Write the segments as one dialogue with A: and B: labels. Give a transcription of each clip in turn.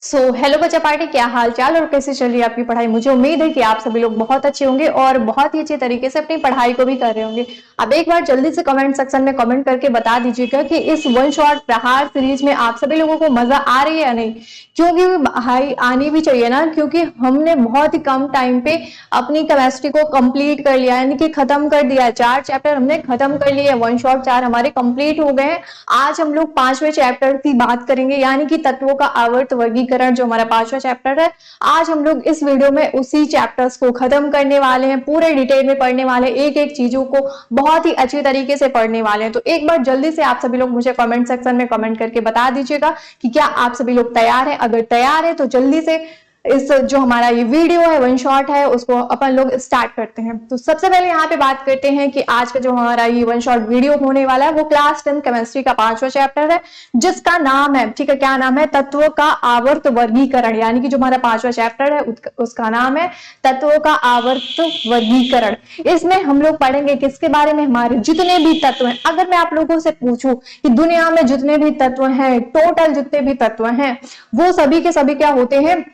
A: Hello बच्चा party, क्या हाल चाल और कैसे चल रही है आपकी पढ़ाई। मुझे उम्मीद है कि आप सभी लोग बहुत अच्छे होंगे और बहुत ही अच्छे तरीके से अपनी पढ़ाई को भी कर रहे होंगे। अब एक बार जल्दी से कमेंट सेक्शन में कमेंट करके बता दीजिएगा कि इस वन शॉट प्रहार सीरीज में आप सभी लोगों को मजा आ रही है या नहीं, क्योंकि भाई आनी भी चाहिए ना, क्योंकि हमने बहुत ही कम टाइम पे अपनी केमिस्ट्री को कंप्लीट कर लिया, यानी कि खत्म कर दिया। 4 चैप्टर हमने खत्म कर लिए, वन शॉट 4 हमारे कंप्लीट हो गए हैं। आज हम लोग 5वें चैप्टर की बात करेंगे, यानी कि तत्वों का आवर्त वर्गीकरण, जो हमारा 5वां चैप्टर है। आज हम लोग इस वीडियो में उसी चैप्टर्स को खत्म करने वाले हैं, पूरे डिटेल में पढ़ने वाले, एक एक चीजों को बहुत ही अच्छी तरीके से पढ़ने वाले हैं। तो एक बार जल्दी से आप सभी लोग मुझे कमेंट सेक्शन में कमेंट करके बता दीजिएगा कि क्या आप सभी लोग तैयार हैं। अगर तैयार है तो जल्दी से इस जो हमारा ये वीडियो है, वन शॉट है, उसको अपन लोग स्टार्ट करते हैं। तो सबसे पहले यहाँ पे बात करते हैं कि आज का जो हमारा ये वन शॉट वीडियो होने वाला है वो क्लास 10 केमिस्ट्री का 5वां चैप्टर है, जिसका नाम है, ठीक है, क्या नाम है, तत्वों का आवर्त वर्गीकरण। यानी कि जो हमारा 5वां चैप्टर है उसका नाम है तत्वों का आवर्त वर्गीकरण। इसमें हम लोग पढ़ेंगे किसके बारे में, हमारे जितने भी तत्व हैं। अगर मैं आप लोगों से पूछूं कि दुनिया में जितने भी तत्व हैं, टोटल जितने भी तत्व हैं, वो सभी के सभी क्या होते हैं,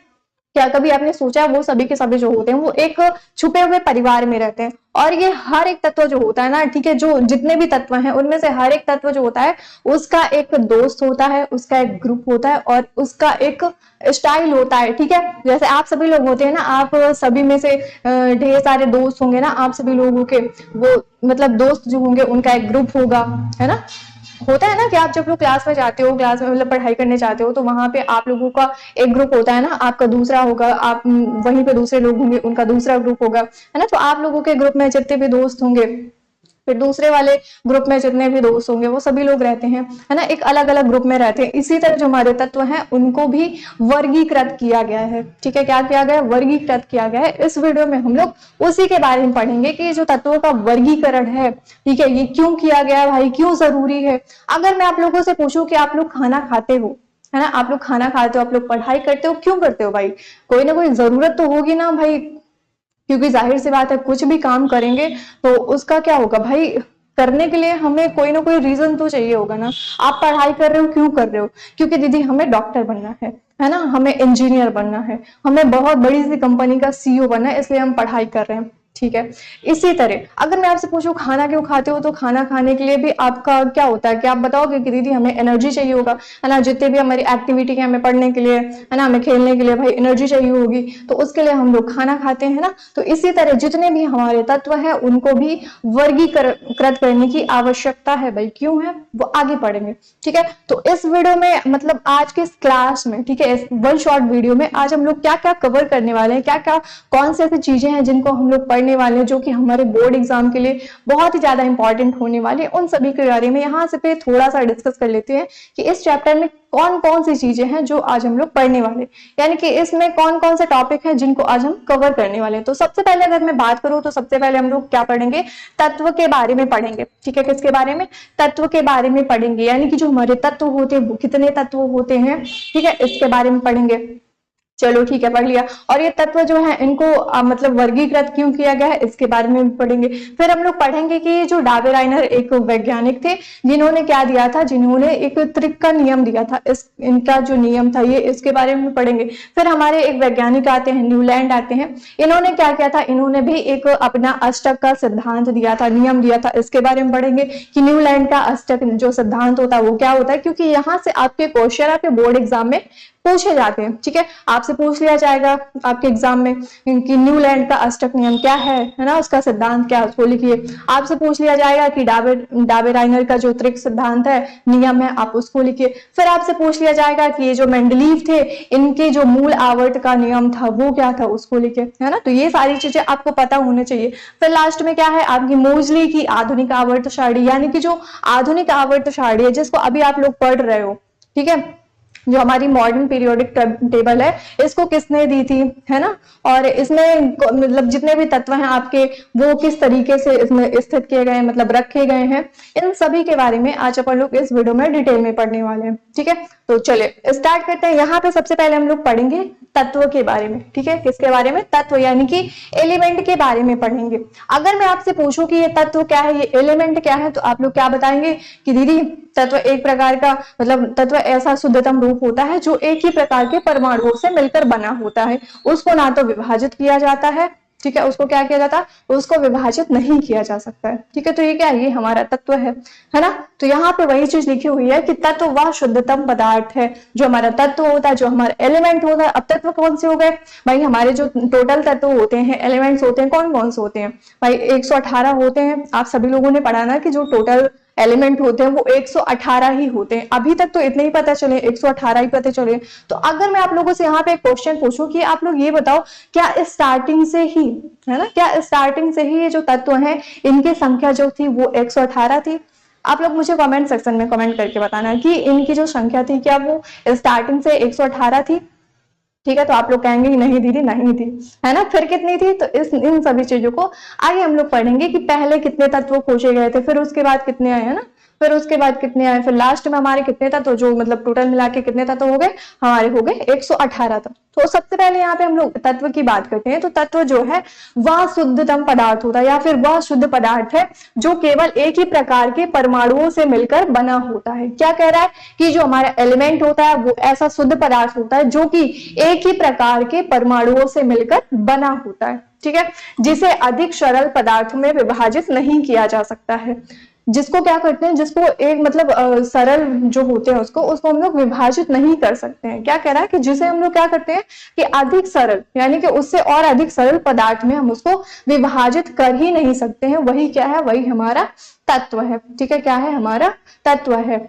A: क्या कभी आपने सोचा वो सभी के सभी जो होते हैं वो एक छुपे हुए परिवार में रहते हैं। और ये हर एक तत्व जो होता है ना, ठीक है, जो जितने भी तत्व हैं उनमें से हर एक तत्व जो होता है उसका एक दोस्त होता है, उसका एक ग्रुप होता है और उसका एक स्टाइल होता है। ठीक है, जैसे आप सभी लोग होते हैं ना, आप सभी में से ढेर सारे दोस्त होंगे ना, आप सभी लोगों के वो मतलब दोस्त जो होंगे उनका एक ग्रुप होगा, है ना। होता है ना कि आप जब लोग क्लास में जाते हो, क्लास में मतलब पढ़ाई करने जाते हो, तो वहां पे आप लोगों का एक ग्रुप होता है ना, आपका दूसरा होगा, आप वहीं पे दूसरे लोग होंगे, उनका दूसरा ग्रुप होगा, है ना। तो आप लोगों के ग्रुप में जितने भी दोस्त होंगे, फिर दूसरे वाले ग्रुप में जितने भी दोस्त होंगे, वो सभी लोग रहते हैं, है ना, एक अलग अलग ग्रुप में रहते हैं। इसी तरह जो हमारे तत्व हैं उनको भी वर्गीकृत किया गया है। ठीक है, क्या किया गया है, वर्गीकृत किया गया है। इस वीडियो में हम लोग उसी के बारे में पढ़ेंगे कि जो तत्वों का वर्गीकरण है, ठीक है, ये क्यों किया गया है भाई, क्यों जरूरी है। अगर मैं आप लोगों से पूछूं कि आप लोग खाना खाते हो, है ना, आप लोग खाना खाते हो, आप लोग पढ़ाई करते हो, क्यों करते हो भाई, कोई ना कोई जरूरत तो होगी ना भाई, क्योंकि जाहिर सी बात है कुछ भी काम करेंगे तो उसका क्या होगा भाई, करने के लिए हमें कोई ना कोई रीजन तो चाहिए होगा ना। आप पढ़ाई कर रहे हो, क्यों कर रहे हो, क्योंकि दीदी हमें डॉक्टर बनना है ना, हमें इंजीनियर बनना है, हमें बहुत बड़ी सी कंपनी का सीईओ बनना है, इसलिए हम पढ़ाई कर रहे हैं। ठीक है, इसी तरह अगर मैं आपसे पूछूं खाना क्यों खाते हो, तो खाना खाने के लिए भी आपका क्या होता है कि आप बताओगे कि दीदी हमें एनर्जी चाहिए होगा, है ना, जितने भी हमारी एक्टिविटी है, हमें पढ़ने के लिए, है ना, हमें खेलने के लिए भाई एनर्जी चाहिए होगी, तो उसके लिए हम लोग खाना खाते हैं ना। तो इसी तरह जितने भी हमारे तत्व है उनको भी वर्गीकृत करने की आवश्यकता है भाई, क्यों है वो आगे पढ़ेंगे। ठीक है, तो इस वीडियो में मतलब आज के इस क्लास में, ठीक है, इस वन शॉर्ट वीडियो में आज हम लोग क्या क्या कवर करने वाले हैं, क्या क्या कौन से ऐसी चीजें हैं जिनको हम लोग पढ़ने वाले हैं, जो कि हमारे बोर्ड एग्जाम के लिए बहुत ही ज्यादा इंपॉर्टेंट होने वाले हैं, उन सभी के बारे में यहाँ से पे थोड़ा सा डिस्कस कर लेते हैं कि इस चैप्टर में कौन कौन सी चीजें हैं जो आज हम लोग पढ़ने वाले, यानी कि इसमें कौन कौन से टॉपिक हैं जिनको आज हम कवर करने वाले हैं। तो सबसे पहले अगर मैं बात करूं तो सबसे पहले हम लोग क्या पढ़ेंगे, तत्व के बारे में पढ़ेंगे। ठीक है, किसके बारे में, तत्व के बारे में पढ़ेंगे, यानी कि जो हमारे तत्व होते हैं वो कितने तत्व होते हैं, ठीक है, इसके बारे में पढ़ेंगे। चलो ठीक है, पढ़ लिया। और ये तत्व जो है इनको मतलब वर्गीकृत क्यों किया गया है, इसके बारे में भी पढ़ेंगे। फिर हम लोग पढ़ेंगे कि जो डाबेराइनर एक वैज्ञानिक थे, जिन्होंने क्या दिया था, जिन्होंने एक त्रिक का नियम दिया था, इनका जो नियम था ये, इसके बारे में पढ़ेंगे। फिर हमारे एक वैज्ञानिक आते हैं, न्यूलैंड आते हैं, इन्होंने क्या किया था, इन्होंने भी एक अपना अष्टक का सिद्धांत दिया था, नियम दिया था, इसके बारे में पढ़ेंगे कि न्यूलैंड का अष्टक जो सिद्धांत होता है वो क्या होता है, क्योंकि यहाँ से आपके क्वेश्चन आपके बोर्ड एग्जाम में पूछे जाते हैं। ठीक है, आपसे पूछ लिया जाएगा आपके एग्जाम में कि न्यूलैंड का अष्टक नियम क्या है ना, उसका सिद्धांत क्या है, उसको लिखिए। आपसे पूछ लिया जाएगा कि डाबेराइनर का जो त्रिक सिद्धांत है, नियम है, आप उसको लिखिए। फिर आपसे पूछ लिया जाएगा कि ये जो मेंडलीव थे, इनके जो मूल आवर्त का नियम था वो क्या था, उसको लिखिए, है ना। तो ये सारी चीजें आपको पता होनी चाहिए। फिर लास्ट में क्या है, आपकी मोजली की आधुनिक आवर्त सारणी, यानी कि जो आधुनिक आवर्त सारणी है जिसको अभी आप लोग पढ़ रहे हो, ठीक है, जो हमारी मॉडर्न पीरियोडिक टेबल है, इसको किसने दी थी, है ना, और इसमें मतलब जितने भी तत्व हैं आपके वो किस तरीके से इसमें स्थित किए गए, मतलब रखे गए हैं, इन सभी के बारे में आज अपन लोग इस वीडियो में डिटेल में पढ़ने वाले हैं। ठीक है, तो चलिए स्टार्ट करते हैं। यहाँ पे सबसे पहले हम लोग पढ़ेंगे तत्व के बारे में, ठीक है, किसके बारे में, तत्व यानी कि एलिमेंट के बारे में पढ़ेंगे। अगर मैं आपसे पूछूं कि ये तत्व क्या है, ये एलिमेंट क्या है, तो आप लोग क्या बताएंगे कि दीदी तत्व एक प्रकार का, मतलब तत्व ऐसा शुद्धतम रूप होता है जो एक ही प्रकार के परमाणुओं से मिलकर बना होता है, उसको ना तो विभाजित किया जाता है, ठीक है, उसको क्या किया जाता है, उसको विभाजित नहीं किया जा सकता है, ठीक है। तो ये क्या है, ये हमारा तत्व है ना। तो यहाँ पे वही चीज लिखी हुई है कि तत्व वह शुद्धतम पदार्थ है जो हमारा तत्व होता है, जो हमारा एलिमेंट होता है। अब तत्व कौन से हो गए भाई, हमारे जो टोटल तत्व होते हैं, एलिमेंट्स होते हैं, कौन कौन से होते हैं भाई, 118 होते हैं। आप सभी लोगों ने पढ़ा ना कि जो टोटल एलिमेंट होते हैं वो 118 ही होते हैं। अभी तक तो इतने ही पता चले, 118 ही पता चले। तो अगर मैं आप लोगों से यहाँ पे एक क्वेश्चन पूछूं कि आप लोग ये बताओ, क्या स्टार्टिंग से ही, है ना, क्या स्टार्टिंग से ही ये जो तत्व हैं इनकी संख्या जो थी वो 118 थी? आप लोग मुझे कमेंट सेक्शन में कमेंट करके बताना कि इनकी जो संख्या थी क्या वो स्टार्टिंग से 118 थी, ठीक है। तो आप लोग कहेंगे कि नहीं दीदी नहीं थी, है ना, फिर कितनी थी? तो इन सभी चीजों को आगे हम लोग पढ़ेंगे कि पहले कितने तत्व खोजे गए थे, फिर उसके बाद कितने आए, है ना, फिर उसके बाद कितने आए, फिर लास्ट में हमारे कितने तत्व, जो मतलब टोटल मिला के कितने तत्व हो गए हमारे, हो गए 118 तत्व। तो सबसे पहले यहाँ पे हम लोग तत्व की बात करते हैं। तो तत्व जो है वह शुद्धतम पदार्थ होता है या फिर वह शुद्ध पदार्थ है जो केवल एक ही प्रकार के परमाणुओं से मिलकर बना होता है। क्या कह रहा है कि जो हमारा एलिमेंट होता है वो ऐसा शुद्ध पदार्थ होता है जो कि एक ही प्रकार के परमाणुओं से मिलकर बना होता है, ठीक है, जिसे अधिक सरल पदार्थ में विभाजित नहीं किया जा सकता है। जिसको क्या करते हैं, जिसको एक मतलब सरल जो होते हैं उसको हम लोग विभाजित नहीं कर सकते हैं। क्या कह रहा है कि जिसे हम लोग क्या करते हैं कि अधिक सरल यानी कि उससे और अधिक सरल पदार्थ में हम उसको विभाजित कर ही नहीं सकते हैं, वही क्या है, वही हमारा तत्व है, ठीक है। क्या है, हमारा तत्व है।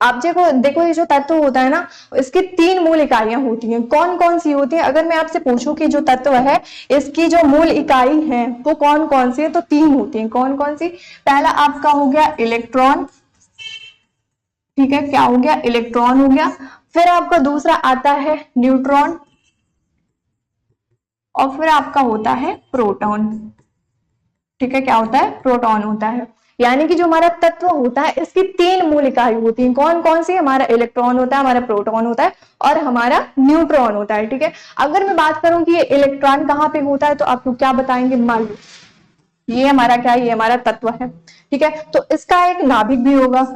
A: आप देखो ये जो तत्व होता है ना, इसकी 3 मूल इकाइयां होती हैं। कौन कौन सी होती है? अगर मैं आपसे पूछूं कि जो तत्व है इसकी जो मूल इकाई है वो कौन कौन सी है, तो 3 होती हैं। कौन कौन सी? पहला आपका हो गया इलेक्ट्रॉन, ठीक है, क्या हो गया, इलेक्ट्रॉन हो गया। फिर आपका दूसरा आता है न्यूट्रॉन और फिर आपका होता है प्रोटॉन, ठीक है, क्या होता है, प्रोटॉन होता है। यानी कि जो हमारा तत्व होता है इसकी 3 मूल इकाई होती है। कौन कौन सी? हमारा इलेक्ट्रॉन होता है, हमारा प्रोटॉन होता है और हमारा न्यूट्रॉन होता है, ठीक है। अगर मैं बात करूं कि ये इलेक्ट्रॉन कहाँ पे होता है तो आप लोग क्या बताएंगे, मान लो ये हमारा क्या है, ये हमारा तत्व है, ठीक है। तो इसका एक नाभिक भी होगा,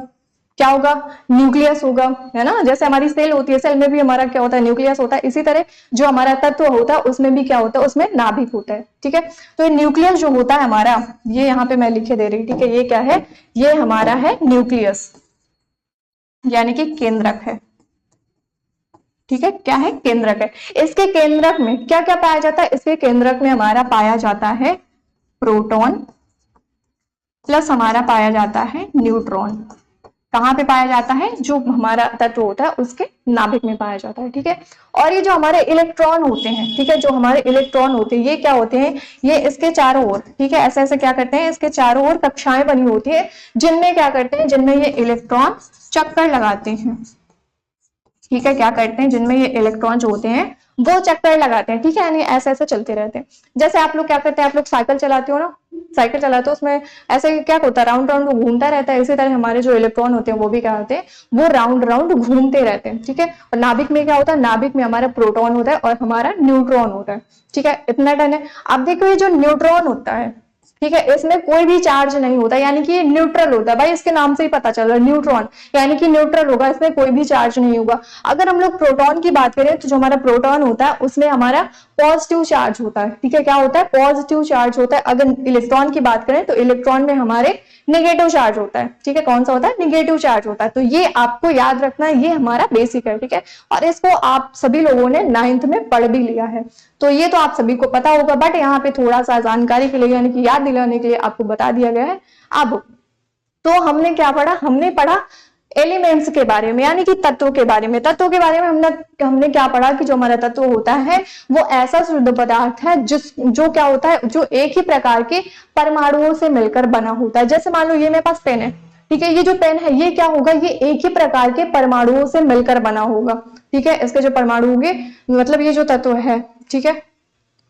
A: क्या होगा, न्यूक्लियस होगा, है ना। जैसे हमारी सेल होती है, सेल में भी हमारा क्या होता है, न्यूक्लियस होता है। इसी तरह जो हमारा तत्व होता है उसमें भी क्या होता है, उसमें नाभिक होता है, ठीक है। तो ये न्यूक्लियस जो होता है हमारा, ये यहाँ पे मैं लिखे दे रही, ठीक है, ये क्या है, ये हमारा है न्यूक्लियस यानी कि केंद्रक है, ठीक है, क्या है, केंद्रक है। इसके केंद्रक में क्या क्या पाया जाता है? इसके केंद्रक में हमारा पाया जाता है प्रोटॉन प्लस हमारा पाया जाता है न्यूट्रॉन। कहाँ पे पाया जाता है? जो हमारा तत्व होता है उसके नाभिक में पाया जाता है, ठीक है। और ये जो हमारे इलेक्ट्रॉन होते हैं, ठीक है, जो हमारे इलेक्ट्रॉन होते हैं ये क्या होते हैं, ये इसके चारों ओर, ठीक है, ऐसे ऐसे क्या करते हैं, इसके चारों ओर कक्षाएं बनी होती है जिनमें क्या करते हैं, जिनमें ये इलेक्ट्रॉन चक्कर लगाते हैं, ठीक है, क्या करते हैं, जिनमें ये इलेक्ट्रॉन जो होते हैं वो चक्कर लगाते हैं, ठीक है, यानी ऐसे ऐसे चलते रहते हैं। जैसे आप लोग क्या करते हैं, आप लोग साइकिल चलाते हो ना, साइकिल चलाते हो उसमें ऐसे क्या होता है, राउंड राउंड घूमता रहता है। इसी तरह हमारे जो इलेक्ट्रॉन होते हैं वो भी क्या होते हैं, वो राउंड राउंड घूमते रहते हैं, ठीक है। और नाभिक में क्या होता है, नाभिक में हमारा प्रोटॉन होता है और हमारा न्यूट्रॉन होता है, ठीक है, इतना टन है। अब देखो ये जो न्यूट्रॉन होता है, ठीक है, इसमें कोई भी चार्ज नहीं होता, यानी कि ये न्यूट्रल होता है। भाई इसके नाम से ही पता चल रहा है न्यूट्रॉन, यानी कि न्यूट्रल होगा, इसमें कोई भी चार्ज नहीं होगा। अगर हम लोग प्रोटॉन की बात करें तो जो हमारा प्रोटॉन होता है उसमें हमारा पॉजिटिव चार्ज होता है, ठीक है, क्या होता है, पॉजिटिव चार्ज होता है। अगर इलेक्ट्रॉन की बात करें तो इलेक्ट्रॉन में हमारे नेगेटिव चार्ज होता है, ठीक है, कौन सा होता है, नेगेटिव चार्ज होता है। तो ये आपको याद रखना है, ये हमारा बेसिक है, ठीक है, और इसको आप सभी लोगों ने 9th में पढ़ भी लिया है, तो ये तो आप सभी को पता होगा। बट यहाँ पे थोड़ा सा जानकारी के लिए यानी कि याद दिलाने के लिए आपको बता दिया गया है। अब तो हमने क्या पढ़ा, हमने पढ़ा एलिमेंट्स के बारे में, यानी कि तत्वों के बारे में। तत्वों के बारे में हमने क्या पढ़ा कि जो हमारा तत्व होता है वो ऐसा शुद्ध पदार्थ है जो क्या होता है, जो एक ही प्रकार के परमाणुओं से मिलकर बना होता है। जैसे मान लो ये मेरे पास पेन है, ठीक है, ये जो पेन है ये क्या होगा, ये एक ही प्रकार के परमाणुओं से मिलकर बना होगा, ठीक है। इसके जो परमाणु होंगे मतलब ये जो तत्व है, ठीक है,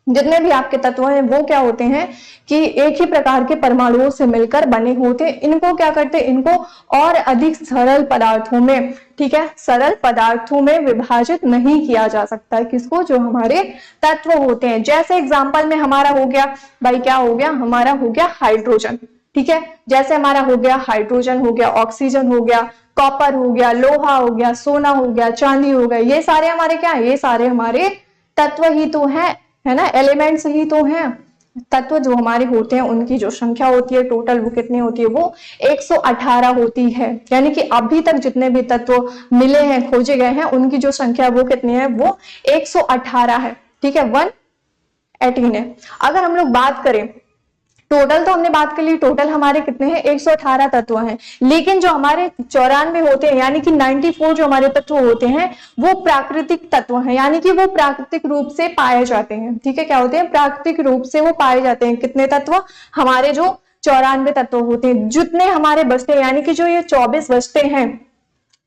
A: जितने भी आपके तत्व हैं वो क्या होते हैं कि एक ही प्रकार के परमाणुओं से मिलकर बने होते हैं। इनको क्या करते हैं, इनको और अधिक सरल पदार्थों में, ठीक है, सरल पदार्थों में विभाजित नहीं किया जा सकता है। किसको? जो हमारे तत्व होते हैं। जैसे एग्जाम्पल में हमारा हो गया भाई, क्या हो गया, हमारा हो गया हाइड्रोजन, ठीक है, जैसे हमारा हो गया हाइड्रोजन, हो गया ऑक्सीजन, हो गया कॉपर, हो गया लोहा, हो गया सोना, हो गया चांदी, हो गया, ये सारे हमारे क्या है, ये सारे हमारे तत्व ही तो है ना, एलिमेंट्स ही तो हैं। तत्व जो हमारे होते हैं उनकी जो संख्या होती है टोटल, वो कितनी होती है, वो 118 होती है। यानी कि अभी तक जितने भी तत्व मिले हैं, खोजे गए हैं, उनकी जो संख्या वो कितनी है, वो 118 है, ठीक है, 118 है। अगर हम लोग बात करें टोटल, तो हमने बात कर ली टोटल हमारे कितने हैं, 118 तत्व हैं। लेकिन जो हमारे 94 होते हैं, यानी कि 94 जो हमारे तत्व होते हैं, वो प्राकृतिक तत्व हैं, यानी कि वो प्राकृतिक रूप से पाए जाते हैं, ठीक है, क्या होते हैं, प्राकृतिक रूप से वो पाए जाते हैं। कितने तत्व? हमारे जो 94 तत्व होते हैं। जितने हमारे बचते हैं, यानी कि जो ये 24 बचते हैं,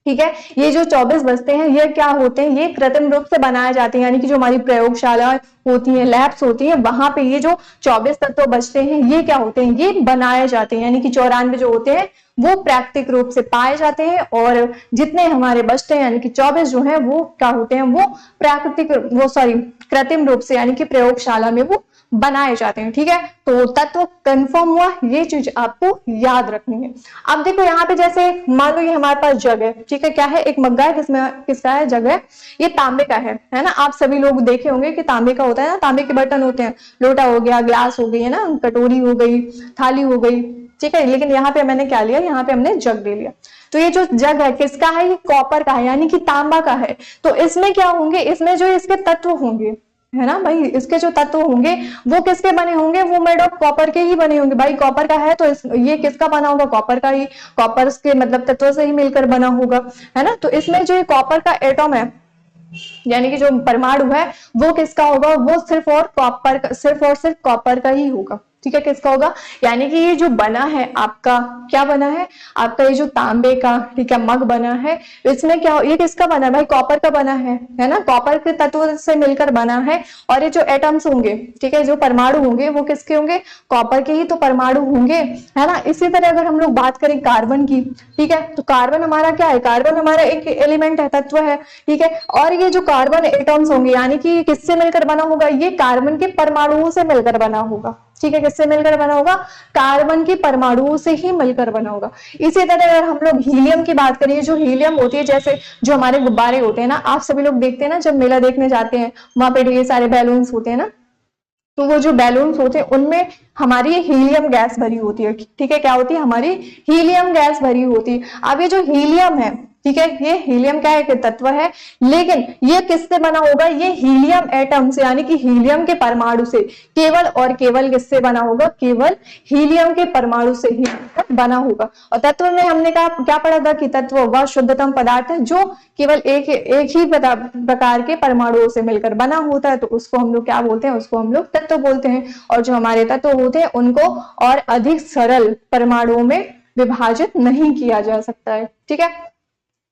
A: ठीक है, ये जो 24 बचते हैं, ये क्या होते हैं, ये कृत्रिम रूप से बनाए जाते हैं। यानी कि जो हमारी प्रयोगशाला होती है, लैब्स होती है, वहां पे ये जो 24 तत्व बचते हैं, ये क्या होते हैं, ये बनाए जाते हैं। यानी कि 94 जो होते हैं वो प्राकृतिक रूप से पाए जाते हैं, और जितने हमारे बचते हैं यानी कि 24 जो है वो क्या होते हैं, वो कृत्रिम रूप से, यानी कि प्रयोगशाला में वो बनाए जाते हैं, ठीक है। तो तत्व कंफर्म हुआ, ये चीज आपको याद रखनी है। अब देखो यहाँ पे जैसे मान लो ये हमारे पास जग है, ठीक है, क्या है, एक मग्गा है, किसका है, जग है, ये तांबे का है ना। आप सभी लोग देखे होंगे कि तांबे का होता है ना, तांबे के बर्तन होते हैं, लोटा हो गया, ग्लास हो गई, है ना, कटोरी हो गई, थाली हो गई, ठीक है। लेकिन यहाँ पे मैंने क्या लिया, यहाँ पे हमने जग ले लिया। तो ये जो जग है किसका है, ये कॉपर का है, यानी कि तांबा का है। तो इसमें क्या होंगे, इसमें जो इसके तत्व होंगे, है ना भाई, इसके जो तत्व होंगे वो किसके बने होंगे, वो मेड ऑफ कॉपर के ही बने होंगे। भाई कॉपर का है तो ये किसका बना होगा, कॉपर का ही, कॉपर के मतलब तत्व से ही मिलकर बना होगा, है ना। तो इसमें जो कॉपर का एटम है, यानी कि जो परमाणु है, वो किसका होगा, वो सिर्फ और सिर्फ कॉपर का ही होगा, ठीक है, किसका होगा। यानी कि ये जो बना है आपका, क्या बना है आपका, ये जो तांबे का, ठीक है, मग बना है, इसमें क्या, ये किसका बना है भाई, कॉपर का बना है ना, कॉपर के तत्व से मिलकर बना है। और ये जो एटम्स होंगे, ठीक है, जो परमाणु होंगे, वो किसके होंगे, कॉपर के ही तो परमाणु होंगे, है ना। इसी तरह अगर हम लोग बात करें कार्बन की, ठीक है, तो कार्बन हमारा क्या है, कार्बन हमारा एक एलिमेंट है, तत्व है, ठीक है। और ये जो कार्बन एटम्स होंगे, यानी कि किससे मिलकर बना होगा, ये कार्बन के परमाणुओं से मिलकर बना होगा, ठीक है, किससे मिलकर बना होगा, कार्बन के परमाणुओं से ही मिलकर बना होगा। इसी तरह अगर हम लोग हीलियम की बात करिए, जो हीलियम होती है, जैसे जो हमारे गुब्बारे होते हैं ना, आप सभी लोग देखते हैं ना, जब मेला देखने जाते हैं, वहां पे ढेर सारे बैलून्स होते हैं ना, तो वो जो बैलून्स होते हैं उनमें हमारी हीलियम गैस भरी होती है, ठीक है, क्या होती है, हमारी हीलियम गैस भरी होती है। अब ये जो हीलियम है, ठीक है, ये हीलियम क्या है, एक तत्व है, लेकिन ये किससे बना होगा, ये हीलियम एटम से, यानी कि हीलियम के परमाणु से, केवल और केवल किससे बना होगा, केवल हीलियम के परमाणु से ही बना होगा। और तत्व में हमने कहा क्या पढ़ा था कि तत्व वह शुद्धतम पदार्थ है जो केवल एक ही प्रकार के परमाणुओं से मिलकर बना होता है, तो उसको हम लोग क्या बोलते हैं, उसको हम लोग तत्व बोलते हैं। और जो हमारे तत्व होते हैं उनको और अधिक सरल परमाणुओं में विभाजित नहीं किया जा सकता है, ठीक है।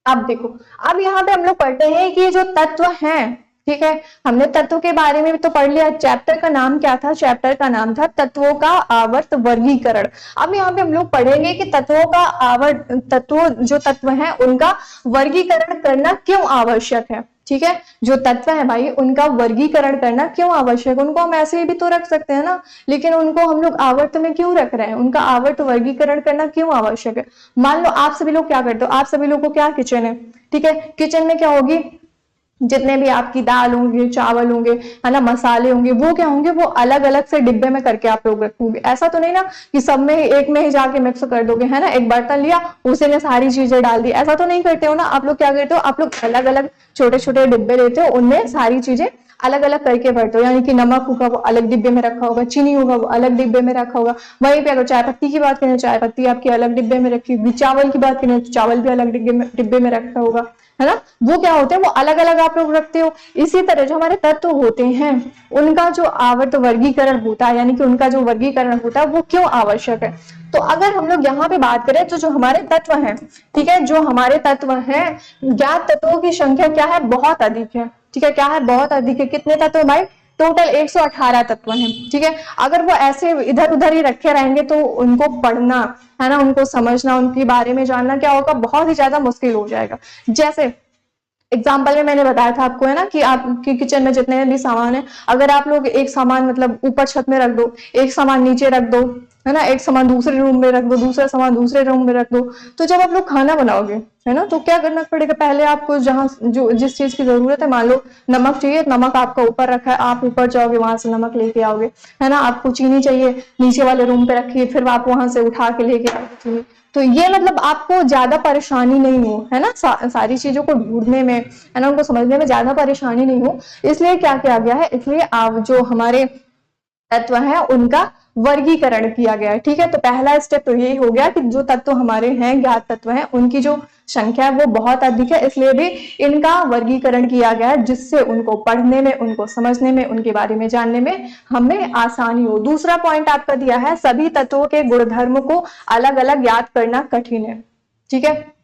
A: अब देखो, अब यहाँ पे हम लोग पढ़ते हैं कि जो तत्व हैं, ठीक है, हमने तत्व के बारे में भी तो पढ़ लिया। चैप्टर का नाम क्या था, चैप्टर का नाम था तत्वों का आवर्त वर्गीकरण। अब यहाँ पे हम लोग पढ़ेंगे कि तत्वों जो तत्व हैं उनका वर्गीकरण करना क्यों आवश्यक है, ठीक है। जो तत्व है भाई उनका वर्गीकरण करना क्यों आवश्यक है, उनको हम ऐसे भी तो रख सकते हैं ना, लेकिन उनको हम लोग आवर्त में क्यों रख रहे हैं, उनका आवर्त वर्गीकरण करना क्यों आवश्यक है। मान लो आप सभी लोग क्या करते हो, आप सभी लोग को क्या किचन है, ठीक है, किचन में क्या होगी, जितने भी आपकी दाल होंगे, चावल होंगे, है ना, मसाले होंगे, वो क्या होंगे, वो अलग अलग से डिब्बे में करके आप लोग रखोगे। ऐसा तो नहीं ना कि सब में एक में ही जाके मिक्स कर दोगे, है ना, एक बर्तन लिया उसी में सारी चीजें डाल दी, ऐसा तो नहीं करते हो ना। आप लोग क्या करते हो, आप लोग अलग अलग छोटे छोटे डिब्बे लेते हो, उनमें सारी चीजें अलग अलग करके भरते हो। यानी कि नमक होगा वो अलग डिब्बे में रखा होगा, चीनी होगा वो अलग डिब्बे में रखा होगा। वहीं पे अगर चाय पत्ती की बात करें, चाय पत्ती आपकी अलग डिब्बे में रखी होगी। चावल की बात करें तो चावल भी अलग डिब्बे में रखा होगा, है ना। वो क्या होते हैं, वो अलग अलग आप लोग रखते हो। इसी तरह जो हमारे तत्व होते हैं उनका जो आवर्त वर्गीकरण होता है, यानी कि उनका जो वर्गीकरण होता है वो क्यों आवश्यक है। तो अगर हम लोग यहाँ पे बात करें तो जो हमारे तत्व हैं, ठीक है, जो हमारे तत्व हैं, ज्ञात तत्वों की संख्या क्या है, बहुत अधिक है, ठीक है, क्या है, बहुत अधिक है। कितने तत्व भाई, टोटल 118 तत्व हैं, ठीक है। अगर वो ऐसे इधर उधर ही रखे रहेंगे तो उनको पढ़ना है ना, उनको समझना, उनके बारे में जानना क्या होगा, बहुत ही ज्यादा मुश्किल हो जाएगा। जैसे एग्जाम्पल में मैंने बताया था आपको, है ना, कि आपके किचन में जितने भी सामान है, अगर आप लोग एक सामान मतलब ऊपर छत में रख दो, एक सामान नीचे रख दो, है ना, एक सामान दूसरे रूम में रख दो, दूसरा सामान दूसरे रूम में रख दो, तो जब आप लोग खाना बनाओगे, है ना, तो क्या करना पड़ेगा, पहले आपको जहां जो जिस चीज की जरूरत है, मान लो नमक चाहिए, नमक आपका ऊपर रखा है, आप ऊपर जाओगे वहां से नमक लेके आओगे, है ना। आपको चीनी चाहिए, नीचे वाले रूम पे रखिए, फिर आप वहां से उठा के लेके आओगे चीनी। तो ये मतलब आपको ज्यादा परेशानी नहीं हो, है ना, सारी चीजों को ढूंढने में, है ना, उनको समझने में ज्यादा परेशानी नहीं हो, इसलिए क्या किया गया है, इसलिए आप जो हमारे तत्व है उनका वर्गीकरण किया गया है, ठीक है। तो पहला स्टेप तो यही हो गया कि जो तत्व हमारे हैं, ज्ञात तत्व हैं, उनकी जो संख्या है वो बहुत अधिक है, इसलिए भी इनका वर्गीकरण किया गया है, जिससे उनको पढ़ने में, उनको समझने में, उनके बारे में जानने में हमें आसानी हो। दूसरा पॉइंट आपका दिया है, सभी तत्वों के गुणधर्म को अलग अलग याद करना कठिन है, ठीक है।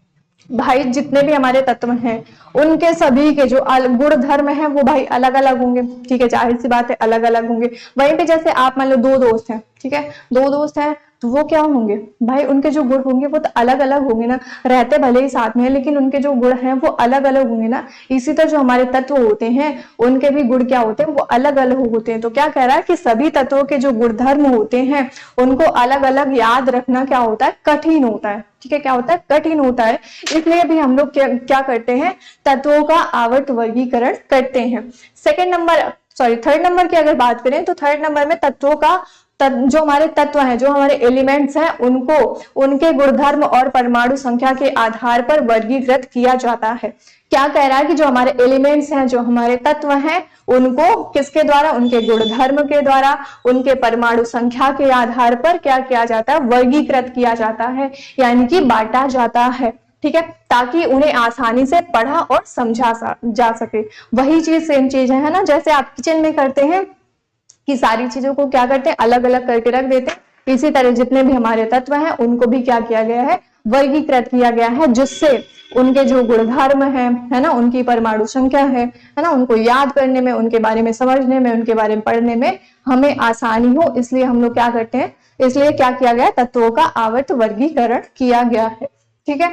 A: भाई जितने भी हमारे तत्व हैं उनके सभी के जो गुण धर्म है वो भाई अलग अलग होंगे, ठीक है, जाहिर सी बात है अलग अलग होंगे। वहीं पे जैसे आप मान लो दो दोस्त हैं, ठीक है, दो दोस्त हैं, तो वो क्या होंगे भाई, उनके जो गुण होंगे वो तो अलग अलग होंगे ना, रहते भले ही साथ में है लेकिन उनके जो गुण हैं वो अलग अलग होंगे ना। इसी तरह जो हमारे तत्व होते हैं उनके भी गुण क्या होते हैं, वो अलग अलग होते हैं। तो क्या कह रहा है कि सभी तत्वों के जो गुण धर्म होते हैं उनको अलग अलग याद रखना क्या होता है, कठिन होता है, ठीक है, क्या होता है, कठिन होता है। इसलिए भी हम लोग क्या करते हैं, तत्वों का आवर्त वर्गीकरण करते हैं। थर्ड नंबर की अगर बात करें तो थर्ड नंबर में तत्वों का जो हमारे तत्व हैं, जो हमारे एलिमेंट्स हैं, उनको उनके गुणधर्म और परमाणु संख्या के आधार पर वर्गीकृत किया जाता है। क्या कह रहा है कि जो हमारे एलिमेंट्स हैं, जो हमारे तत्व हैं, उनको किसके द्वारा, उनके गुणधर्म के द्वारा, उनके परमाणु संख्या के आधार पर क्या किया जाता है, वर्गीकृत किया जाता है, यानी कि बांटा जाता है, ठीक है, ताकि उन्हें आसानी से पढ़ा और समझा जा सके। वही चीज सेम चीज है ना, जैसे आप किचन में करते हैं कि सारी चीजों को क्या करते हैं, अलग अलग करके रख देते हैं, इसी तरह जितने भी हमारे तत्व हैं उनको भी क्या किया गया है, वर्गीकृत किया गया है, जिससे उनके जो गुणधर्म है ना, उनकी परमाणु संख्या है ना, उनको याद करने में, उनके बारे में समझने में, उनके बारे में पढ़ने में हमें आसानी हो। इसलिए हम लोग क्या करते हैं, इसलिए क्या किया गया, तत्वों का आवर्त वर्गीकरण किया गया है, ठीक है।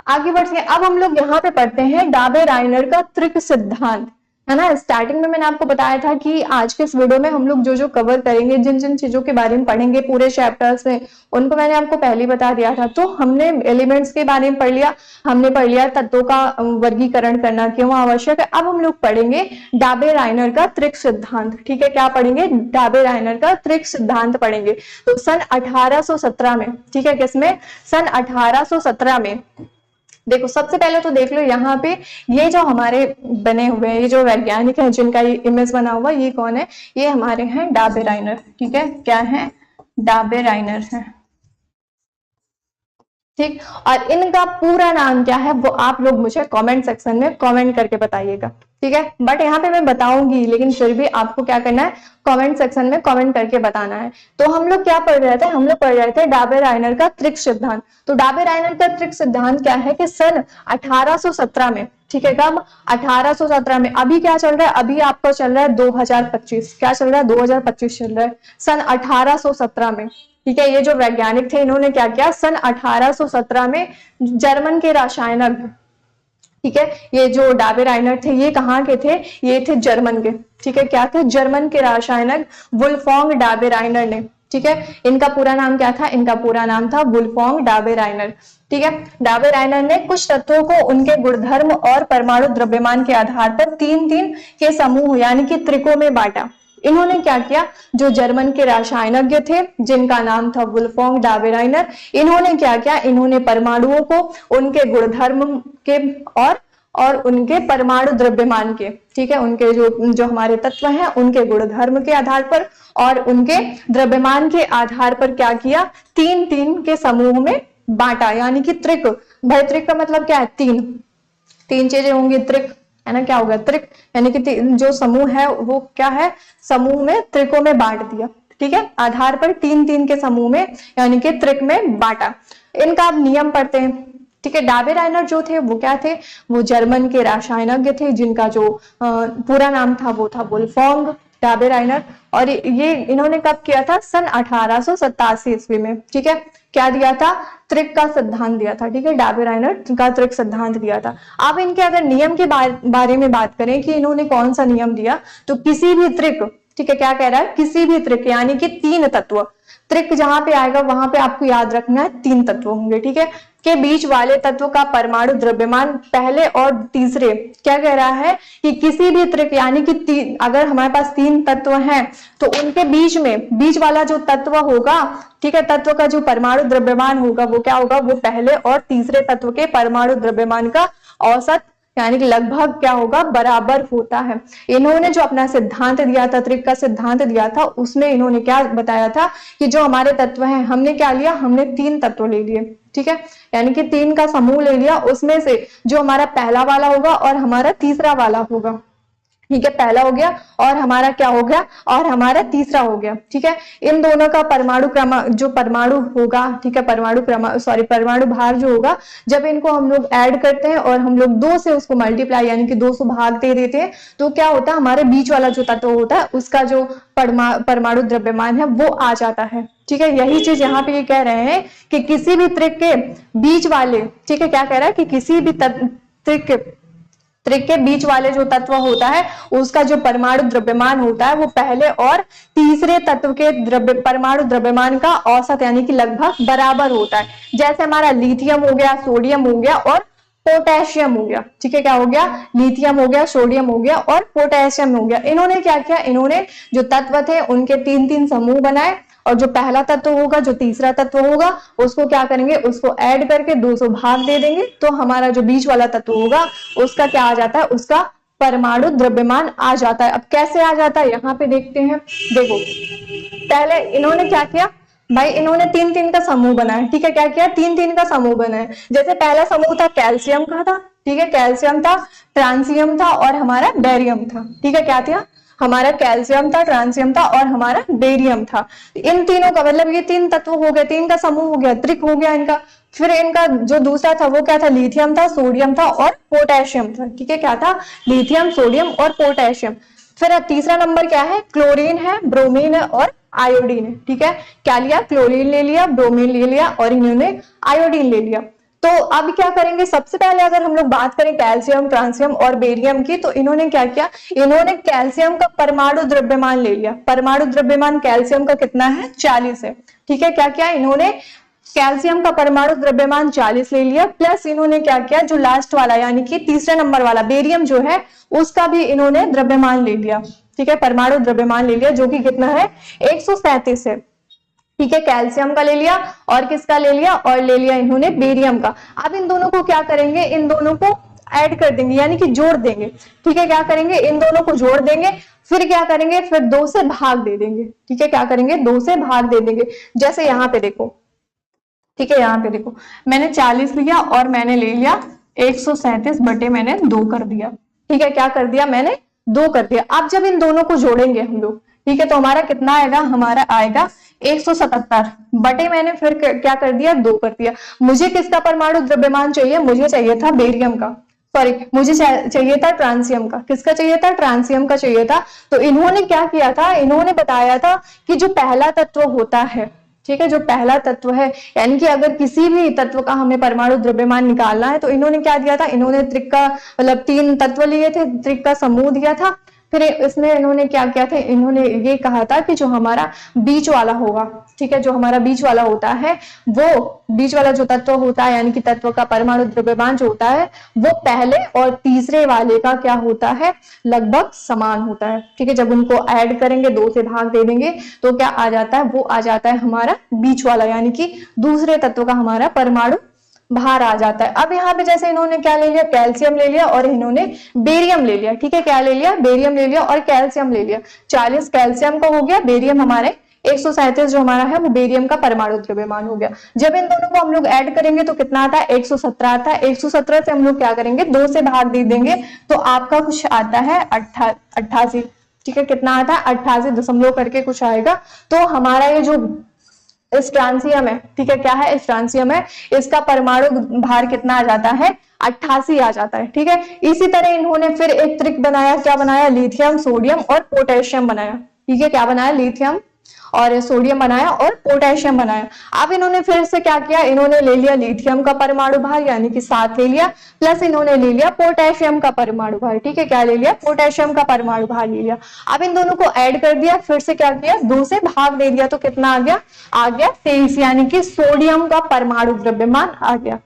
A: आगे बढ़ते हैं, अब हम लोग यहाँ पे पढ़ते हैं डाबे-राइनर का त्रिक सिद्धांत, है ना। स्टार्टिंग में मैंने आपको बताया था कि आज के इस वीडियो में हम लोग जो जो कवर करेंगे, जिन जिन चीजों के बारे में पढ़ेंगे पूरे चैप्टर्स में, उनको मैंने आपको पहले बता दिया था। तो हमने एलिमेंट्स के बारे में पढ़ लिया, हमने पढ़ लिया तत्वों का वर्गीकरण करना क्यों आवश्यक है। अब हम लोग पढ़ेंगे डाबे-राइनर का त्रिक सिद्धांत, ठीक है। क्या पढ़ेंगे, डाबे-राइनर का त्रिक सिद्धांत पढ़ेंगे। तो सन 1817 में, ठीक है, किसमें, सन 1817 में। देखो सबसे पहले तो देख लो यहाँ पे ये जो हमारे बने हुए हैं, ये जो वैज्ञानिक हैं जिनका ये इमेज बना हुआ, ये कौन है, ये हमारे हैं डाबे-राइनर, ठीक है, क्या है, डाबे-राइनर है, ठीक। और इनका पूरा नाम क्या है वो आप लोग मुझे कमेंट सेक्शन में कमेंट करके बताइएगा, ठीक है। बट यहाँ पे मैं बताऊंगी, लेकिन फिर भी आपको क्या करना है, कमेंट सेक्शन में कमेंट करके बताना है। तो हम लोग क्या पढ़ रहे थे, हम लोग पढ़ रहे थे डाबे-राइनर का त्रिक सिद्धांत। तो डाबे-राइनर का त्रिक सिद्धांत क्या है कि सन 1817 में, ठीक है, कब, 1817 में। अभी क्या चल रहा है, अभी आपका चल रहा है 2025, क्या चल रहा है, 2025 चल रहा है, सन 1817 में, ठीक है। ये जो वैज्ञानिक थे इन्होंने क्या किया, सन 1817 में जर्मन के रसायनज्ञ, ठीक है, ये जो डाबे-राइनर थे ये कहाँ के थे, ये थे जर्मन के, ठीक है, क्या थे, जर्मन के रसायनज्ञ वुल्फगांग डाबे-राइनर ने, ठीक है। इनका पूरा नाम क्या था, इनका पूरा नाम था वुल्फगांग डाबे-राइनर, ठीक है। डाबे-राइनर ने कुछ तत्वों को उनके गुणधर्म और परमाणु द्रव्यमान के आधार पर तीन तीन के समूह यानी कि त्रिकों में बांटा। इन्होंने क्या किया, जो जर्मन के रसायनज्ञ थे जिनका नाम था वुल्फगांग डाबे-राइनर, इन्होंने क्या किया, इन्होंने परमाणुओं को उनके गुणधर्म के और उनके परमाणु द्रव्यमान के, ठीक है, उनके जो हमारे तत्व हैं उनके गुणधर्म के आधार पर और उनके द्रव्यमान के आधार पर क्या किया, तीन तीन के समूह में बांटा, यानी कि त्रिक। भाई त्रिक का मतलब क्या है, तीन तीन चीजें होंगी, त्रिक है ना, क्या होगा, त्रिक यानी कि जो समूह है वो क्या है, समूह में त्रिकों में बांट दिया, ठीक है, आधार पर तीन तीन के समूह में यानी कि त्रिक में बांटा। इनका अब नियम पढ़ते हैं, ठीक है। डाबेराइनर जो थे वो क्या थे, वो जर्मन के रसायनज्ञ थे जिनका जो पूरा नाम था वो था वुल्फॉन्ग डाबेराइनर। और ये इन्होंने कब किया था, सन 1887 ईस्वी में। ठीक है, क्या दिया था, त्रिक का सिद्धांत दिया था। ठीक है, डाबेराइनर का त्रिक सिद्धांत दिया था। अब इनके अगर नियम के बारे में बात करें कि इन्होंने कौन सा नियम दिया, तो किसी भी त्रिक, ठीक है, क्या कह रहा है, किसी भी त्रिक यानी कि 3 तत्व, त्रिक जहां पे आएगा वहां पे आपको याद रखना है 3 तत्व होंगे। ठीक है, के बीच वाले तत्व का परमाणु द्रव्यमान पहले और तीसरे, क्या कह रहा है कि किसी भी त्रिक यानी कि अगर हमारे पास 3 तत्व हैं तो उनके बीच में बीच वाला जो तत्व होगा, ठीक है, तत्व का जो परमाणु द्रव्यमान होगा वो क्या होगा, वो पहले और तीसरे तत्व के परमाणु द्रव्यमान का औसत यानी कि लगभग क्या होगा, बराबर होता है। इन्होंने जो अपना सिद्धांत दिया था, त्रिक का सिद्धांत दिया था, उसमें इन्होंने क्या बताया था कि जो हमारे तत्व हैं, हमने क्या लिया, हमने 3 तत्व ले लिए। ठीक है, यानी कि 3 का समूह ले लिया, उसमें से जो हमारा पहला वाला होगा और हमारा तीसरा वाला होगा। ठीक है, पहला हो गया और हमारा क्या हो गया, और हमारा तीसरा हो गया। ठीक है, इन दोनों का परमाणु क्रमांक जो परमाणु होगा, ठीक है, परमाणु भार जो होगा, जब इनको हम लोग ऐड करते हैं और हम लोग 2 से उसको मल्टीप्लाई यानी कि 200 भाग दे देते हैं, तो क्या होता है, हमारे बीच वाला जो तत्व होता है उसका जो परमाणु द्रव्यमान है वो आ जाता है। ठीक है, यही चीज यहाँ पे ये कह रहे हैं कि किसी भी त्रिक के बीच वाले, ठीक है, क्या कह रहा है कि किसी भी त्रिक के बीच वाले जो तत्व होता है उसका जो परमाणु द्रव्यमान होता है वो पहले और तीसरे तत्व के परमाणु द्रव्यमान का औसत यानी कि लगभग बराबर होता है। जैसे हमारा लिथियम हो गया, सोडियम हो गया और पोटेशियम हो गया। ठीक है, क्या हो गया, लिथियम हो गया, सोडियम हो गया और पोटेशियम हो गया। इन्होंने क्या किया, इन्होंने जो तत्व थे उनके 3-3 समूह बनाए और जो पहला तत्व होगा, जो तीसरा तत्व होगा, उसको क्या करेंगे, उसको ऐड करके 200 भाग दे देंगे, तो हमारा जो बीच वाला तत्व होगा उसका क्या आ जाता है, उसका परमाणु द्रव्यमान आ जाता है। अब कैसे आ जाता है यहाँ पे देखते हैं। देखो, पहले इन्होंने क्या किया भाई, इन्होंने 3-3 का समूह बनाया। ठीक है, क्या किया, 3-3 का समूह बनाया। जैसे पहला समूह था कैल्शियम का था, ठीक है, कैल्शियम था, ट्रांसियम था और हमारा बेरियम था। ठीक है, क्या था, हमारा कैल्शियम था, ट्रांसियम था और हमारा बेरियम था। इन तीनों का मतलब ये 3 तत्व हो गए, 3 का समूह हो गया, त्रिक हो गया इनका। फिर इनका जो दूसरा था वो क्या था, लिथियम था, सोडियम था और पोटेशियम था। ठीक है, क्या था, लिथियम, सोडियम और पोटेशियम। फिर तीसरा नंबर क्या है, क्लोरीन है, ब्रोमीन है और आयोडीन है। ठीक है, क्या लिया, क्लोरीन ले लिया, ब्रोमीन ले लिया और इन्होंने आयोडीन ले लिया। तो अब क्या करेंगे, सबसे पहले अगर हम लोग बात करें कैल्शियम, ट्रांसियम और बेरियम की, तो इन्होंने क्या किया, इन्होंने कैल्शियम का परमाणु द्रव्यमान ले लिया। परमाणु द्रव्यमान कैल्शियम का कितना है, 40 है। ठीक है, क्या किया, इन्होंने कैल्शियम का परमाणु द्रव्यमान 40 ले लिया, प्लस इन्होंने क्या किया, जो लास्ट वाला यानी कि तीसरे नंबर वाला बेरियम जो है उसका भी इन्होंने द्रव्यमान ले लिया। ठीक है, परमाणु द्रव्यमान ले लिया, जो कि कितना है, 137 है। ठीक है, कैल्शियम का ले लिया और किसका ले लिया, और ले लिया इन्होंने बेरियम का। अब इन दोनों को क्या करेंगे, इन दोनों को ऐड कर देंगे यानी कि जोड़ देंगे। ठीक है, क्या करेंगे, इन दोनों को जोड़ देंगे, फिर क्या करेंगे, फिर 2 से भाग दे देंगे। ठीक है, क्या करेंगे, 2 से भाग दे देंगे। जैसे यहाँ पे देखो, ठीक है, यहाँ पे देखो, मैंने 40 लिया और मैंने ले लिया 137 बटे मैंने 2 कर दिया। ठीक है, क्या कर दिया, मैंने 2 कर दिया। अब जब इन दोनों को जोड़ेंगे हम लोग, ठीक है, तो हमारा कितना आएगा, हमारा आएगा 177 बटे मैंने फिर क्या कर दिया, 2 कर दिया। मुझे किसका परमाणु द्रव्यमान चाहिए, मुझे चाहिए था बेरियम का, सॉरी मुझे चाहिए था ट्रांसियम का। किसका चाहिए था, ट्रांसियम का चाहिए था। तो इन्होंने क्या किया था, इन्होंने बताया था कि जो पहला तत्व होता है, ठीक है, जो पहला तत्व है, यानी कि अगर किसी भी तत्व का हमें परमाणु द्रव्यमान निकालना है तो इन्होंने क्या दिया था, इन्होंने त्रिक का मतलब 3 तत्व लिए थे, त्रिक का समूह दिया था। फिर इसमें इन्होंने क्या किया था, इन्होंने ये कहा था कि जो हमारा बीच वाला होगा, ठीक है, जो हमारा बीच वाला होता है, वो बीच वाला जो तत्व होता है यानी कि तत्व का परमाणु द्रव्यमान जो होता है वो पहले और तीसरे वाले का क्या होता है, लगभग समान होता है। ठीक है, जब उनको ऐड करेंगे, 2 से भाग दे देंगे, तो क्या आ जाता है, वो आ जाता है हमारा बीच वाला यानी कि दूसरे तत्व का हमारा परमाणु भार आ जाता है। अब यहाँ पे जैसे इन्होंने क्या ले लिया, कैल्शियम ले लिया और इन्होंने बेरियम ले लिया। ठीक है, क्या ले लिया, बेरियम ले लिया और कैल्शियम ले लिया। 40 कैल्शियम का हो गया, बेरियम हमारे 137 जो हमारा है वो बेरियम का परमाणु द्रव्यमान हो गया। जब इन दोनों को हम लोग ऐड करेंगे तो कितना आता है, 117 आता है। 117 से हम लोग क्या करेंगे, 2 से भाग दे देंगे, तो आपका कुछ आता है 88। ठीक है, कितना आता है, 88 दशमलव करके कुछ आएगा। तो हमारा ये जो स्ट्रांसियम है, ठीक है, क्या है, स्ट्रांसियम है, इसका परमाणु भार कितना आ जाता है, 88 आ जाता है, ठीक है। इसी तरह इन्होंने फिर एक त्रिक बनाया, क्या बनाया, लिथियम, सोडियम और पोटेशियम बनाया, ठीक है, क्या बनाया, लिथियम और सोडियम बनाया और पोटेशियम बनाया। अब इन्होंने फिर से क्या किया, इन्होंने ले लिया लिथियम का परमाणु भार यानी कि 7 ले लिया, प्लस इन्होंने ले लिया पोटेशियम का परमाणु भार, ठीक है, क्या ले लिया, पोटेशियम का परमाणु भार ले लिया। अब इन दोनों को ऐड कर दिया, फिर से क्या किया, 2 से भाग दे दिया, तो कितना आ गया 23, यानी कि सोडियम का परमाणु द्रव्यमान आ गया।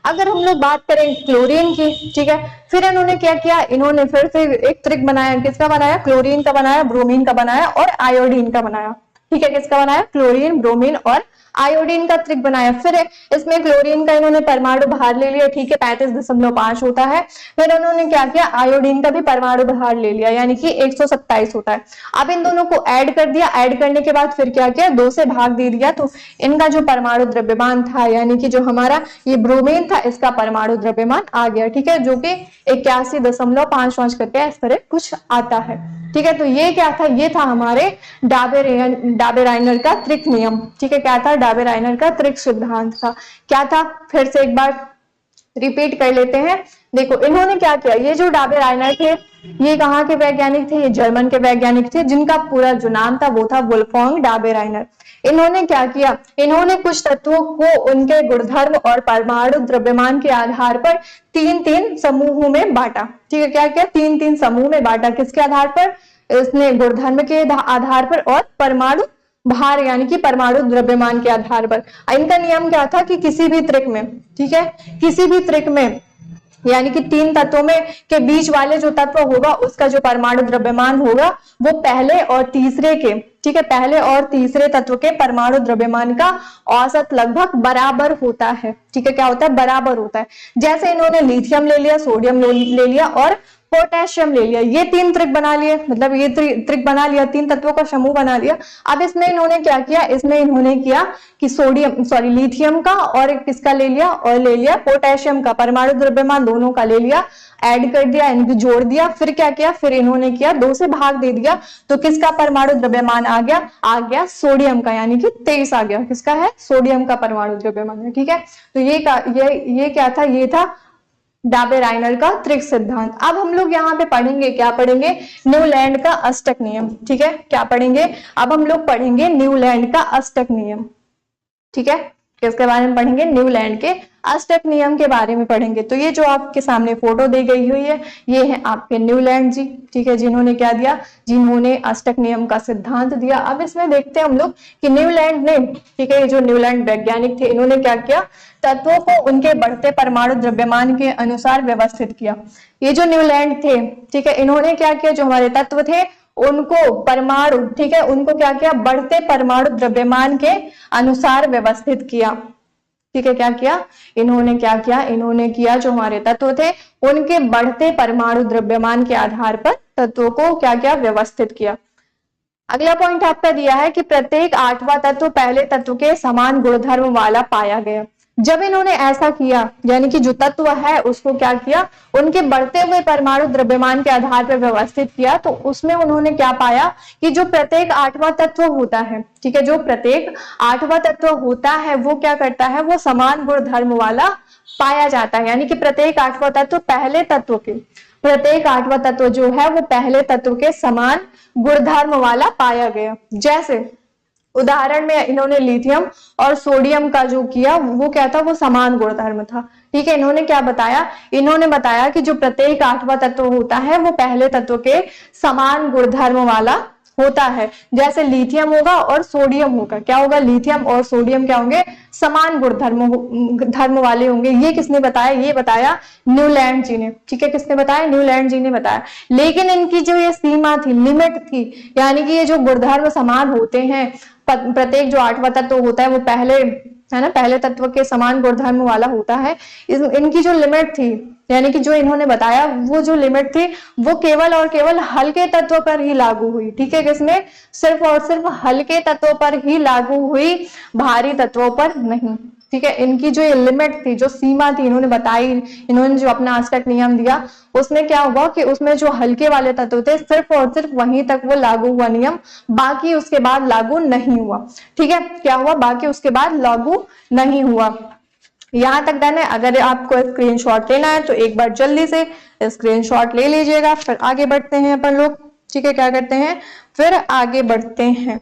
A: अगर हम लोग बात करें क्लोरीन की, ठीक है, फिर इन्होंने क्या किया, इन्होंने फिर से एक त्रिक बनाया, किसका बनाया, क्लोरीन का बनाया, ब्रोमीन का बनाया और आयोडीन का बनाया, ठीक है, किसका बनाया, क्लोरीन, ब्रोमीन और आयोडीन का त्रिक बनाया। फिर इसमें क्लोरीन का इन्होंने परमाणु भार ले लिया, ठीक है, 35.5 होता है। फिर उन्होंने क्या किया, आयोडीन का भी परमाणु भार ले लिया यानी कि 127 होता है। अब इन दोनों को ऐड कर दिया, ऐड करने के बाद फिर क्या किया, 2 से भाग दे दिया, तो इनका जो परमाणु द्रव्यमान था यानी कि जो हमारा ये ब्रोमीन था, इसका परमाणु द्रव्यमान आ गया, ठीक है, जो कि 81.55 करके इस तरह कुछ आता है, ठीक है। तो ये क्या था, ये था हमारे डाबेराइनर का त्रिक नियम, ठीक है, क्या था, डाबेराइनर का त्रिक सिद्धांत था, क्या था, फिर से एक बार रिपीट कर लेते हैं। देखो इन्होंने क्या किया, ये जो डाबेराइनर थे, ये कहाँ के वैज्ञानिक थे, ये जर्मन के वैज्ञानिक थे, जिनका पूरा जो नाम था वो था वुल्फगांग डाबेराइनर। इन्होंने क्या किया, इन्होंने कुछ तत्वों को उनके गुणधर्म और परमाणु द्रव्यमान के आधार पर 3-3 समूहों में बांटा, ठीक है, क्या किया, 3-3 समूह में बांटा, किसके आधार पर, इसने गुणधर्म के आधार पर और परमाणु भार यानी कि परमाणु द्रव्यमान के आधार पर। इनका नियम क्या था कि किसी भी त्रिक में, ठीक है, किसी भी त्रिक में यानी कि 3 तत्वों में के बीच वाले जो तत्व होगा उसका जो परमाणु द्रव्यमान होगा वो पहले और तीसरे के, ठीक है, पहले और तीसरे तत्व के परमाणु द्रव्यमान का औसत लगभग बराबर होता है, ठीक है, क्या होता है, बराबर होता है। जैसे इन्होंने लिथियम ले लिया, सोडियम ले लिया और पोटेशियम ले लिया, ये 3 त्रिक बना लिए, मतलब ये त्रिक बना लिया, 3 तत्वों का समूह बना लिया। अब इसमें इन्होंने क्या किया, इसमें इन्होंने किया कि लिथियम का और किसका ले लिया, और ले लिया पोटेशियम का परमाणु द्रव्यमान दोनों का ले लिया, ऐड कर दिया, इनको जोड़ दिया, फिर क्या किया, फिर इन्होंने किया 2 से भाग दे दिया, तो किसका परमाणु द्रव्यमान आ गया सोडियम का, यानी कि 23 आ गया, किसका है, सोडियम का परमाणु द्रव्यमान है, ठीक है। तो ये क्या था, ये था डाबेराइनर का त्रिक सिद्धांत। अब हम लोग यहाँ पे पढ़ेंगे, क्या पढ़ेंगे, न्यूलैंड का अष्टक नियम, ठीक है, क्या पढ़ेंगे, अब हम लोग पढ़ेंगे न्यूलैंड का अष्टक नियम, ठीक है, किसके बारे में पढ़ेंगे, न्यूलैंड के अष्टक नियम के बारे में पढ़ेंगे। तो ये जो आपके सामने फोटो दी गई हुई है, ये है आपके न्यूलैंड जी, ठीक है, जिन्होंने क्या दिया, जिन्होंने अष्टक नियम का सिद्धांत दिया। अब इसमें देखते हैं हम लोग कि न्यूलैंड ने, ठीक है, ये जो न्यूलैंड वैज्ञानिक थे, इन्होंने क्या किया, तत्वों को उनके बढ़ते परमाणु द्रव्यमान के अनुसार व्यवस्थित किया। ये जो न्यूलैंड थे, ठीक है, इन्होंने क्या किया, जो हमारे तत्व थे उनको परमाणु, ठीक है, उनको क्या किया, बढ़ते परमाणु द्रव्यमान के अनुसार व्यवस्थित किया, ठीक है, क्या किया, इन्होंने क्या किया, इन्होंने किया जो हमारे तत्व थे उनके बढ़ते परमाणु द्रव्यमान के आधार पर तत्वों को क्या किया, व्यवस्थित किया। अगला पॉइंट आपका दिया है कि प्रत्येक 8वां तत्व पहले तत्व के समान गुणधर्म वाला पाया गया। जब इन्होंने ऐसा किया, यानी कि जो तत्व है उसको क्या किया, उनके बढ़ते हुए परमाणु द्रव्यमान के आधार पर व्यवस्थित किया, तो उसमें उन्होंने क्या पाया कि जो प्रत्येक 8वां तत्व होता है, ठीक है, जो प्रत्येक 8वां तत्व होता है वो क्या करता है, वो समान गुणधर्म वाला पाया जाता है, यानी कि प्रत्येक 8वां तत्व पहले तत्व के, प्रत्येक 8वां तत्व जो है वो पहले तत्व के समान गुणधर्म वाला पाया गया। जैसे उदाहरण में इन्होंने लिथियम और सोडियम का जो किया वो क्या था, वो समान गुणधर्म था, ठीक है। इन्होंने क्या बताया, इन्होंने बताया कि जो प्रत्येक 8वां तत्व होता है वो पहले तत्व के समान गुणधर्म वाला होता है। जैसे लिथियम होगा और सोडियम होगा, क्या होगा, लिथियम और सोडियम क्या होंगे, समान धर्म वाले होंगे। ये किसने बताया, ये बताया न्यूलैंड जी ने, ठीक है, किसने बताया, न्यूलैंड जी ने बताया। लेकिन इनकी जो ये सीमा थी, लिमिट थी, यानी कि ये जो गुणधर्म समान होते हैं, प्रत्येक जो 8वां तत्व होता है वो पहले, है ना, पहले तत्व के समान गुणधर्म वाला होता है, इनकी जो लिमिट थी, यानी कि जो इन्होंने बताया वो जो लिमिट थी वो केवल और केवल हल्के तत्व पर ही लागू हुई। ठीक है, किसमें? सिर्फ और सिर्फ हल्के तत्वों पर ही लागू हुई, भारी तत्वों पर नहीं। ठीक है, इनकी जो ये लिमिट थी, जो सीमा थी इन्होंने बताई, इन्होंने जो अपना आस्टक नियम दिया उसमें क्या हुआ कि उसमें जो हल्के वाले तत्व थे सिर्फ और सिर्फ वहीं तक वो लागू हुआ नियम, बाकी उसके बाद लागू नहीं हुआ। ठीक है, क्या हुआ? बाकी उसके बाद लागू नहीं हुआ। यहां तक डन है। अगर आपको स्क्रीनशॉट लेना है तो एक बार जल्दी से स्क्रीनशॉट ले लीजिएगा, फिर आगे बढ़ते हैं अपन लोग। ठीक है, क्या करते हैं, फिर आगे बढ़ते हैं।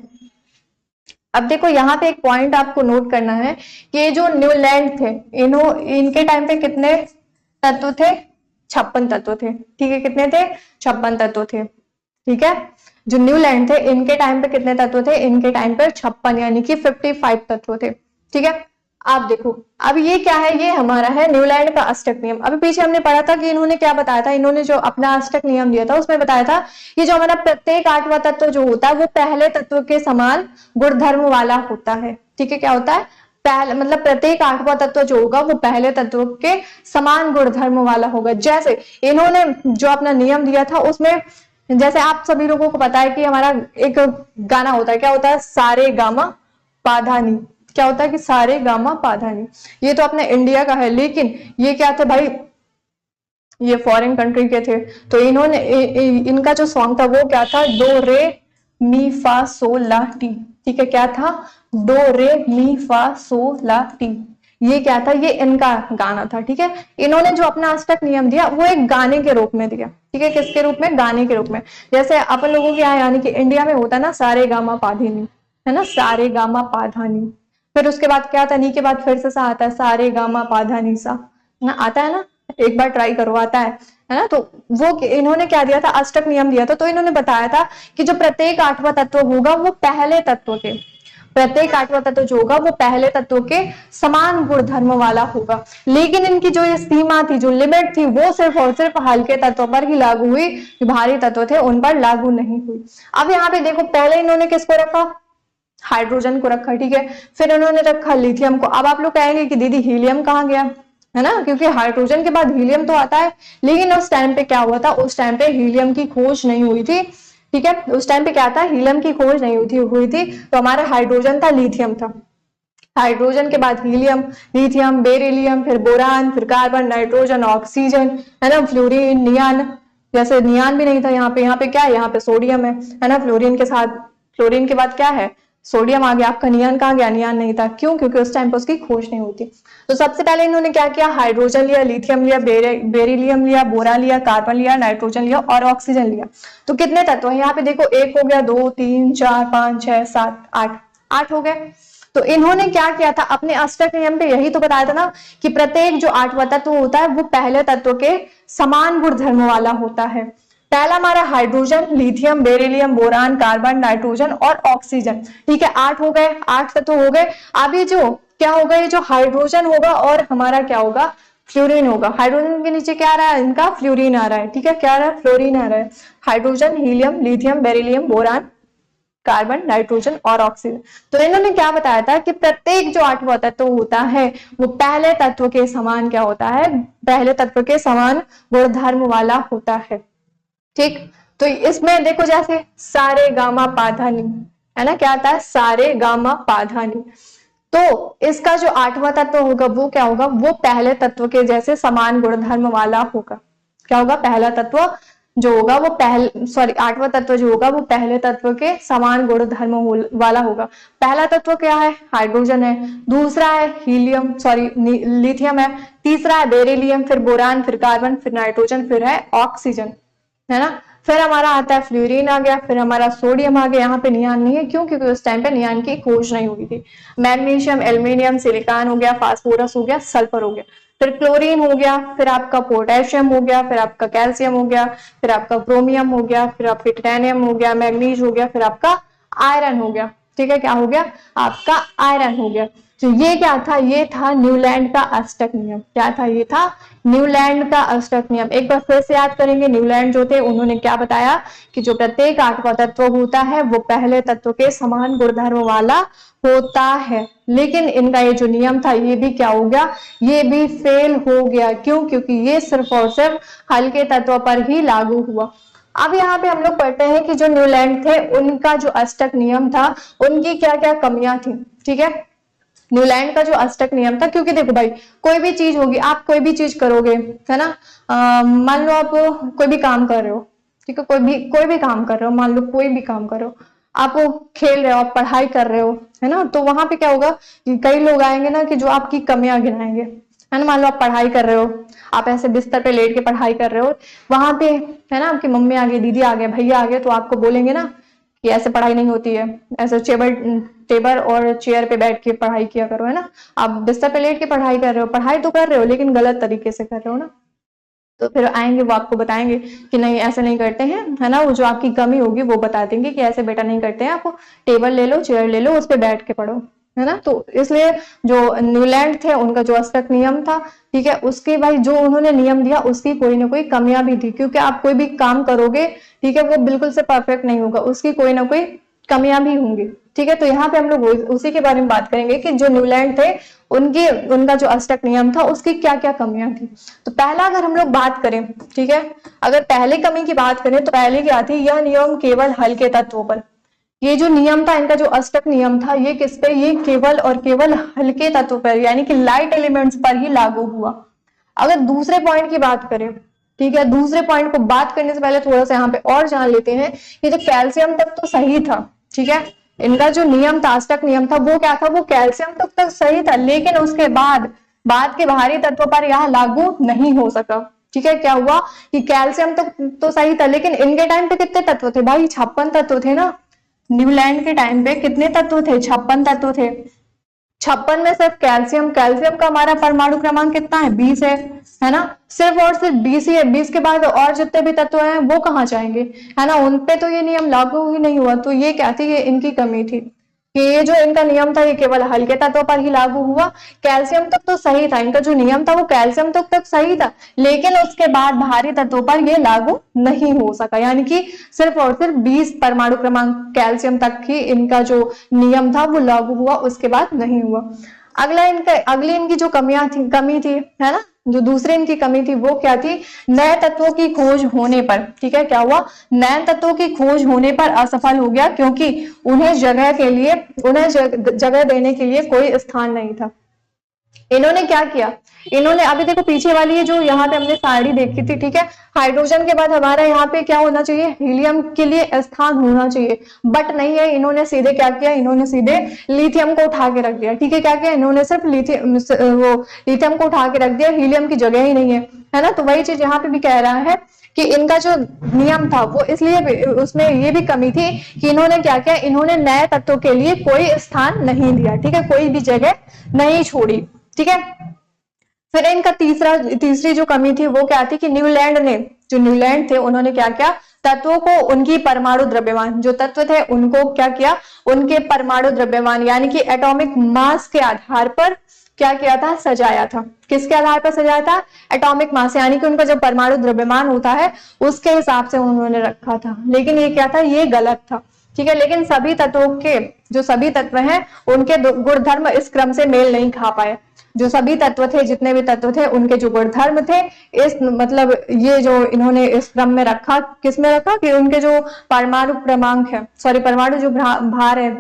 A: अब देखो यहाँ पे एक पॉइंट आपको नोट करना है कि ये जो न्यूलैंड थे, इनके टाइम पे कितने तत्व थे? 56 तत्व थे। ठीक है, कितने थे? 56 तत्व थे। ठीक है, जो न्यूलैंड थे इनके टाइम पे कितने तत्व थे? इनके टाइम पे 56 यानी कि 55 तत्व थे। ठीक है, आप देखो अब ये क्या है, ये हमारा है न्यूलैंड का अष्टक नियम। अभी पीछे हमने पढ़ा था कि इन्होंने क्या बताया था, इन्होंने जो अपना अष्टक नियम दिया था उसमें बताया था कि जो हमारा प्रत्येक 8वां तत्व जो होता है वो पहले तत्व के समान गुणधर्म वाला होता है। ठीक है, क्या होता है? पहले मतलब प्रत्येक 8वां तत्व जो होगा वो पहले तत्व के समान गुणधर्म वाला होगा। जैसे इन्होंने जो अपना नियम दिया था उसमें, जैसे आप सभी लोगों को पता है कि हमारा एक गाना होता है, क्या होता है? सारे गामा पाधानी। क्या होता है कि सारे गामा पाधानी, ये तो अपने इंडिया का है, लेकिन ये क्या था भाई, ये फॉरेन कंट्री के थे। तो इन्होंने इनका जो सॉन्ग था वो क्या था? डो रे मी फा सो ला टी। ठीक है, क्या था? डो रे मी फा सो ला टी, ये क्या था? ये इनका गाना था। ठीक है, इन्होंने जो अपना अष्टक नियम दिया वो एक गाने के रूप में दिया। ठीक है, किसके रूप में? गाने के रूप में। जैसे अपन लोगों के यहाँ यानी कि इंडिया में होता है ना सारे गामा पाधानी, है ना, सारे गामा पाधानी। फिर उसके बाद क्या आता है? नी के बाद फिर से सा आता है, सारे गामा पाधानी सा, ना आता है ना, एक बार ट्राई करो, आता है ना। तो वो इन्होंने क्या दिया था? अष्टक नियम दिया था। तो इन्होंने बताया था कि जो प्रत्येक 8वां तत्व होगा वो पहले तत्व के, प्रत्येक 8वां तत्व जो होगा वो पहले तत्व के समान गुणधर्म वाला होगा। लेकिन इनकी जो ये सीमा थी, जो लिमिट थी, वो सिर्फ और सिर्फ हल्के तत्वों पर ही लागू हुई, जो भारी तत्व थे उन पर लागू नहीं हुई। अब यहाँ पे देखो, पहले इन्होंने किसको रखा? हाइड्रोजन को रखा। ठीक है, फिर उन्होंने रखा लिथियम को। अब आप लोग कहेंगे कि दीदी हीलियम कहाँ गया, है ना, क्योंकि हाइड्रोजन के बाद हीलियम तो आता है। लेकिन उस टाइम पे क्या हुआ था? उस टाइम पे हीलियम की खोज नहीं हुई थी। ठीक है, उस टाइम पे क्या था? हीलियम की खोज नहीं हुई थी। तो हमारा हाइड्रोजन था, लिथियम था। हाइड्रोजन के बाद हीलियम, लिथियम, बेरिलियम, फिर बोरान, फिर कार्बन, नाइट्रोजन, ऑक्सीजन, है ना, फ्लोरीन, नियान। जैसे नियान भी नहीं था यहाँ पे क्या है? यहाँ पे सोडियम है ना, फ्लोरीन के साथ। फ्लोरीन के बाद क्या है? सोडियम आ गया। आपका नियान कहाँ गया? नियान नहीं था। क्यों? क्योंकि उस टाइम पर उसकी खोज नहीं होती। तो सबसे पहले इन्होंने क्या किया? हाइड्रोजन लिया, लिथियम लिया, बेरिलियम लिया, बोरान लिया, कार्बन लिया, नाइट्रोजन लिया और ऑक्सीजन लिया। तो कितने तत्व है यहाँ पे? देखो, 1 हो गया, 2, 3, 4, 5, 6, 7, 8, 8 हो गए। तो इन्होंने क्या किया था? अपने अष्टक नियम पे यही तो बताया था ना कि प्रत्येक जो 8वां तत्व होता है वो पहले तत्व के समान गुणधर्म वाला होता है। पहला हमारा hydrogen, lithium, beryllium, boron, carbon, nitrogen और ऑक्सीजन। ठीक है, 8 हो गए, 8 तत्व हो गए। अब ये जो क्या होगा? ये जो हाइड्रोजन होगा और हमारा क्या होगा? फ्लोरीन होगा। हाइड्रोजन के नीचे क्या आ रहा है? इनका फ्लोरीन आ रहा है। ठीक है, क्या आ रहा है? फ्लोरीन आ रहा है। Hydrogen, helium, lithium, beryllium, boron, carbon, nitrogen और ऑक्सीजन। तो इन्होंने क्या बताया था कि प्रत्येक जो 8वां तत्व होता है वो पहले तत्व के समान क्या होता है? पहले तत्व के समान गुणधर्म वाला होता है। ठीक, तो इसमें देखो, जैसे सारे गामा पाधानी, है ना, क्या आता है? सारे गामा पाधानी। तो इसका जो 8वां तत्व होगा वो क्या होगा? वो पहले तत्व के जैसे समान गुणधर्म वाला होगा। क्या होगा? पहला तत्व जो होगा वो 8वां तत्व जो होगा वो पहले तत्व के समान गुणधर्म वाला होगा। पहला तत्व क्या है? हाइड्रोजन है। दूसरा है लिथियम है। तीसरा है बेरिलियम, फिर बोरान, फिर कार्बन, फिर नाइट्रोजन, फिर है ऑक्सीजन, है ना। फिर हमारा आता है फ्लोरीन आ गया, फिर हमारा सोडियम आ गया। यहाँ पे नियान नहीं है, क्यों? क्योंकि उस टाइम पे नियान की खोज नहीं हुई थी। मैग्नीशियम, एल्यूमिनियम, सिलिकॉन हो गया, फास्फोरस हो गया, सल्फर हो गया, फिर क्लोरीन हो गया, फिर आपका पोटेशियम हो गया, फिर आपका कैल्शियम हो गया, फिर आपका क्रोमियम हो गया, फिर आपका टाइटेनियम हो गया, मैग्नीज हो गया, फिर आपका आयरन हो गया। ठीक है, क्या हो गया? आपका आयरन हो गया। तो ये क्या था? ये था न्यूलैंड का अष्टक नियम। क्या था? ये था न्यूलैंड का अष्टक नियम एक बार फिर से याद करेंगे। न्यूलैंड जो थे उन्होंने क्या बताया कि जो प्रत्येक आठवां तत्व होता है वो पहले तत्व के समान गुणधर्म वाला होता है, लेकिन इनका ये जो नियम था ये भी क्या हो गया, ये भी फेल हो गया। क्यों? क्योंकि ये सिर्फ और सिर्फ हल्के तत्व पर ही लागू हुआ। अब यहाँ पे हम लोग पढ़ते हैं कि जो न्यूलैंड थे उनका जो अष्टक नियम था उनकी क्या क्या कमियां थी। ठीक है, न्यूलैंड का जो अष्टक नियम था, क्योंकि देखो भाई कोई भी चीज होगी, आप कोई भी चीज करोगे, है ना, मान लो आप कोई भी काम कर रहे हो, ठीक है, कोई भी काम कर रहे हो, मान लो कोई भी काम कर रहे हो, आप खेल रहे हो, आप पढ़ाई कर रहे हो, है ना, तो वहां पे क्या होगा कि कई लोग आएंगे ना कि जो आपकी कमियां गिनाएंगे, है ना। मान लो आप पढ़ाई कर रहे हो, आप ऐसे बिस्तर पे लेट के पढ़ाई कर रहे हो, वहां पे है ना आपकी मम्मी आ गई, दीदी आ गए, भैया आ गए, तो आपको बोलेंगे ना कि ऐसे पढ़ाई नहीं होती है, ऐसे टेबल और चेयर पे बैठ के पढ़ाई किया करो, है ना। आप बिस्तर पे लेट के पढ़ाई कर रहे हो, पढ़ाई तो कर रहे हो लेकिन गलत तरीके से कर रहे हो ना, तो फिर आएंगे वो आपको बताएंगे कि नहीं ऐसे नहीं करते हैं, है ना। वो जो आपकी कमी होगी वो बता देंगे कि ऐसे बेटा नहीं करते हैं, आप टेबल ले लो, चेयर ले लो, उस पर बैठ के पढ़ो, है ना। तो इसलिए जो न्यूलैंड थे उनका जो अष्टक नियम था, ठीक है, उसके भाई जो उन्होंने नियम दिया उसकी कोई ना कोई कमियां भी थी, क्योंकि आप कोई भी काम करोगे, ठीक है, वो बिल्कुल से परफेक्ट नहीं होगा, उसकी कोई ना कोई कमियां भी होंगी। ठीक है, तो यहाँ पे हम लोग उसी के बारे में बात करेंगे कि जो न्यूलैंड थे उनका जो अष्टक नियम था उसकी क्या क्या कमियां थी। तो पहला अगर हम लोग बात करें, ठीक है, अगर पहले कमी की बात करें तो पहले क्या थी, यह नियम केवल हल्के तत्वों पर, ये जो नियम था इनका जो अष्टक नियम था ये किस पे, ये केवल और केवल हल्के तत्वों पर यानी कि लाइट एलिमेंट्स पर ही लागू हुआ। अगर दूसरे पॉइंट की बात करें, ठीक है, दूसरे पॉइंट को बात करने से पहले थोड़ा सा यहाँ पे और जान लेते हैं कि जो कैल्शियम तक तो सही था, ठीक है, इनका जो नियम था, अष्टक नियम था, वो क्या था, वो कैल्शियम तक सही था, लेकिन उसके बाद के भारी तत्वों पर यह लागू नहीं हो सका। ठीक है, क्या हुआ कि कैल्शियम तो सही था, लेकिन इनके टाइम पे कितने तत्व थे भाई, 56 तत्व थे ना। न्यूलैंड के टाइम पे कितने तत्व थे, 56 तत्व थे। 56 में सिर्फ कैल्शियम का हमारा परमाणु क्रमांक कितना है, 20 है ना, सिर्फ और सिर्फ 20 ही है। 20 के बाद और जितने भी तत्व हैं वो कहाँ जाएंगे, है ना, उनपे तो ये नियम लागू ही नहीं हुआ। तो ये क्या थी, ये इनकी कमी थी कि ये जो इनका नियम था ये केवल हल्के तत्वों पर ही लागू हुआ। कैल्शियम तक तो सही था, इनका जो नियम था वो कैल्शियम तक सही था, लेकिन उसके बाद भारी तत्वों पर ये लागू नहीं हो सका, यानी कि सिर्फ और सिर्फ 20 परमाणु क्रमांक कैल्शियम तक ही इनका जो नियम था वो लागू हुआ, उसके बाद नहीं हुआ। अगली इनकी जो कमी थी, है ना, जो दूसरी इनकी कमी थी वो क्या थी, नए तत्वों की खोज होने पर, ठीक है, क्या हुआ, नए तत्वों की खोज होने पर असफल हो गया, क्योंकि उन्हें जगह देने के लिए कोई स्थान नहीं था। इन्होंने क्या किया, इन्होंने अभी देखो पीछे वाली है जो यहाँ पे हमने साड़ी देखी थी, ठीक है, हाइड्रोजन के बाद हमारा यहाँ पे क्या होना चाहिए, हीलियम के लिए स्थान होना चाहिए, बट नहीं है। इन्होंने सीधे क्या किया, इन्होंने सीधे लिथियम को उठा के रख दिया। ठीक है, क्या किया इन्होंने, सिर्फ लिथियम को उठा के रख दिया, हीलियम की जगह ही नहीं है ना। तो वही चीज यहाँ पे भी कह रहा है कि इनका जो नियम था वो इसलिए उसमें ये भी कमी थी कि इन्होंने क्या किया, इन्होंने नए तत्वों के लिए कोई स्थान नहीं दिया, ठीक है, कोई भी जगह नहीं छोड़ी। ठीक है, फिर इनका तीसरी जो कमी थी वो क्या थी कि न्यूलैंड थे उन्होंने क्या किया, तत्वों को उनकी परमाणु द्रव्यमान, जो तत्व थे उनको क्या किया, उनके परमाणु द्रव्यमान यानी कि एटॉमिक मास के आधार पर क्या किया था, सजाया था। किसके आधार पर सजाया था, एटॉमिक मास, यानी कि उनका जो परमाणु द्रव्यमान होता है उसके हिसाब से उन्होंने रखा था, लेकिन ये क्या था, ये गलत था। ठीक है, लेकिन सभी तत्वों के जो सभी तत्व हैं उनके गुणधर्म इस क्रम से मेल नहीं खा पाए। जो सभी तत्व थे, जितने भी तत्व थे, उनके जो गुणधर्म थे इस मतलब ये जो इन्होंने इस क्रम में रखा, किस में रखा कि उनके जो परमाणु क्रमांक है, सॉरी परमाणु जो भार है,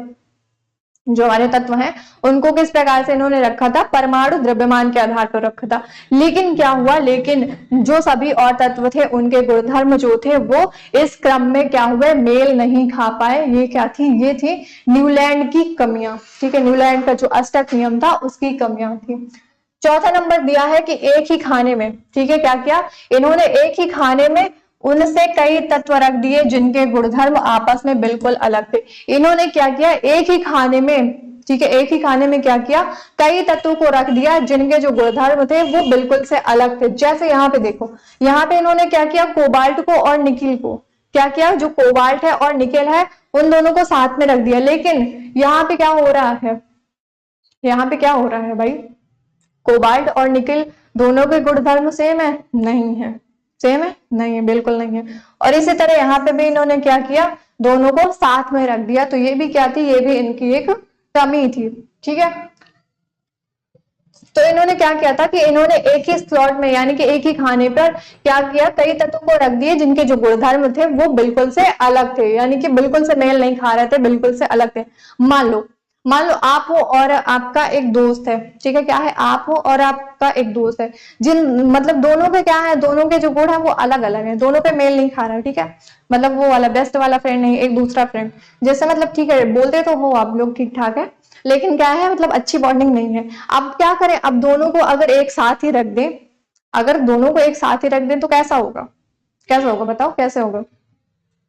A: जो हमारे तत्व हैं उनको किस प्रकार से इन्होंने रखा था, परमाणु द्रव्यमान के आधार पर रखा था। लेकिन क्या हुआ, लेकिन जो सभी और तत्व थे उनके गुणधर्म जो थे वो इस क्रम में क्या हुए, मेल नहीं खा पाए। ये क्या थी, ये थी न्यूलैंड की कमियां। ठीक है, न्यूलैंड का जो अष्टक नियम था उसकी कमियां थी। चौथा नंबर दिया है कि एक ही खाने में, ठीक है, क्या किया इन्होंने, एक ही खाने में उनसे कई तत्व रख दिए जिनके गुणधर्म आपस में बिल्कुल अलग थे। इन्होंने क्या किया, एक ही खाने में, ठीक है, एक ही खाने में क्या किया, कई तत्वों को रख दिया जिनके जो गुणधर्म थे वो बिल्कुल से अलग थे। जैसे यहाँ पे देखो, यहाँ पे इन्होंने क्या किया, कोबाल्ट को और निकिल को क्या किया, जो कोबाल्ट है और निकेल है उन दोनों को साथ में रख दिया। लेकिन यहाँ पे क्या हो रहा है, यहाँ पे क्या हो रहा है भाई, कोबाल्ट और निकेल दोनों के गुणधर्म सेम है? नहीं है। सेम है? नहीं है, बिल्कुल नहीं है। और इसी तरह यहाँ पे भी इन्होंने क्या किया, दोनों को साथ में रख दिया, तो ये भी क्या थी, ये भी इनकी एक कमी थी। ठीक है, तो इन्होंने क्या किया था कि इन्होंने एक ही स्लॉट में यानी कि एक ही खाने पर क्या किया, कई तत्वों को रख दिए जिनके जो गुणधर्म थे वो बिल्कुल से अलग थे, यानी कि बिल्कुल से मेल नहीं खा रहे थे, बिल्कुल से अलग थे। मान लो आप हो और आपका एक दोस्त है, ठीक है, क्या है, आप हो और आपका एक दोस्त है, मतलब दोनों के क्या है, दोनों के जो गुण है वो अलग अलग है, दोनों पे मेल नहीं खा रहा है। ठीक है, मतलब वो वाला बेस्ट वाला फ्रेंड नहीं, एक दूसरा फ्रेंड जैसे, मतलब ठीक है बोलते तो हो आप लोग ठीक ठाक है, लेकिन क्या है, मतलब अच्छी बॉन्डिंग नहीं है। अब क्या करें, अब दोनों को अगर एक साथ ही रख दें, अगर दोनों को एक साथ ही रख दें तो कैसा होगा, कैसा होगा बताओ, कैसे होगा?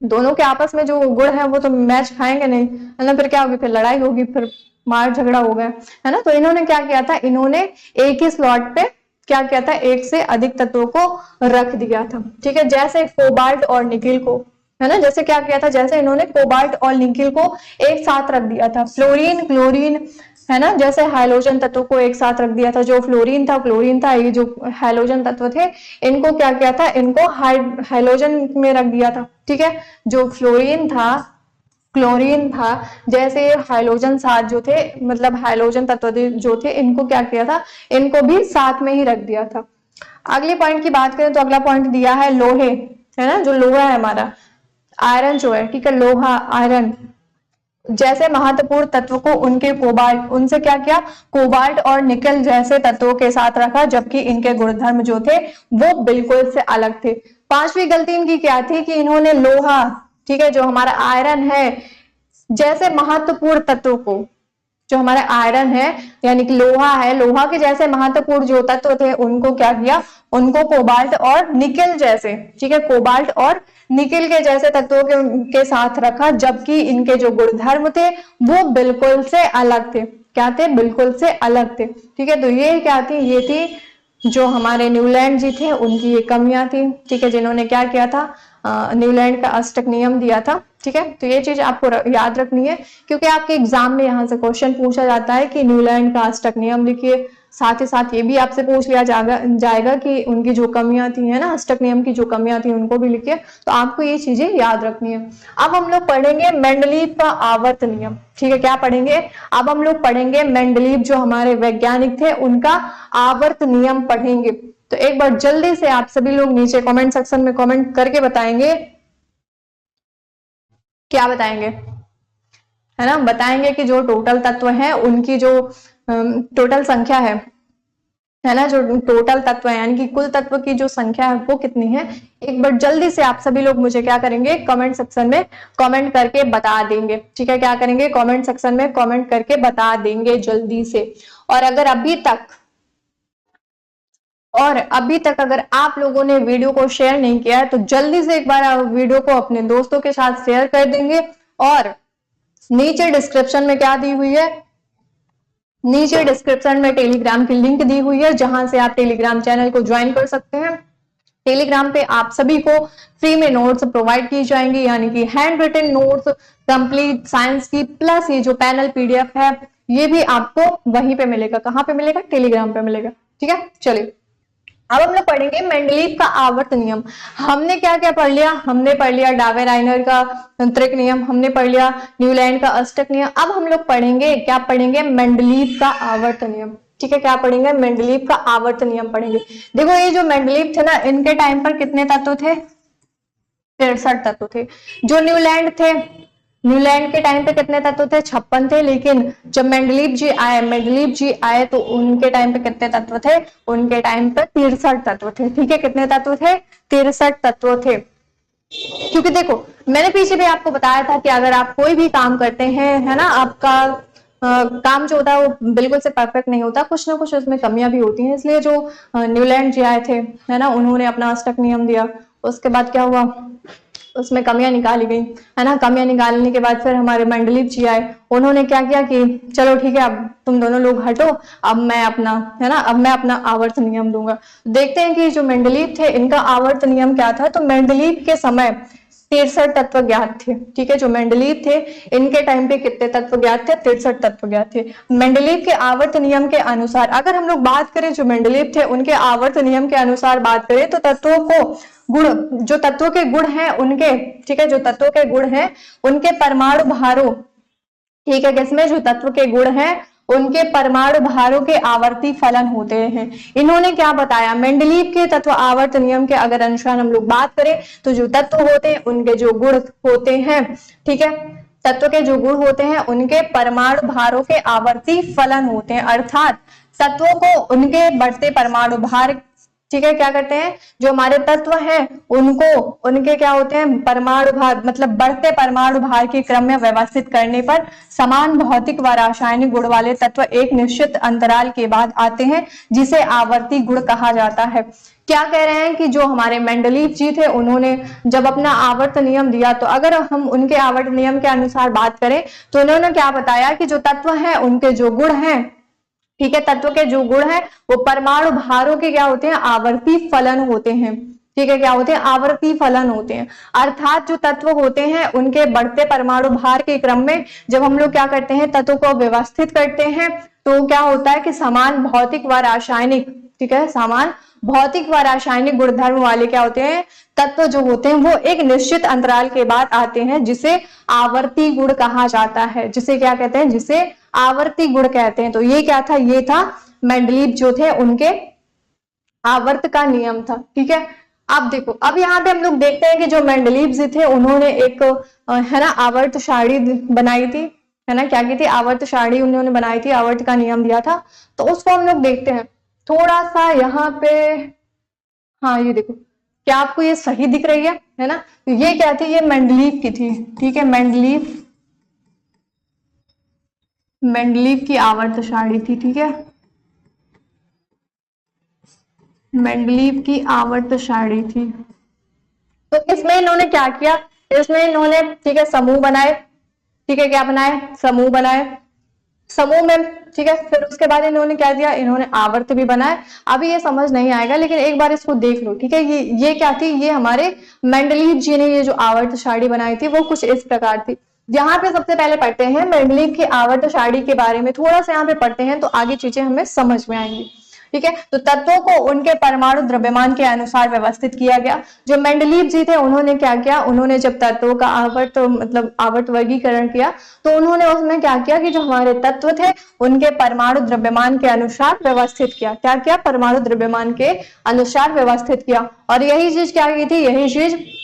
A: दोनों के आपस में जो गुण है वो तो मैच खाएंगे नहीं, है ना, फिर क्या होगी, फिर लड़ाई होगी, फिर मार झगड़ा होगा, है ना। तो इन्होंने क्या किया था, इन्होंने एक ही स्लॉट पे क्या किया था, एक से अधिक तत्वों को रख दिया था। ठीक है, जैसे कोबाल्ट और निकिल को, है ना, जैसे क्या किया था, जैसे इन्होंने कोबाल्ट और निकिल को एक साथ रख दिया था, फ्लोरीन क्लोरीन, है ना, जैसे हाइड्रोजन तत्वों को एक साथ रख दिया था, जो फ्लोरीन था क्लोरीन था, ये जो हाइड्रोजन तत्व थे इनको क्या किया था, इनको हाइड्रोजन में रख दिया था। ठीक है, जो फ्लोरीन था क्लोरीन था, जैसे हाइड्रोजन साथ जो थे, मतलब हाइड्रोजन तत्व जो थे इनको क्या किया था, इनको भी साथ में ही रख दिया था। अगले पॉइंट की बात करें तो अगला पॉइंट दिया है लोहे, है ना, जो लोहा है हमारा, आयरन जो है, ठीक है, लोहा आयरन जैसे महत्वपूर्ण तत्व को उनके कोबाल्ट, उनसे क्या किया, कोबाल्ट और निकल जैसे तत्वों के साथ रखा, जबकि इनके गुणधर्म जो थे वो बिल्कुल से अलग थे। पांचवी गलती इनकी क्या थी कि इन्होंने लोहा, ठीक है, जो हमारा आयरन है, जैसे महत्वपूर्ण तत्वों को, जो हमारा आयरन है यानी कि लोहा है, लोहा के जैसे महत्वपूर्ण जो तत्व थे उनको क्या किया, उनको कोबाल्ट और निकेल जैसे, ठीक है, कोबाल्ट और निकेल के जैसे तत्वों के साथ रखा, जबकि इनके जो गुणधर्म थे वो बिल्कुल से अलग थे। क्या थे, बिल्कुल से अलग थे। ठीक है, तो ये क्या थी, ये थी जो हमारे न्यूलैंड जी थे उनकी ये कमियां थी। ठीक है, जिन्होंने क्या किया था, न्यूलैंड का अष्टक नियम दिया था। ठीक है, तो ये चीज आपको याद रखनी है, क्योंकि आपके एग्जाम में यहाँ से क्वेश्चन पूछा जाता है कि न्यूलैंड का अष्टक नियम लिखिए। साथ ही साथ ये भी आपसे पूछ लिया जाएगा कि उनकी जो कमियां थी, है ना, अष्टक नियम की जो कमियां थी उनको भी लिखिए। तो आपको ये चीजें याद रखनी है। अब हम लोग पढ़ेंगे मेंडलीव का आवर्त नियम। ठीक है, क्या पढ़ेंगे, अब हम लोग पढ़ेंगे मेंडलीव, जो हमारे वैज्ञानिक थे उनका आवर्त नियम पढ़ेंगे। तो एक बार जल्दी से आप सभी लोग नीचे कमेंट सेक्शन में कमेंट करके बताएंगे, क्या बताएंगे, है ना, बताएंगे कि जो टोटल तत्व है उनकी जो टोटल संख्या है ना, जो टोटल तत्व है यानी कि कुल तत्व की जो संख्या है वो कितनी है। एक बार जल्दी से आप सभी लोग मुझे क्या करेंगे, कमेंट सेक्शन में कमेंट करके बता देंगे। ठीक है, क्या करेंगे, कमेंट सेक्शन में कमेंट करके बता देंगे जल्दी से। और अभी तक अगर आप लोगों ने वीडियो को शेयर नहीं किया है तो जल्दी से एक बार आप वीडियो को अपने दोस्तों के साथ शेयर कर देंगे। और नीचे डिस्क्रिप्शन में क्या दी हुई है, नीचे डिस्क्रिप्शन में टेलीग्राम की लिंक दी हुई है, जहां से आप टेलीग्राम चैनल को ज्वाइन कर सकते हैं। टेलीग्राम पे आप सभी को फ्री में नोट्स प्रोवाइड की जाएंगी, यानी कि handwritten notes complete science की, प्लस ये जो पैनल पीडीएफ है ये भी आपको वहीं पे मिलेगा। कहाँ पे मिलेगा, टेलीग्राम पे मिलेगा। ठीक है, चलिए अब हम लोग पढ़ेंगे मेंडलीव का आवर्त नियम। हमने क्या क्या पढ़ लिया, हमने पढ़ लिया डावेराइनर का तंत्रिक नियम, हमने पढ़ लिया न्यूलैंड का अष्टक नियम। अब हम लोग पढ़ेंगे, क्या पढ़ेंगे, मेंडलीव का आवर्त नियम। ठीक है, क्या पढ़ेंगे, मेंडलीव का आवर्त नियम पढ़ेंगे। देखो ये जो मेंडलीव थे ना, इनके टाइम पर कितने तत्व थे, 63 तत्व थे। जो न्यूलैंड थे, न्यूलैंड के टाइम पे कितने तत्व थे, 56 थे। लेकिन जब मेंडलीव जी आए तो उनके टाइम पे कितने तत्व थे, उनके टाइम पे 63 तत्व थे। ठीक है, कितने तत्व थे, 63 तत्व थे। क्योंकि देखो मैंने पीछे भी आपको बताया था कि अगर आप कोई भी काम करते हैं, है ना, आपका काम जो होता है वो बिल्कुल से परफेक्ट नहीं होता, कुछ ना कुछ उसमें कमियां भी होती हैं। इसलिए जो न्यूलैंड जी आए थे, है ना, उन्होंने अपना अष्टक नियम दिया। उसके बाद क्या हुआ, उसमें कमियां निकाली गई, है ना। कमियां निकालने के बाद फिर हमारे मेंडलीव जी आए, उन्होंने क्या किया कि चलो ठीक है, अब तुम दोनों लोग हटो, अब मैं अपना, है ना, अब मैं अपना आवर्त नियम दूंगा। देखते हैं कि जो मेंडलीव थे इनका आवर्त नियम क्या था। तो मेंडलीव के समय 63 तत्व ज्ञात थे। ठीक है, जो मेंडलीव थे इनके टाइम पे कितने तत्व ज्ञात थे? 63 तत्व ज्ञात थे। मेंडलीव के आवर्त नियम के अनुसार अगर हम लोग बात करें, जो मेंडलीव थे उनके आवर्त नियम के अनुसार बात करें तो तत्वों को गुण, जो तत्वों के गुण हैं उनके, ठीक है, जो तत्वों के गुण हैं उनके परमाणु भारों, ठीक है, किसमें जो तत्व के गुण हैं उनके परमाणु भारों के आवर्ती फलन होते हैं। इन्होंने क्या बताया? मेंडलीव के तत्व आवर्त नियम के अगर अनुसार हम लोग बात करें तो जो तत्व होते हैं उनके जो गुण होते हैं, ठीक है, तत्व के जो गुण होते हैं उनके परमाणु भारों के आवर्ती फलन होते हैं, अर्थात तत्वों को उनके बढ़ते परमाणु भार, ठीक है, क्या करते हैं, जो हमारे तत्व हैं उनको उनके क्या होते हैं, परमाणु भार, मतलब बढ़ते परमाणु भार के क्रम में व्यवस्थित करने पर समान भौतिक व रासायनिक गुण वाले तत्व एक निश्चित अंतराल के बाद आते हैं, जिसे आवर्ती गुण कहा जाता है। क्या कह रहे हैं कि जो हमारे मेंडलीव जी थे उन्होंने जब अपना आवर्त नियम दिया, तो अगर हम उनके आवर्त नियम के अनुसार बात करें तो उन्होंने क्या बताया कि जो तत्व हैं उनके जो गुण हैं, ठीक है, तत्व के जो गुण हैं वो परमाणु भारों के क्या होते हैं, आवर्ती फलन होते हैं। ठीक है, क्या होते हैं, आवर्ती फलन होते हैं, अर्थात जो तत्व होते हैं उनके बढ़ते परमाणु भार के क्रम में जब हम लोग क्या करते हैं, तत्व को व्यवस्थित करते हैं तो क्या होता है कि समान भौतिक व रासायनिक, ठीक है, समान भौतिक व रासायनिक गुणधर्म वाले क्या होते हैं, तत्व जो होते हैं वो एक निश्चित अंतराल के बाद आते हैं, जिसे आवर्ती गुण कहा जाता है। जिसे क्या कहते हैं, जिसे आवर्ती गुण कहते हैं। तो ये क्या था, ये था मेंडलीव जो थे उनके आवर्त का नियम था। ठीक है, अब देखो, अब यहाँ पे हम लोग देखते हैं कि जो मेंडलीव जी थे उन्होंने एक है ना आवर्त सारणी बनाई थी, है ना, क्या की थी, आवर्त सारणी उन्होंने बनाई थी, आवर्त का नियम दिया था। तो उसको हम लोग देखते हैं थोड़ा सा यहाँ पे, हाँ ये देखो, क्या आपको ये सही दिख रही है ना, तो ये क्या थी, ये मेंडलीव की थी। ठीक है, मेंडलीव की आवर्त सारणी थी। ठीक है, मेंडलीव की आवर्त सारणी थी। तो इसमें इन्होंने क्या किया, इसमें इन्होंने, ठीक है, समूह बनाए। ठीक है, क्या बनाए, समूह बनाए, समूह में, ठीक है, फिर उसके बाद इन्होंने क्या दिया, इन्होंने आवर्त भी बनाए। अभी ये समझ नहीं आएगा लेकिन एक बार इसको देख लो। ठीक है, ये क्या थी, ये हमारे मेंडलीव जी ने ये जो आवर्त सारणी बनाई थी वो कुछ इस प्रकार थी। यहाँ पे सबसे पहले पढ़ते हैं मेंडलीव की आवर्त सारणी के बारे में, थोड़ा सा यहाँ पे पढ़ते हैं तो आगे चीजें हमें समझ में आएंगी। ठीक है, तो तत्वों को उनके परमाणु द्रव्यमान के अनुसार व्यवस्थित किया गया। जो मेंडलीव जी थे उन्होंने क्या किया, उन्होंने जब तत्वों का आवर्त मतलब आवर्त वर्गीकरण किया तो उन्होंने उसमें क्या किया कि जो हमारे तत्व थे उनके परमाणु द्रव्यमान के अनुसार व्यवस्थित किया। क्या किया, परमाणु द्रव्यमान के अनुसार व्यवस्थित किया। और यही चीज क्या की थी, यही चीज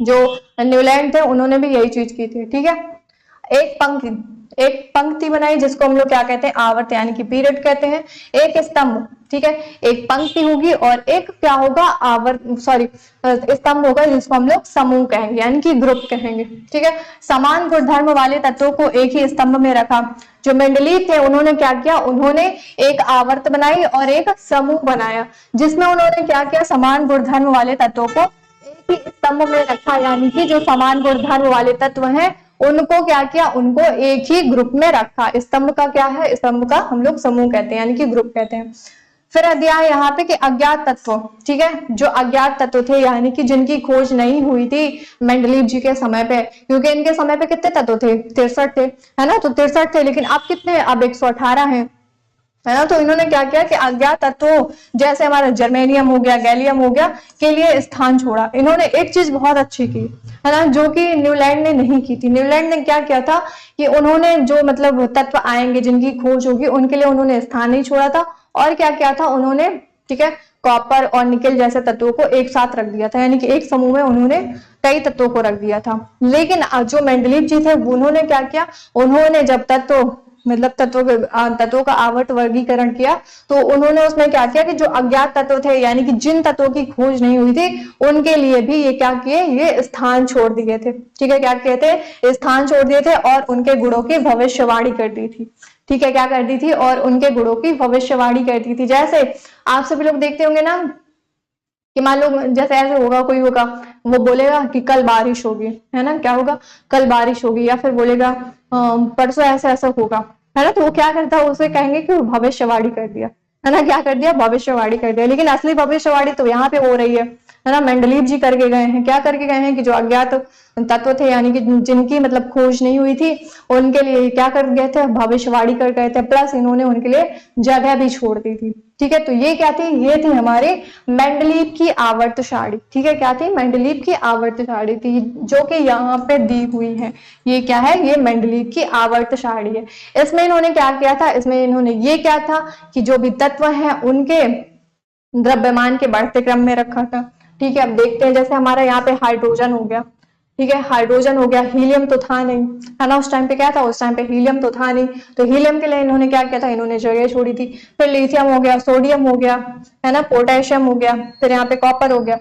A: जो न्यूलैंड थे उन्होंने भी यही चीज की थी। ठीक है, एक पंक्ति बनाई जिसको हम लोग क्या कहते हैं, आवर्त यानी कि पीरियड कहते हैं। एक स्तंभ, ठीक है, एक पंक्ति होगी और एक क्या होगा, आवर्त स्तंभ होगा जिसको हम लोग समूह कहेंगे यानी कि ग्रुप कहेंगे। ठीक है, समान गुणधर्म वाले तत्वों को एक ही स्तंभ में रखा। जो मेंडलीव थे उन्होंने क्या किया, उन्होंने एक आवर्त बनाई और एक समूह बनाया जिसमें उन्होंने क्या किया, समान गुणधर्म वाले तत्वों को एक ही स्तंभ में रखा, यानी कि जो समान गुणधर्म वाले तत्व हैं उनको क्या किया, उनको एक ही ग्रुप में रखा। स्तंभ का क्या है, स्तंभ का हम लोग समूह कहते हैं यानी कि ग्रुप कहते हैं। फिर अध्याय यहाँ पे कि अज्ञात तत्व, ठीक है, जो अज्ञात तत्व थे यानी कि जिनकी खोज नहीं हुई थी मेंडलीव जी के समय पे, क्योंकि इनके समय पे कितने तत्व थे, 63 थे, है ना, तो 63 थे, लेकिन अब कितने, अब 118 हैं, है ना। तो इन्होंने क्या किया कि अज्ञात तत्वों जैसे हमारा जर्मेनियम हो गया, गैलियम हो गया के लिए स्थान छोड़ा। इन्होंने एक चीज बहुत अच्छी की, है ना, जो कि न्यूलैंड ने नहीं की थी। न्यूलैंड ने क्या किया था कि उन्होंने जो मतलब तत्व आएंगे जिनकी खोज होगी उनके लिए उन्होंने स्थान नहीं छोड़ा था, और क्या किया था उन्होंने, ठीक है, कॉपर और निकेल जैसे तत्वों को एक साथ रख दिया था, यानी कि एक समूह में उन्होंने कई तत्वों को रख दिया था। लेकिन जो मेंडलीव जी थे उन्होंने क्या किया, उन्होंने जब तत्वों का आवर्त वर्गीकरण किया तो उन्होंने उसमें क्या किया कि जो अज्ञात तत्व थे यानी कि जिन तत्वों की खोज नहीं हुई थी उनके लिए भी ये क्या किए, ये स्थान छोड़ दिए थे। ठीक है, क्या किए थे, स्थान छोड़ दिए थे और उनके गुणों की भविष्यवाणी कर दी थी। ठीक है, क्या कर दी थी, और उनके गुणों की भविष्यवाणी कर दी थी। जैसे आप सभी लोग देखते होंगे ना कि मान लो जैसे ऐसे होगा, कोई होगा वो बोलेगा कि कल बारिश होगी, है ना, क्या होगा, कल बारिश होगी, या फिर बोलेगा परसों ऐसा ऐसा होगा, है ना। तो वो क्या करता है, उसे कहेंगे कि वो भविष्यवाणी कर दिया, है ना, क्या कर दिया, भविष्यवाणी कर दिया। लेकिन असली भविष्यवाणी तो यहाँ पे हो रही है है ना, मेंडलीव जी करके गए हैं। क्या करके गए हैं कि जो अज्ञात तत्व थे, यानी कि जिनकी मतलब खोज नहीं हुई थी, उनके लिए क्या कर गए थे, भविष्यवाणी कर गए थे, प्लस इन्होंने उनके लिए जगह भी छोड़ दी थी। ठीक है, तो ये क्या थी, ये थी हमारे मेंडलीव की आवर्त सारणी। ठीक है, क्या थी, मेंडलीव की आवर्त सारणी थी, जो कि यहाँ पे दी हुई है। ये क्या है, ये मेंडलीव की आवर्त सारणी है। इसमें इन्होंने क्या किया था, इसमें इन्होंने ये क्या था कि जो भी तत्व है उनके द्रव्यमान के बढ़ते क्रम में रखा था। ठीक है, अब देखते हैं, जैसे हमारा यहाँ पे हाइड्रोजन हो गया। ठीक है, हाइड्रोजन हो गया, हीलियम तो था नहीं, है ना, उस टाइम पे क्या था, उस टाइम पे हीलियम तो था नहीं, तो हीलियम के लिए इन्होंने क्या किया था, इन्होंने जगह छोड़ी थी। फिर लिथियम हो गया, सोडियम हो गया, है ना, पोटेशियम हो गया, फिर यहाँ पे कॉपर हो गया,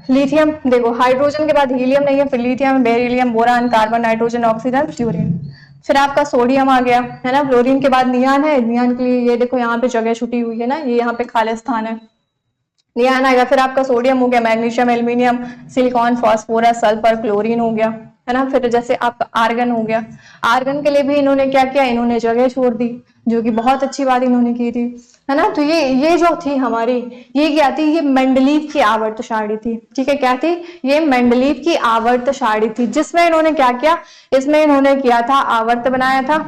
A: लिथियम, देखो हाइड्रोजन के बाद हीलियम नहीं है, फिर lithium, beryllium, boron, carbon, nitrogen, oxygen, fluorine, फिर आपका सोडियम आ गया, है ना, फ्लोरीन के बाद नियान है, नियान के लिए ये देखो यहाँ पे जगह छुटी हुई है ना, ये यहाँ पे खाली स्थान है, नियान आएगा। फिर आपका सोडियम हो गया, magnesium, aluminium, silicon, phosphorus, sulphur, chlorine हो गया, है ना। फिर जैसे आपका आर्गन हो गया, आर्गन के लिए भी इन्होंने क्या किया, इन्होंने जगह छोड़ दी, जो कि बहुत अच्छी बात इन्होंने की थी, है ना। तो ये जो थी हमारी, ये क्या थी, ये मेंडलीव की आवर्त सारणी थी। ठीक है, क्या थी, ये मेंडलीव की आवर्त सारणी थी, जिसमें इन्होंने क्या किया, इसमें इन्होंने किया था आवर्त बनाया था।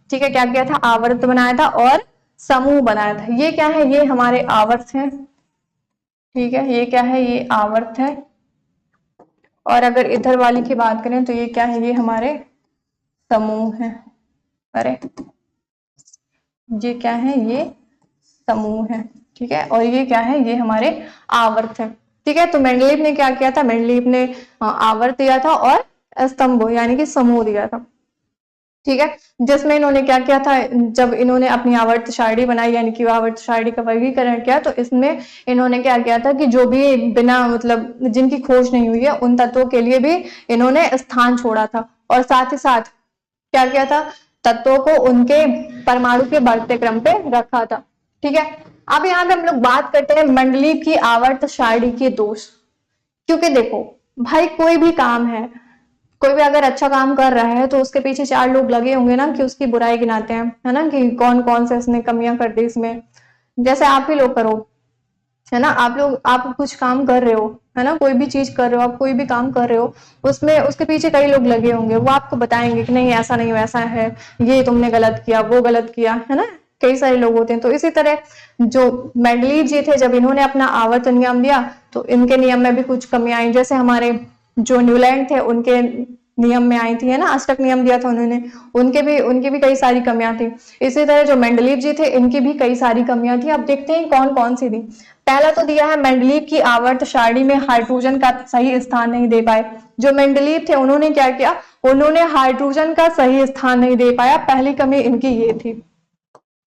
A: ठीक है, क्या किया था, आवर्त बनाया था और समूह बनाया था। ये क्या है, ये हमारे आवर्त हैं। ठीक है, ये क्या है, ये आवर्त है। और अगर इधर वाली की बात करें तो ये क्या है, ये हमारे समूह है। अरे ये क्या है, ये समूह है। ठीक है, और ये क्या है, ये हमारे आवर्त है। ठीक है, तो मेंडलीव ने क्या किया था, मेंडलीव ने आवर्त दिया था और स्तंभ यानी कि समूह दिया था। ठीक है, जिसमें इन्होंने क्या किया था, जब इन्होंने अपनी आवर्त सारणी बनाई, यानी कि आवर्त सारणी का वर्गीकरण किया, तो इसमें इन्होंने क्या किया था कि जो भी बिना मतलब जिनकी खोज नहीं हुई है, उन तत्वों के लिए भी इन्होंने स्थान छोड़ा था, और साथ ही साथ क्या किया था, तत्वों को उनके परमाणु के बढ़ते क्रम पे रखा था। ठीक है, अब यहाँ पे हम लोग बात करते हैं मेंडलीव की आवर्त सारणी के दोष। क्योंकि देखो भाई, कोई भी काम है, कोई भी अगर अच्छा काम कर रहा है तो उसके पीछे चार लोग लगे होंगे ना कि उसकी बुराई गिनाते हैं, है ना, कि कौन कौन से इसने कमियां कर दी इसमें। जैसे आप ही लोग करो, है ना, आप लोग, आप कुछ काम कर रहे हो, है ना, कोई भी चीज कर रहे हो, आप कोई भी काम कर रहे हो, उसमें उसके पीछे कई लोग लगे होंगे, वो आपको बताएंगे कि नहीं ऐसा नहीं वैसा है, ये तुमने गलत किया, वो गलत किया, है ना, कई सारे लोग होते हैं। तो इसी तरह जो मेंडलीव जी थे, जब इन्होंने अपना आवर्त नियम दिया तो इनके नियम में भी कुछ कमियां आई। जैसे हमारे जो न्यूलैंड थे, उनके नियम में आई थी, है ना, अष्टक नियम दिया था उन्होंने, उनकी भी कई सारी कमियां थी। इसी तरह जो मेंडलीव जी थे, इनकी भी कई सारी कमियां थी। अब देखते हैं कौन कौन सी थी। पहला तो दिया है, मेंडलीव की आवर्त सारणी में हाइड्रोजन का सही स्थान नहीं दे पाए। जो मेंडलीव थे उन्होंने क्या किया, उन्होंने हाइड्रोजन का सही स्थान नहीं दे पाया, पहली कमी इनकी ये थी।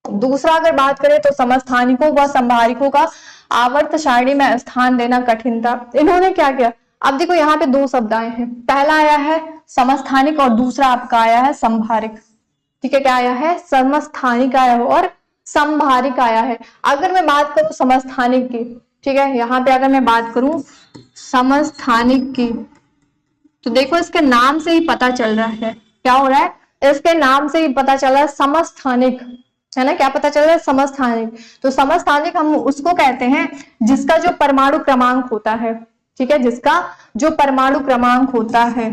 A: दूसरा अगर बात करें तो समस्थानिकों व संभारिकों का आवर्त सारणी में स्थान देना कठिन था। इन्होंने क्या किया, अब देखो यहाँ पे दो शब्द आए हैं, पहला आया है समस्थानिक और दूसरा आपका आया है संभारिक। ठीक है, क्या आया है, समस्थानिक आया है और संभारिक आया है। अगर मैं बात करूं समस्थानिक की, ठीक है, यहाँ पे अगर मैं बात करूं समस्थानिक की, तो देखो इसके नाम से ही पता चल रहा है, क्या हो रहा है, इसके नाम से ही पता चल रहा है समस्थानिक, है ना, क्या पता चल रहा है, समस्थानिक। तो समस्थानिक हम उसको कहते हैं जिसका जो परमाणु क्रमांक होता है, ठीक है, जिसका जो परमाणु क्रमांक होता है,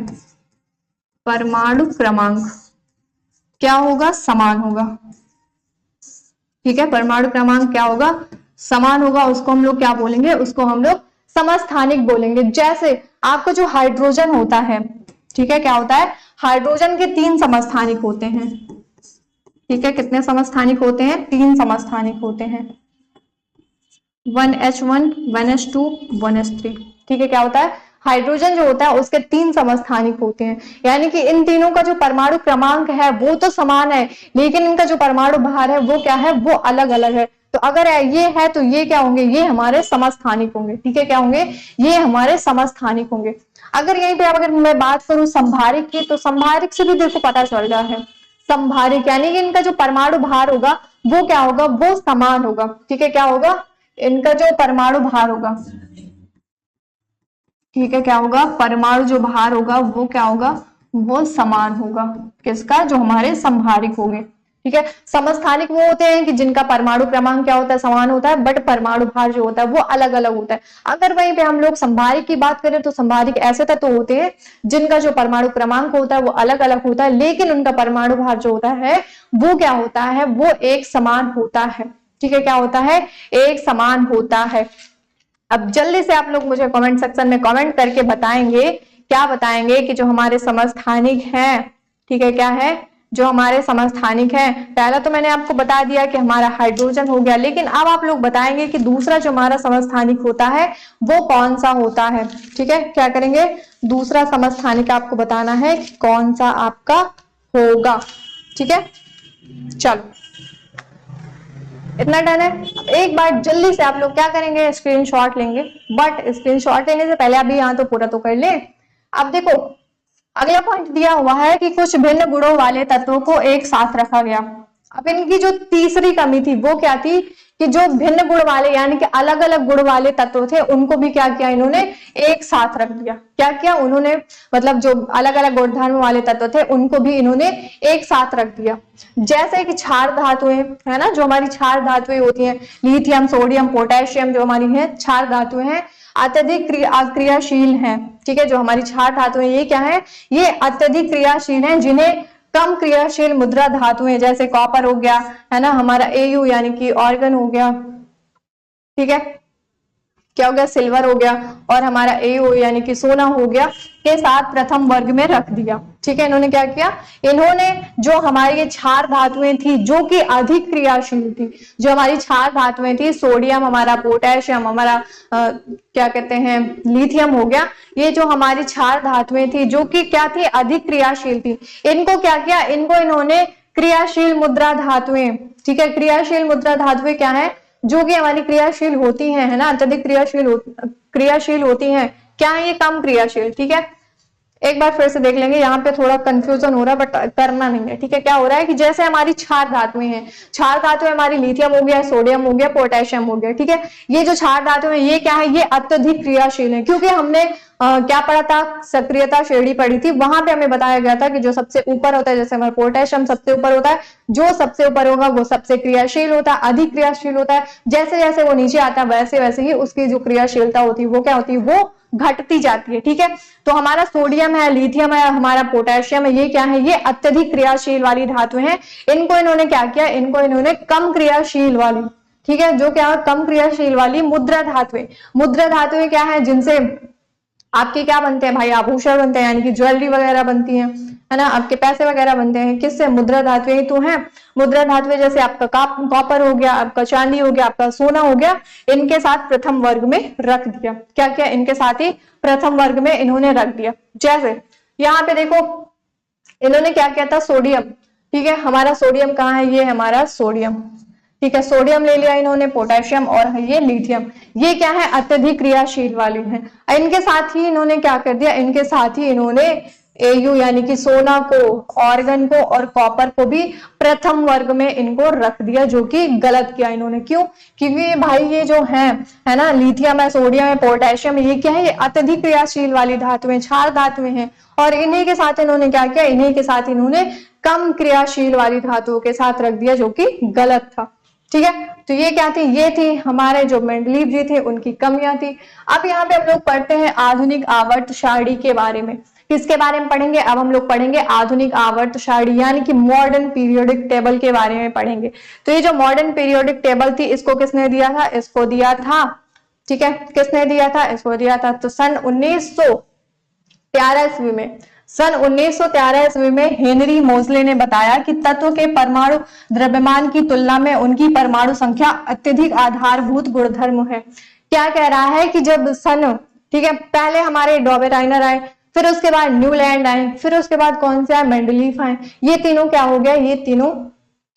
A: परमाणु क्रमांक क्या होगा, समान होगा। ठीक है, परमाणु क्रमांक क्या होगा, समान होगा, उसको हम लोग क्या बोलेंगे, उसको हम लोग समस्थानिक बोलेंगे। जैसे आपका जो हाइड्रोजन होता है, ठीक है, क्या होता है, हाइड्रोजन के 3 समस्थानिक होते हैं। ठीक है, कितने समस्थानिक होते हैं, 3 समस्थानिक होते हैं, 1H1, 1H2, 1H3। ठीक है, क्या होता है, हाइड्रोजन जो होता है उसके 3 समस्थानिक होते हैं, यानी कि इन तीनों का जो परमाणु क्रमांक है वो तो समान है, लेकिन इनका जो परमाणु भार है वो क्या है, वो अलग अलग है। तो अगर ये है तो ये क्या होंगे, ये हमारे समस्थानिक होंगे। ठीक है, क्या होंगे, ये हमारे समस्थानिक होंगे। अगर यहीं पे अगर मैं बात करूं संभारिक की, तो संभारिक से भी देखो पता चल रहा है, संभारिक यानी कि इनका जो परमाणु भार होगा वो क्या होगा, वो समान होगा। ठीक है, क्या होगा, इनका जो परमाणु भार होगा, ठीक है, क्या होगा, परमाणु जो भार होगा वो क्या होगा, वो समान होगा, किसका, जो हमारे संभारिक होंगे। ठीक है। समस्थानिक वो होते हैं कि जिनका परमाणु क्रमांक क्या होता है, समान होता है, बट परमाणु भार जो होता है वो अलग अलग होता है। अगर वहीं पे हम लोग संभारिक की बात करें तो संभारिक ऐसे तत्व होते हैं जिनका जो परमाणु क्रमांक होता है वो अलग अलग होता है, लेकिन उनका परमाणु भार जो होता है वो क्या होता है, वो एक समान होता है। ठीक है, क्या होता है, एक समान होता है। अब जल्दी से आप लोग मुझे कमेंट सेक्शन में कमेंट करके बताएंगे, क्या बताएंगे कि जो हमारे समस्थानिक हैं, ठीक है, क्या है, जो हमारे समस्थानिक है। पहला तो मैंने आपको बता दिया कि हमारा हाइड्रोजन हो गया, लेकिन अब आप लोग बताएंगे कि दूसरा जो हमारा समस्थानिक होता है वो कौन सा होता है। ठीक है, क्या करेंगे, दूसरा समस्थानिक आपको बताना है कि कौन सा आपका होगा। ठीक है, चलो इतना डन है। अब एक बार जल्दी से आप लोग क्या करेंगे, स्क्रीनशॉट लेंगे, बट स्क्रीनशॉट लेने से पहले अभी यहाँ तो पूरा तो कर ले। अब देखो अगला पॉइंट दिया हुआ है कि कुछ भिन्न गुणों वाले तत्वों को एक साथ रखा गया। अब इनकी जो तीसरी कमी थी वो क्या थी कि जो भिन्न गुण वाले यानी कि अलग अलग गुण वाले तत्व थे उनको भी क्या किया, इन्होंने एक साथ रख दिया। क्या किया उन्होंने, मतलब जो अलग अलग गुणधर्म वाले तत्व थे उनको भी इन्होंने एक साथ रख दिया। जैसे कि क्षार धातुएं है ना, जो हमारी क्षार धातुएं होती हैं, लिथियम, सोडियम, पोटेशियम, जो हमारी है क्षार धातुएं हैं, अत्यधिक क्रियाशील हैं। ठीक है, जो हमारी क्षार धातुएं ये क्या है, ये अत्यधिक क्रियाशील हैं, जिन्हें कम क्रियाशील मुद्रा धातुएं जैसे कॉपर हो गया, है ना, हमारा Au यानी कि ऑर्गन हो गया, ठीक है, क्या हो गया, सिल्वर हो गया, और हमारा Ao यानी कि सोना हो गया, के साथ प्रथम वर्ग में रख दिया। ठीक है, इन्होंने क्या किया, इन्होंने जो हमारी ये क्षार धातुएं थी जो कि अधिक क्रियाशील थी, जो हमारी क्षार धातुएं थी, सोडियम, हमारा पोटेशियम, हमारा क्या कहते हैं लिथियम हो गया, ये जो हमारी क्षार धातुएं थी जो कि क्या थी, अधिक क्रियाशील थी, इनको क्या किया, इनको इन्होंने क्रियाशील मुद्रा धातुएं, ठीक है, क्रियाशील मुद्रा धातुएं क्या है, जो कि हमारी क्रियाशील होती हैं, है ना, अत्यधिक क्रियाशील होती हैं, क्या है ये, कम क्रियाशील। ठीक है, एक बार फिर से देख लेंगे, यहाँ पे थोड़ा कंफ्यूजन हो रहा है बट करना नहीं है। ठीक है, क्या हो रहा है कि जैसे हमारी क्षार धातुएं हैं, क्षार धातुएं हमारी लिथियम हो गया, सोडियम हो गया, पोटेशियम हो गया, ठीक है, ये जो क्षार धातुएं ये क्या है, ये अत्यधिक क्रियाशील है, क्योंकि हमने क्या पढ़ा था, सक्रियता श्रेणी पढ़ी थी, वहां पे हमें बताया गया था कि जो सबसे ऊपर होता है, जैसे हमारा पोटेशियम सबसे ऊपर होता है, जो सबसे ऊपर होगा वो सबसे क्रियाशील होता है, अधिक क्रियाशील होता है, जैसे जैसे वो नीचे आता है वैसे वैसे ही उसकी जो क्रियाशीलता होती है वो क्या होती है, वो घटती जाती है। ठीक है, तो हमारा सोडियम है, लिथियम है, हमारा पोटेशियम है, ये क्या है, ये अत्यधिक क्रियाशील वाली धातुएं हैं, इनको इन्होंने क्या किया, इनको इन्होंने कम क्रियाशील वाली, ठीक है, जो क्या है, कम क्रियाशील वाली मुद्रा धातुएं क्या है, जिनसे आपके क्या बनते हैं भाई, आभूषण बनते हैं, यानी कि ज्वेलरी वगैरह बनती है ना, आपके पैसे वगैरह बनते हैं, किससे, मुद्रा धातुएं तो हैं। मुद्रा धातुएं जैसे आपका कॉपर हो गया, आपका चांदी हो गया, आपका सोना हो गया, इनके साथ प्रथम वर्ग में रख दिया। क्या किया, इनके साथ ही प्रथम वर्ग में इन्होंने रख दिया। जैसे यहाँ पे देखो इन्होंने क्या किया था, सोडियम, ठीक है, हमारा सोडियम कहाँ है, ये हमारा सोडियम, ठीक है, सोडियम ले लिया इन्होंने, पोटेशियम और ये लिथियम, ये क्या है, अत्यधिक क्रियाशील वाली है। इनके साथ ही इन्होंने क्या कर दिया, इनके साथ ही इन्होंने Au यानी कि सोना को, ऑर्गन को और कॉपर को भी प्रथम वर्ग में इनको रख दिया, जो कि गलत किया इन्होंने। क्यों, क्योंकि भाई ये जो है ना, लिथियम है, सोडियम है, पोटेशियम, ये क्या है, ये अत्यधिक क्रियाशील वाली धातुएं, क्षार धातुएं हैं, और इन्हीं के साथ इन्होंने क्या किया, इन्हीं के साथ इन्होंने कम क्रियाशील वाली धातुओं के साथ रख दिया, जो कि गलत था। ठीक है, तो ये क्या थी, ये थी हमारे जो मेंडलीव जी थे उनकी कमियां थी। अब यहाँ पे हम लोग पढ़ते हैं आधुनिक आवर्त सारणी के बारे में। किसके बारे में पढ़ेंगे, अब हम लोग पढ़ेंगे आधुनिक आवर्त सारणी, यानी कि मॉडर्न पीरियोडिक टेबल के बारे में पढ़ेंगे। तो ये जो मॉडर्न पीरियोडिक टेबल थी, इसको किसने दिया था, इसको दिया था, ठीक है, किसने दिया था, इसको दिया था, तो सन 1913 ईस्वी में, सन 1913 ईस्वी में हेनरी मोजले ने बताया कि तत्व के परमाणु द्रव्यमान की तुलना में उनकी परमाणु संख्या अत्यधिक आधारभूत गुणधर्म है। क्या कह रहा है कि जब सन, ठीक है, पहले हमारे डॉबेराइनर आए, फिर उसके बाद न्यूलैंड आए, फिर उसके बाद कौन से आए, मेंडलीफ आए, ये तीनों क्या हो गया, ये तीनों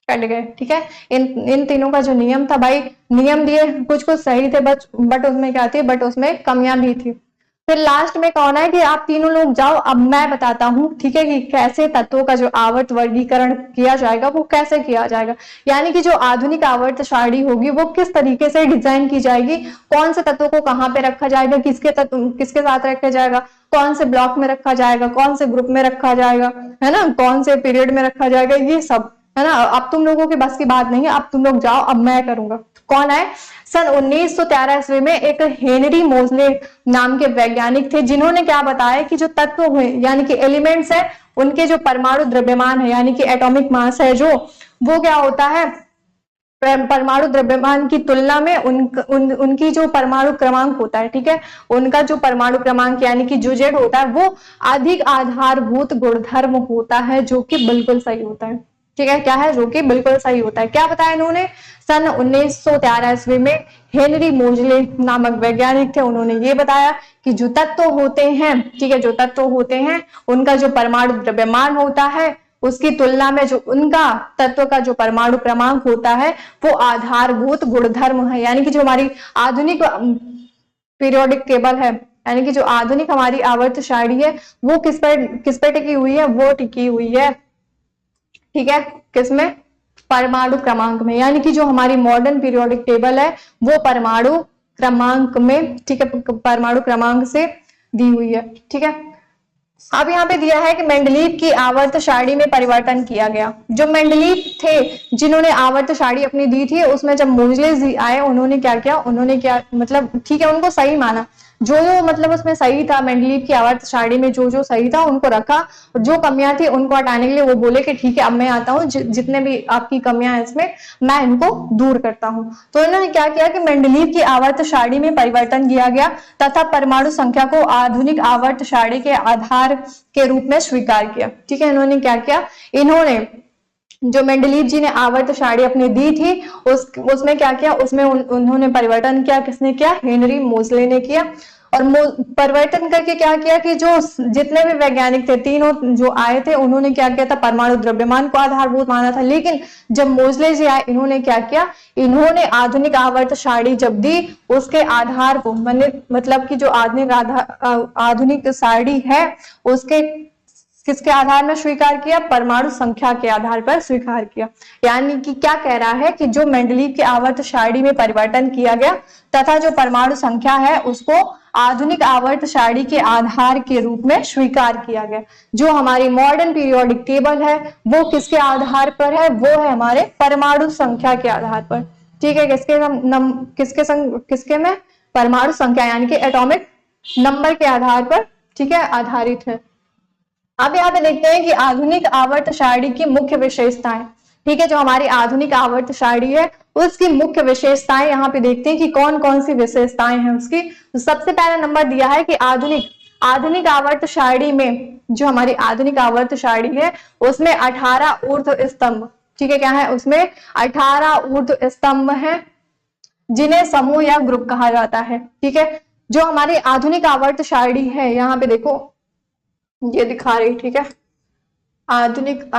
A: कट गए। ठीक है, इन तीनों का जो नियम था भाई, नियम दिए कुछ कुछ सही थे, बट उसमें क्या थी, बट उसमें कमियां भी थी। फिर लास्ट में कौन है कि आप तीनों लोग जाओ, अब मैं बताता हूं, ठीक है, कि कैसे तत्वों का जो आवर्त वर्गीकरण किया जाएगा वो कैसे किया जाएगा, यानी कि जो आधुनिक आवर्त सारणी होगी वो किस तरीके से डिजाइन की जाएगी, कौन से तत्वों को कहाँ पे रखा जाएगा, किसके साथ रखा जाएगा, कौन से ब्लॉक में रखा जाएगा, कौन से ग्रुप में रखा जाएगा, है ना, कौन से पीरियड में रखा जाएगा, ये सब, है ना, अब तुम लोगों के बस की बात नहीं है, अब तुम लोग जाओ, अब मैं करूंगा। कौन है? सन 1913 ईस्वी में एक हेनरी मोजले नाम के वैज्ञानिक थे, जिन्होंने क्या बताया कि जो तत्व हुए यानी कि एलिमेंट्स है, उनके जो परमाणु द्रव्यमान है यानी कि एटॉमिक मास है जो, वो क्या होता है, परमाणु द्रव्यमान की तुलना में उनकी जो परमाणु क्रमांक होता है, ठीक है, उनका जो परमाणु क्रमांक यानी कि जो जेड होता है वो अधिक आधारभूत गुणधर्म होता है, जो कि बिल्कुल सही होता है। ठीक है, क्या है? जो कि बिल्कुल सही होता है। क्या बताया इन्होंने? सन 1913 ईस्वी में हेनरी मोजले नामक वैज्ञानिक थे, उन्होंने ये बताया कि जो तत्व होते हैं, ठीक है, जो तत्व होते हैं उनका जो परमाणु द्रव्यमान होता है उसकी तुलना में जो उनका तत्व का जो परमाणु क्रमांक होता है वो आधारभूत गुणधर्म है। यानी कि जो हमारी आधुनिक पीरियोडिक टेबल है, यानी कि जो आधुनिक हमारी आवर्त सारणी है वो किस पर टिकी हुई है? वो टिकी हुई है, ठीक है, किसमें? परमाणु क्रमांक में। यानी कि जो हमारी मॉडर्न पीरियोडिक टेबल है वो परमाणु क्रमांक में, ठीक है, परमाणु क्रमांक से दी हुई है। ठीक है, अब यहाँ पे दिया है कि मेंडलीव की आवर्त सारणी में परिवर्तन किया गया। जो मेंडलीव थे जिन्होंने आवर्त सारणी अपनी दी थी, उसमें जब मोजले जी आए उन्होंने क्या किया, उन्होंने क्या मतलब, ठीक है, उनको सही माना, जो मतलब उसमें सही था, मेंडलीव की आवर्त सारणी में जो जो सही था उनको रखा, और जो कमियां थी उनको हटाने के लिए वो बोले कि ठीक है अब मैं आता हूँ, जितने भी आपकी कमियां हैं इसमें मैं इनको दूर करता हूँ। तो इन्होंने क्या किया कि मेंडलीव की आवर्त सारणी में परिवर्तन किया गया तथा परमाणु संख्या को आधुनिक आवर्त सारणी के आधार के रूप में स्वीकार किया। ठीक है, इन्होंने क्या किया, इन्होंने जो मेंडलीव जी ने आवर्त सारणी अपनी दी थी उसमें क्या किया, उसमें उन्होंने परिवर्तन किया। किसने किया? हेनरी मोजले ने किया। और परिवर्तन करके क्या किया कि जो जितने भी वैज्ञानिक थे, तीनों जो आए थे, उन्होंने क्या किया था, परमाणु द्रव्यमान को आधारभूत माना था। लेकिन जब मोजले जी आए, इन्होंने क्या किया, इन्होंने आधुनिक आवर्त सारणी जब दी उसके आधार को मतलब कि जो आधुनिक सारणी है उसके किसके आधार में स्वीकार किया? परमाणु संख्या के आधार पर स्वीकार किया। यानी कि क्या कह रहा है कि जो मेंडलीव की आवर्त सारणी में परिवर्तन किया गया तथा जो परमाणु संख्या है उसको आधुनिक आवर्त सारणी के आधार के रूप में स्वीकार किया गया। जो हमारी मॉडर्न पीरियोडिक टेबल है वो किसके आधार पर है? वो है हमारे परमाणु संख्या के आधार पर। ठीक है, किसके में? परमाणु संख्या यानी कि एटॉमिक नंबर के आधार पर, ठीक है, आधारित है। अब यहाँ पे देखते हैं कि आधुनिक आवर्त सारणी की मुख्य विशेषताएं। ठीक है, जो हमारी आधुनिक आवर्त सारणी है उसकी मुख्य विशेषताएं यहाँ पे देखते हैं कि कौन कौन सी विशेषताएं हैं उसकी। तो सबसे पहला नंबर दिया है कि आधुनिक आवर्त सारणी में, जो हमारी आधुनिक आवर्त सारणी है उसमें 18 ऊर्ध्व स्तंभ, ठीक है, क्या है उसमें? 18 ऊर्ध्व स्तंभ है जिन्हें समूह या ग्रुप कहा जाता है। ठीक है, जो हमारी आधुनिक आवर्त सारणी है यहाँ पे देखो ये दिखा रही, ठीक है, आधुनिक,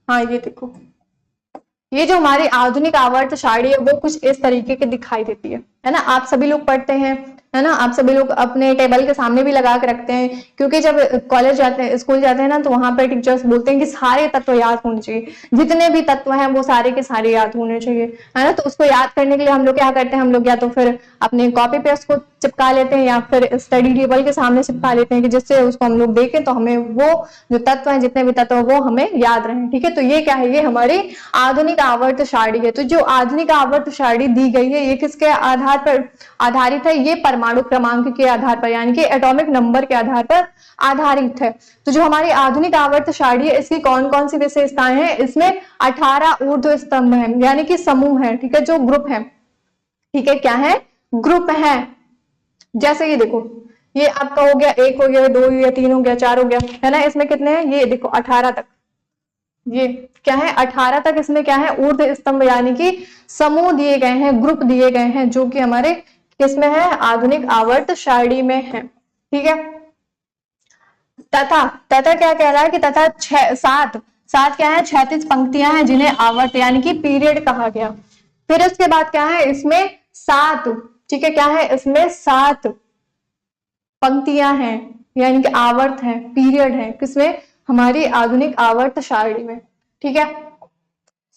A: हाँ ये देखो, ये जो हमारी आधुनिक आवर्त सारणी है वो कुछ इस तरीके की दिखाई देती है ना। आप सभी लोग पढ़ते हैं, है ना, आप सभी लोग अपने टेबल के सामने भी लगा के रखते हैं, क्योंकि जब कॉलेज जाते हैं, स्कूल जाते हैं ना, तो वहां पर टीचर्स बोलते हैं कि सारे तत्व याद होने चाहिए, जितने भी तत्व हैं वो सारे के सारे याद होने चाहिए, है ना। तो उसको याद करने के लिए हम लोग क्या करते हैं, हम लोग या तो फिर अपने कॉपी पे उसको चिपका लेते हैं या फिर स्टडी टेबल के सामने चिपका लेते हैं कि जिससे उसको हम लोग देखें तो हमें वो जो तत्व है, जितने भी तत्व वो हमें याद रहे। ठीक है, तो ये क्या है, ये हमारी आधुनिक आवर्त सारणी है। तो जो आधुनिक आवर्त सारणी दी गई है ये किसके आधार पर आधारित है? ये परमाणु क्रमांक के आधार पर यानी कि एटॉमिक नंबर के आधार पर आधारित है। तो जो हमारी आधुनिक आवर्त सारणी है इसकी कौन कौन सी विशेषताएं हैं? इसमें 18 ऊर्ध्व स्तंभ है यानी कि समूह है, ठीक है, जो ग्रुप है, ठीक है, क्या है? ग्रुप है। जैसे ये देखो, ये आपका हो गया 1 हो गया, 2 हो गया, 3 हो गया, 4 हो गया, है ना। इसमें कितने हैं? ये देखो 18 तक, ये क्या है? 18 तक इसमें क्या है? ऊर्ध्व स्तंभ यानी कि समूह दिए गए हैं, ग्रुप दिए गए हैं, जो कि हमारे किसमें है? आधुनिक आवर्त सारणी में है। ठीक है, तथा क्या कह रहा है कि तथा 7 क्या है? 36 पंक्तियां हैं जिन्हें आवर्त यानी कि पीरियड कहा गया। फिर उसके बाद क्या है? इसमें 7, ठीक है, क्या है? इसमें 7 पंक्तियां हैं यानी कि आवर्त है, पीरियड है, किसमें? हमारी आधुनिक आवर्त सारणी में। ठीक है,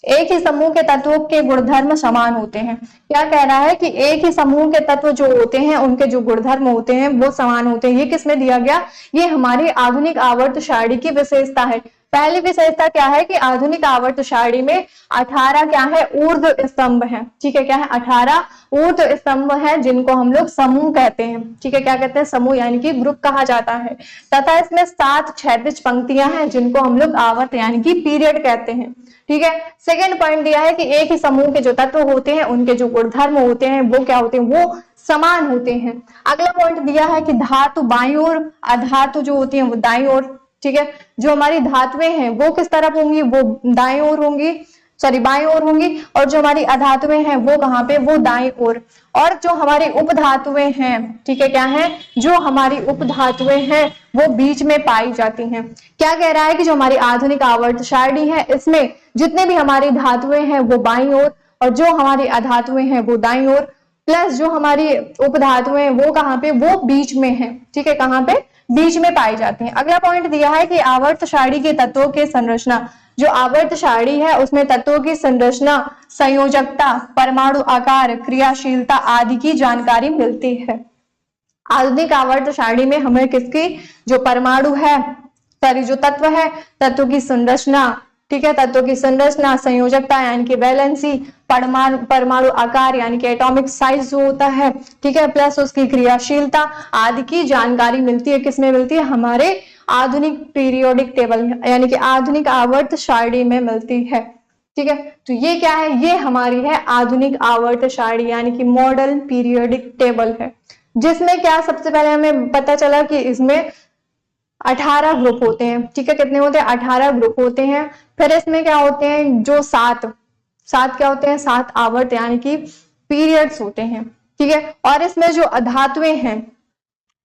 A: एक ही समूह के तत्वों के गुणधर्म समान होते हैं। क्या कह रहा है कि एक ही समूह के तत्व जो होते हैं उनके जो गुणधर्म होते हैं वो समान होते हैं। ये किसमें दिया गया? ये हमारी आधुनिक आवर्त सारणी की विशेषता है। पहली विशेषता क्या है कि आधुनिक आवर्त सारणी में 18 क्या है, ऊर्ध्व स्तंभ है। ठीक है, क्या है, 18 ऊर्ध्व स्तंभ है जिनको हम लोग समूह कहते हैं। ठीक है, क्या कहते हैं, समूह यानी कि ग्रुप कहा जाता है। तथा इसमें 7 क्षैतिज पंक्तियां हैं जिनको हम लोग आवर्त यानी कि पीरियड कहते हैं। ठीक है, सेकेंड पॉइंट दिया है कि एक ही समूह के जो तत्व होते हैं उनके जो गुणधर्म होते हैं वो क्या होते हैं, वो समान होते हैं। अगला पॉइंट दिया है कि धातु बाईं ओर, अधातु जो होती है वो दाईं ओर। ठीक है, जो हमारी धातुएं हैं वो किस तरफ होंगी, वो दाईं ओर होंगी, सॉरी बाईं ओर होंगी, और जो हमारी अधातुएं हैं वो कहाँ पे, वो दाईं ओर। और जो हमारी उपधातुएं हैं, ठीक है, क्या है, जो हमारी उपधातुएं हैं वो बीच में पाई जाती हैं। क्या कह रहा है कि जो हमारी आधुनिक आवर्त सारणी है इसमें जितने भी हमारी धातुएं हैं वो बाईं ओर, और जो हमारी अधातुएं हैं वो दाईं ओर, प्लस जो हमारी उपधातुएं हैं वो कहाँ पे, वो बीच में है। ठीक है, कहाँ पे, बीच में पाई जाती हैं। अगला पॉइंट दिया है कि आवर्त सारणी के तत्वों के संरचना, जो आवर्त सारणी है उसमें तत्वों की संरचना, संयोजकता, परमाणु आकार, क्रियाशीलता आदि की जानकारी मिलती है। आधुनिक आवर्त सारणी में हमें किसकी, जो परमाणु है, सॉरी जो तत्व है, तत्व की संरचना, ठीक है, तत्वों की संरचना, संयोजकता यानी कि वैलेंसी, परमाणु आकार यानी कि एटॉमिक साइज जो होता है, ठीक है, प्लस उसकी क्रियाशीलता आदि की जानकारी मिलती है। किसमें मिलती है, हमारे आधुनिक पीरियोडिक टेबल यानी कि आधुनिक आवर्त सारणी में मिलती है। ठीक है, तो ये क्या है, ये हमारी है आधुनिक आवर्त सारणी यानी कि मॉडर्न पीरियोडिक टेबल है, जिसमें क्या सबसे पहले हमें पता चला कि इसमें 18 ग्रुप होते हैं। ठीक है, कितने होते हैं, 18 ग्रुप होते हैं। फिर इसमें क्या होते हैं, जो सात क्या होते हैं, 7 आवर्त यानी कि पीरियड्स होते हैं। ठीक है, और इसमें जो अधातुएं हैं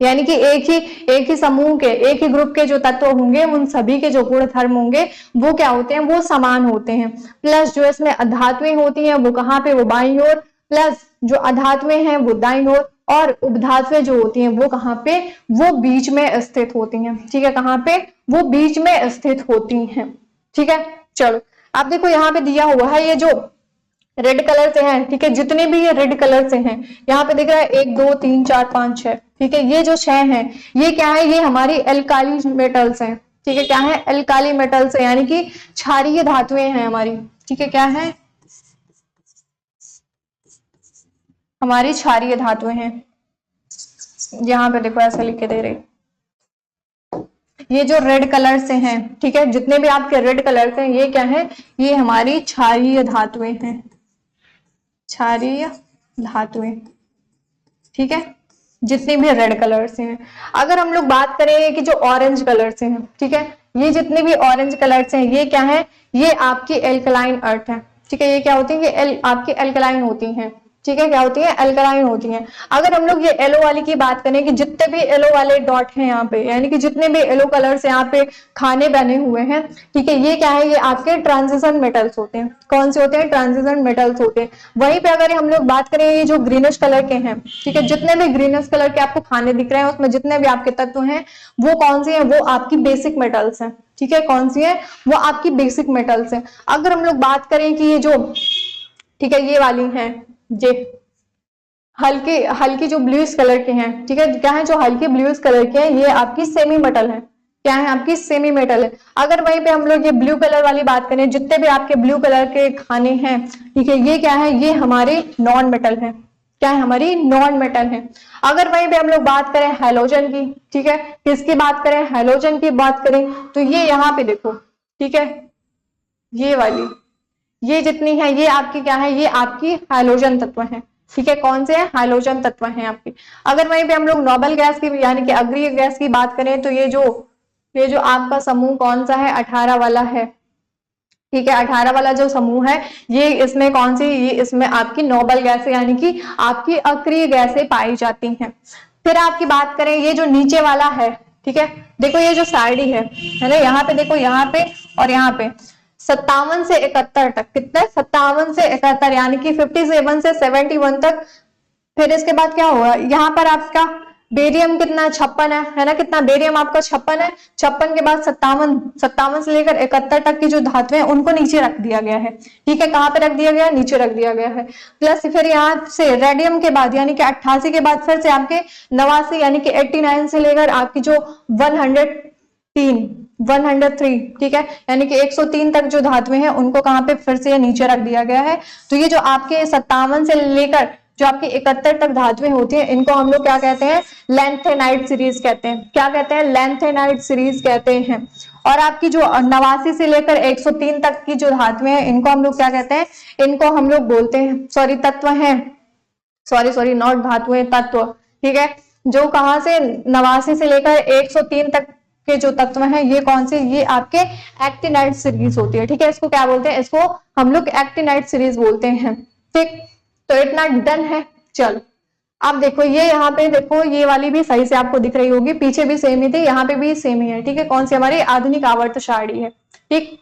A: यानी कि एक ही समूह के, एक ही ग्रुप के जो तत्व होंगे उन सभी के जो गुण धर्म होंगे वो क्या होते हैं, वो समान होते हैं। प्लस जो इसमें अधातुएं होती हैं वो कहाँ पे, वो बाईं ओर, प्लस जो अधातुएं हैं वो दाईं ओर, और उपधातुएं जो होती हैं वो कहाँ पे, वो बीच में स्थित होती हैं। ठीक है, कहाँ पे, वो बीच में स्थित होती हैं। ठीक है, चलो आप देखो यहाँ पे दिया हुआ है ये जो रेड कलर से हैं, ठीक है, जितने भी ये रेड कलर से हैं, यहाँ पे दिख रहा है 1 2 3 4 5 6। ठीक है, ये जो 6 हैं ये क्या है, ये हमारी एल्काली मेटल्स हैं। ठीक है, क्या है, एल्काली मेटल्स है यानी कि क्षारीय धातुएं हैं हमारी। ठीक है, क्या है, हमारी क्षारीय धातुएं हैं। यहाँ पे देखो ऐसा लिख के दे रही, ये जो रेड कलर से हैं, ठीक है, जितने भी आपके रेड कलर से हैं ये क्या है, ये हमारी क्षारीय धातुएं हैं, क्षारीय धातुएं। ठीक है, जितने भी रेड कलर से हैं। अगर हम लोग बात करें कि जो ऑरेंज कलर से हैं, ठीक है, ये जितने भी ऑरेंज कलर से हैं ये क्या है, ये आपकी एल्कलाइन अर्थ है। ठीक है, ये क्या होती है, ये आपकी एल्कलाइन होती हैं। ठीक है, क्या होती है, एल्कलाइन होती हैं। अगर हम लोग ये येलो वाली की बात करें कि जितने भी येलो वाले डॉट हैं यहाँ पे, यानी कि जितने भी येलो कलर से यहाँ पे खाने बने हुए हैं, ठीक है, ये क्या है, ये आपके ट्रांजिशन मेटल्स होते हैं। कौन से होते हैं, ट्रांजिशन मेटल्स होते हैं। वहीं पे अगर हम लोग बात करें ये जो ग्रीनिश कलर के हैं, ठीक है, जितने भी ग्रीनिश कलर के आपको खाने दिख रहे हैं उसमें जितने भी आपके तत्व हैं वो कौन से हैं, वो आपकी बेसिक मेटल्स हैं। ठीक है, कौन सी है, वो आपकी बेसिक मेटल्स हैं। अगर हम लोग बात करें कि ये जो, ठीक है, ये वाली है, ये हल्की जो ब्लूइश कलर के हैं, ठीक है, क्या है, जो हल्की ब्लूइश कलर के हैं, ये आपकी सेमी मेटल है। क्या है, आपकी सेमी मेटल है। अगर वहीं पे हम लोग ये ब्लू कलर वाली बात करें, जितने भी आपके ब्लू कलर के खाने हैं, ठीक है, ये क्या है, ये हमारे नॉन मेटल है। क्या है, हमारी नॉन मेटल है। अगर वहीं पे हम लोग बात करें हैलोजन की, ठीक है, किसकी बात करें, हैलोजन की बात करें, तो ये यहाँ पे देखो, ठीक है, ये वाली, ये जितनी है ये आपकी क्या है, ये आपकी हाइड्रोजन तत्व है। ठीक है, कौन से हैं, हाइड्रोजन तत्व हैं आपकी। अगर वहीं पे हम लोग नोबल गैस की यानी कि अग्रिय गैस की बात करें तो ये जो आपका समूह कौन सा है, 18 वाला है। ठीक है, 18 वाला जो समूह है ये इसमें कौन सी, ये इसमें आपकी नोबल गैस यानी कि आपकी अक्रिय गैसें पाई जाती हैं। फिर आपकी बात करें ये जो नीचे वाला है, ठीक है, देखो ये जो सारणी है ना, यहाँ पे देखो, यहाँ पे और यहाँ पे 57 से 71 तक, कितने, 57 से 71 यानी कि 57 से 71 तक। फिर इसके बाद क्या हुआ, यहाँ पर आपका बेरियम कितना, 56 है ना, कितना बेरियम आपका 56 है। 56 के बाद 57 से लेकर 71 तक की जो धातुएं हैं उनको नीचे रख दिया गया है। ठीक है, कहाँ पे रख दिया गया है, नीचे रख दिया गया है। प्लस फिर यहाँ से रेडियम के बाद यानी कि 88 के बाद फिर से आपके 89 यानी कि 89 से लेकर आपकी जो 103 103, ठीक है, यानी कि 103 तक जो धातुएं हैं उनको कहाँ पे फिर से नीचे रख दिया गया है। तो ये जो आपके 57 से लेकर जो आपके 71 तक धातुएं होती हैं इनको हम लोग क्या कहते हैं, लैंथेनाइड सीरीज कहते हैं। क्या कहते हैं, लैंथेनाइड सीरीज कहते हैं। और आपकी जो 89 से लेकर 103 तक की जो धातुएं हैं इनको हम लोग क्या कहते हैं, इनको हम लोग बोलते हैं, सॉरी तत्व हैं, सॉरी नॉट धातुएं, तत्व, ठीक है। जो कहां से 89 से लेकर 103 तक के जो तत्व हैं ये कौन से, ये आपके एक्टिनाइड सीरीज होती है, ठीक है। इसको क्या बोलते हैं, इसको हम लोग एक्टिनाइड सीरीज बोलते हैं, ठीक। तो इतना डन है। चलो अब देखो ये यहाँ पे देखो, ये वाली भी सही से आपको दिख रही होगी, पीछे भी सेम ही थी, यहाँ पे भी सेम ही है, ठीक है। कौन सी, हमारी आधुनिक आवर्त सारणी है, ठीक।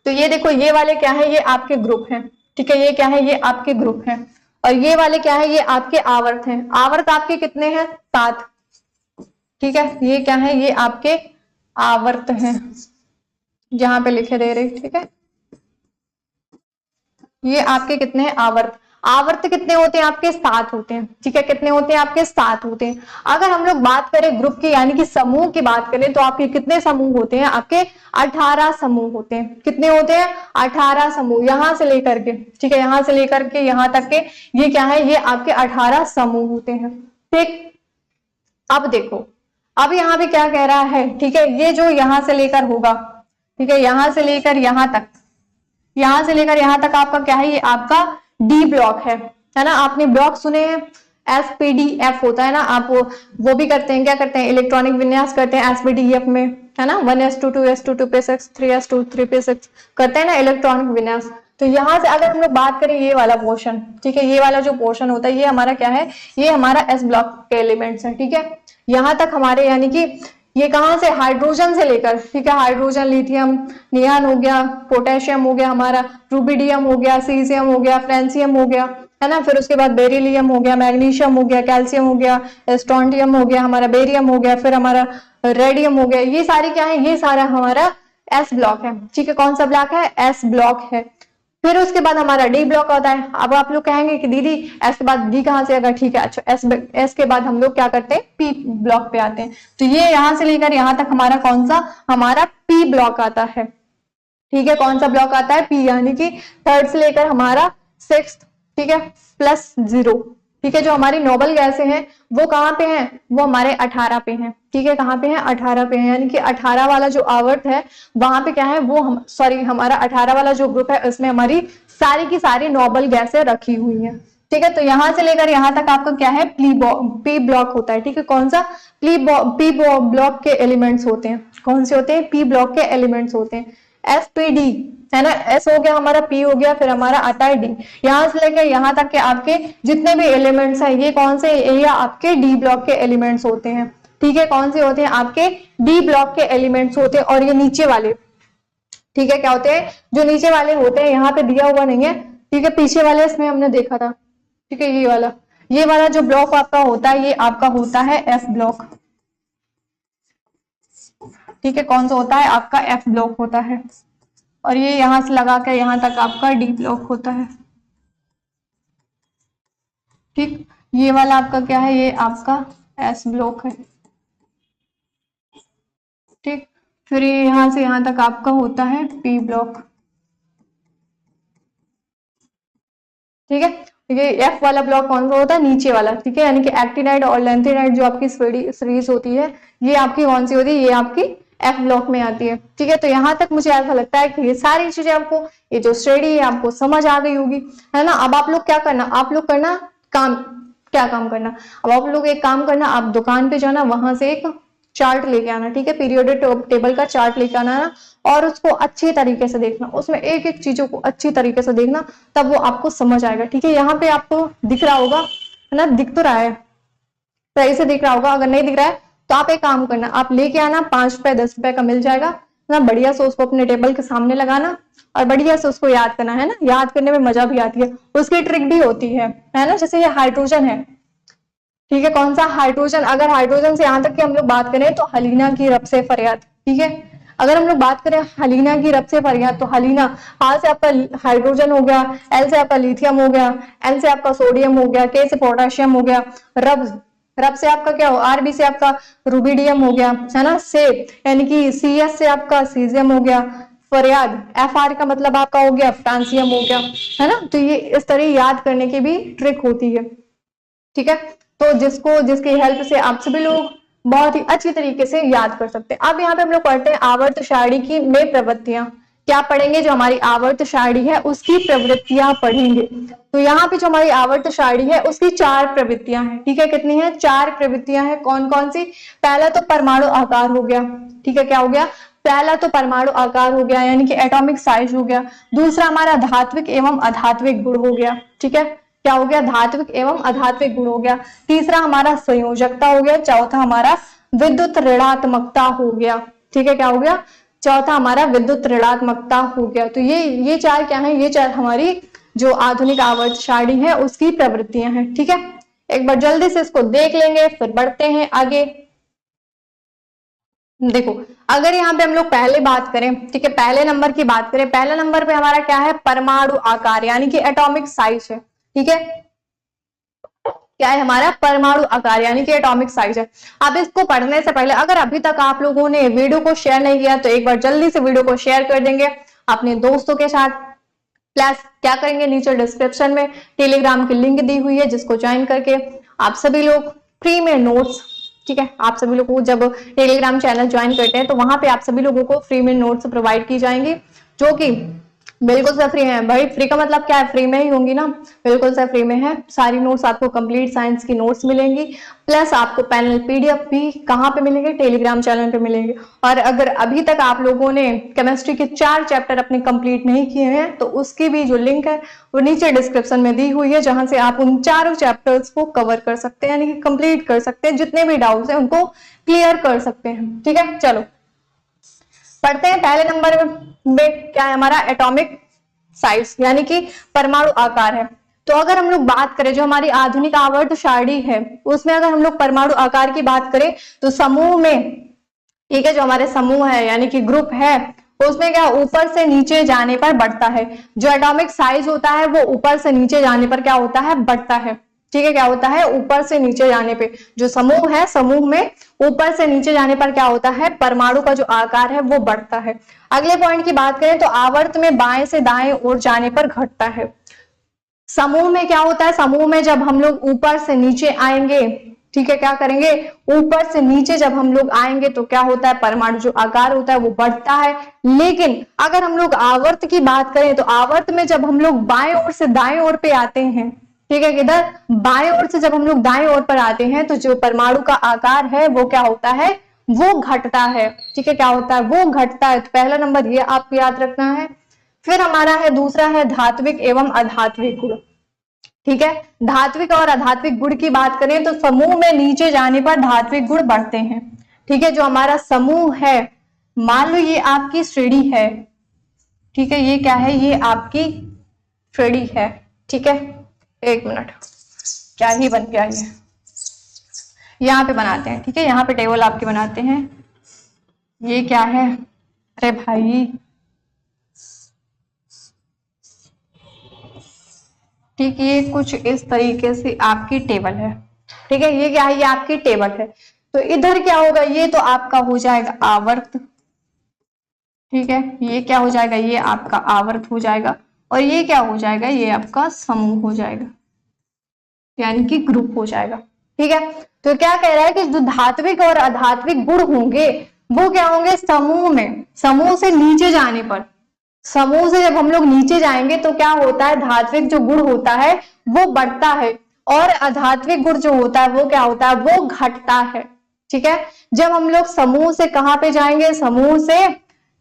A: तो ये देखो ये वाले क्या है, ये आपके ग्रुप हैं, ठीक है। ये क्या है, ये आपके ग्रुप हैं। और ये वाले क्या है, ये आपके आवर्त हैं। आवर्त आपके कितने हैं, 7, ठीक है। ये क्या है, ये आपके आवर्त हैं, जहां पे लिखे दे रहे, ठीक है। ये आपके कितने हैं, आवर्त। आवर्त कितने होते हैं आपके, 7 होते हैं, ठीक है। कितने होते हैं आपके, 7 होते हैं। अगर हम लोग बात करें ग्रुप की यानी कि समूह की बात करें तो आपके कितने समूह होते हैं, आपके 18 समूह होते हैं। कितने होते हैं, 18 समूह, यहां से लेकर के, ठीक है, यहां से लेकर के यहां तक के ये क्या है, ये आपके 18 समूह होते हैं, ठीक। अब देखो अब यहाँ पे क्या कह रहा है, ठीक है। ये जो यहां से लेकर होगा, ठीक है, यहां से लेकर यहां तक, यहां से लेकर यहां तक आपका क्या है, ये आपका डी ब्लॉक है ना। आपने ब्लॉक सुने हैं, एसपीडीएफ होता है ना, आप वो भी करते हैं, क्या करते हैं, इलेक्ट्रॉनिक विन्यास करते हैं एसपीडीएफ में, है ना। 1s2 2s2 2p6 3s2 3p6 करते हैं ना इलेक्ट्रॉनिक विन्यास। तो यहाँ से अगर हम लोग बात करें ये वाला पोर्शन, ठीक है, ये वाला जो पोर्शन होता है ये हमारा क्या है, ये हमारा एस ब्लॉक के एलिमेंट्स है, ठीक है। यहाँ तक हमारे यानी कि ये कहां से, हाइड्रोजन से लेकर, ठीक है, हाइड्रोजन, लिथियम, नियान हो गया, पोटेशियम हो गया हमारा, रूबिडियम हो गया, सीजियम हो गया, फ्रेंसियम हो गया, है ना। फिर उसके बाद बेरिलियम हो गया, मैग्नीशियम हो गया, कैल्शियम हो गया, स्ट्रोंटियम हो गया, हमारा बेरियम हो गया, फिर हमारा रेडियम हो गया। ये सारे क्या है, ये सारा हमारा एस ब्लॉक है, ठीक है। कौन सा ब्लॉक है, एस ब्लॉक है। फिर उसके बाद हमारा डी ब्लॉक आता है। अब आप लोग कहेंगे कि दीदी एस के बाद डी कहां से आएगा, ठीक है। अच्छा, एस के बाद हम लोग क्या करते हैं, पी ब्लॉक पे आते हैं। तो ये यहां से लेकर यहां तक हमारा कौन सा, हमारा पी ब्लॉक आता है, ठीक है। कौन सा ब्लॉक आता है, पी, यानी कि 3rd से लेकर हमारा 6th, ठीक है, +0, ठीक है। जो हमारी नोबल गैसें हैं वो कहाँ पे हैं, वो हमारे 18 पे हैं, ठीक है। कहाँ पे हैं, 18 पे हैं, यानी कि 18 वाला जो आवर्त है वहां पे क्या है, वो हम सॉरी हमारा 18 वाला जो ग्रुप है उसमें हमारी सारी की सारी नोबल गैसें रखी हुई हैं, ठीक है। तो यहां से लेकर यहां तक आपका क्या है, पी ब्लॉक होता है, ठीक है। कौन सा, पी ब्लॉक के एलिमेंट्स होते हैं। कौन से होते हैं, पी ब्लॉक के एलिमेंट्स होते हैं। एसपीडी है ना, एस हो गया हमारा, पी हो गया, फिर हमारा आता है डी। यहां से लेकर यहां तक के आपके जितने भी एलिमेंट्स हैं ये कौन से, ये आपके डी ब्लॉक के एलिमेंट्स होते हैं, ठीक है। कौन से होते हैं, आपके डी ब्लॉक के एलिमेंट्स होते हैं। और ये नीचे वाले, ठीक है, क्या होते हैं, जो नीचे वाले होते हैं, यहाँ पे दिया हुआ नहीं है, ठीक है, पीछे वाले इसमें हमने देखा था, ठीक है। ये वाला जो ब्लॉक आपका होता है ये आपका होता है एफ ब्लॉक, ठीक है। कौन सा होता है, आपका एफ ब्लॉक होता है। और ये यहां से लगा कर यहां तक आपका डी ब्लॉक होता है, ठीक। ये वाला आपका क्या है, ये आपका एस ब्लॉक है, ठीक। फिर ये यहां से यहां तक आपका होता है पी ब्लॉक, ठीक है। ये एफ वाला ब्लॉक कौन सा होता है, नीचे वाला, ठीक है। यानी कि एक्टिनाइड और लैंथेनाइड जो आपकी सीरीज होती है ये आपकी कौन सी होती है, ये आपकी एफ ब्लॉक में आती है, ठीक है। तो यहाँ तक मुझे ऐसा लगता है कि ये सारी चीजें आपको, ये जो श्रेणी है आपको समझ आ गई होगी, है ना। अब आप लोग क्या करना, आप लोग करना काम, क्या काम करना, अब आप लोग एक काम करना, आप दुकान पे जाना, वहां से एक चार्ट लेके आना, ठीक है। पीरियोडिक टेबल का चार्ट लेके आना ना, और उसको अच्छी तरीके से देखना, उसमें एक एक चीजों को अच्छी तरीके से देखना, तब वो आपको समझ आएगा, ठीक है। यहाँ पे आपको दिख रहा होगा, है ना, दिख तो रहा है, सही से दिख रहा होगा। अगर नहीं दिख रहा है तो आप एक काम करना, आप लेके आना, 5 रुपए 10 रुपए का मिल जाएगा ना, बढ़िया से उसको अपने टेबल के सामने लगाना और बढ़िया से उसको याद करना, है ना। याद करने में मजा भी आती है, उसकी ट्रिक भी होती है ना। जैसे ये हाइड्रोजन है, ठीक है, कौन सा, हाइड्रोजन। अगर हाइड्रोजन से यहाँ तक कि हम लोग बात करें तो हलीना की रब से फरियाद, ठीक है। अगर हम लोग बात करें हलीना की रब से फरियाद, तो हलीना, हाल से आपका हाइड्रोजन हो गया, एल से आपका लिथियम हो गया, एल से आपका सोडियम हो गया, के से पोटेशियम हो गया, रब रब से आपका क्या हो, RB से आपका रुबिडियम हो गया, है ना, से यानी कि CS से आपका सीजियम हो गया, फरियाद FR का मतलब आपका हो गया फ्रांसियम हो गया, है ना। तो ये इस तरह याद करने की भी ट्रिक होती है, ठीक है। तो जिसकी हेल्प से आप सभी लोग बहुत ही अच्छी तरीके से याद कर सकते हैं। अब यहाँ पे हम लोग पढ़ते हैं आवर्त सारणी की में प्रवृत्तियां। क्या पढ़ेंगे, जो हमारी आवर्त सारणी है उसकी प्रवृत्तियां पढ़ेंगे। तो यहाँ पे जो हमारी आवर्त सारणी है उसकी 4 प्रवृत्तियां हैं, ठीक है। कितनी है, 4 प्रवृत्तियां हैं। कौन कौन सी, पहला तो परमाणु आकार हो गया, ठीक है। क्या हो गया, पहला तो परमाणु आकार हो गया यानी कि एटॉमिक साइज हो गया। दूसरा हमारा धात्विक एवं अधात्विक गुण हो गया, ठीक है। क्या हो गया, धात्विक एवं अधात्विक गुण हो गया। तीसरा हमारा संयोजकता हो गया। चौथा हमारा विद्युत ऋणात्मकता हो गया, ठीक है। क्या हो गया, चौथा हमारा विद्युत ऋणात्मकता हो गया। तो ये 4 क्या है, ये 4 हमारी जो आधुनिक आवर्त सारणी है उसकी प्रवृत्तियां हैं, ठीक है। एक बार जल्दी से इसको देख लेंगे फिर बढ़ते हैं आगे। देखो अगर यहाँ पे हम लोग पहले बात करें, ठीक है, पहले नंबर की बात करें, पहले नंबर पे हमारा क्या है, परमाणु आकार यानी कि एटॉमिक साइज है, ठीक है। क्या है हमारा, परमाणु आकार यानी कि एटॉमिक साइज है। अब इसको पढ़ने से पहले अगर अभी तक आप लोगों ने वीडियो को शेयर नहीं किया तो एक बार जल्दी से वीडियो को शेयर कर देंगे अपने दोस्तों के साथ। प्लस क्या करेंगे, नीचे डिस्क्रिप्शन में टेलीग्राम की लिंक दी हुई है जिसको ज्वाइन करके आप सभी लोग फ्री में नोट्स, ठीक है, आप सभी लोगों को जब टेलीग्राम चैनल ज्वाइन करते हैं तो वहां पे आप सभी लोगों को फ्री में नोट्स प्रोवाइड की जाएंगी जो कि बिल्कुल से फ्री है। भाई फ्री का मतलब क्या है, फ्री में ही होंगी ना, बिल्कुल से फ्री में है। सारी नोट्स आपको कंप्लीट साइंस की नोट्स मिलेंगी, प्लस आपको पैनल PDF भी कहाँ पे मिलेंगे, टेलीग्राम चैनल पे मिलेंगे। और अगर अभी तक आप लोगों ने केमिस्ट्री के 4 चैप्टर अपने कंप्लीट नहीं किए हैं तो उसकी भी जो लिंक है वो नीचे डिस्क्रिप्शन में दी हुई है, जहां से आप उन 4 चैप्टर्स को कवर कर सकते हैं, यानी कि कंप्लीट कर सकते हैं। जितने भी डाउट्स हैं उनको क्लियर कर सकते हैं, ठीक है। चलो पढ़ते हैं। पहले नंबर में क्या है हमारा, एटॉमिक साइज यानी कि परमाणु आकार है। तो अगर हम लोग बात करें जो हमारी आधुनिक आवर्त सारणी है उसमें अगर हम लोग परमाणु आकार की बात करें तो समूह में, ठीक है, जो हमारे समूह है यानी कि ग्रुप है उसमें क्या ऊपर से नीचे जाने पर बढ़ता है। जो एटॉमिक साइज होता है वो ऊपर से नीचे जाने पर क्या होता है, बढ़ता है, ठीक है। क्या होता है, ऊपर से नीचे जाने पे जो समूह है, समूह में ऊपर से नीचे जाने पर क्या होता है, परमाणु का जो आकार है वो बढ़ता है। अगले पॉइंट की बात करें तो आवर्त में बाएं से दाएं ओर जाने पर घटता है। समूह में क्या होता है, समूह में जब हम लोग ऊपर से नीचे आएंगे, ठीक है, क्या करेंगे, ऊपर से नीचे जब हम लोग आएंगे तो क्या होता है, परमाणु जो आकार होता है वो बढ़ता है। लेकिन अगर हम लोग आवर्त की बात करें तो आवर्त में जब हम लोग बाएं ओर से दाएं ओर पे आते हैं, ठीक है, किधर, बाएं ओर से जब हम लोग दाएं ओर पर आते हैं तो जो परमाणु का आकार है वो क्या होता है, वो घटता है, ठीक है। क्या होता है, वो घटता है। तो पहला नंबर ये आपको याद रखना है। फिर हमारा है दूसरा है धात्विक एवं अधात्विक गुण, ठीक है। धात्विक और अधात्विक गुण की बात करें तो समूह में नीचे जाने पर धात्विक गुण बढ़ते हैं, ठीक है। जो हमारा समूह है, मान लो ये आपकी श्रेणी है, ठीक है, ये क्या है, ये आपकी श्रेणी है, ठीक है। एक मिनट, क्या ही बन गया ये, यहाँ पे बनाते हैं, ठीक है, यहाँ पे टेबल आपके बनाते हैं। ये क्या है, अरे भाई, ठीक, ये कुछ इस तरीके से आपकी टेबल है, ठीक है। ये क्या है, ये आपकी टेबल है। तो इधर क्या होगा, ये तो आपका हो जाएगा आवर्त, ठीक है, ये क्या हो जाएगा, ये आपका आवर्त हो जाएगा। और ये क्या हो जाएगा, ये आपका समूह हो जाएगा यानी कि ग्रुप हो जाएगा, ठीक है। तो क्या कह रहा है कि जो धात्विक और अधात्विक गुण होंगे वो क्या होंगे, समूह में, समूह से नीचे जाने पर, समूह से जब हम लोग नीचे जाएंगे तो क्या होता है, धात्विक जो गुण होता है वो बढ़ता है और अधात्विक गुण जो होता है वो क्या होता है, वो घटता है, ठीक है। जब हम लोग समूह से कहां पे जाएंगे, समूह से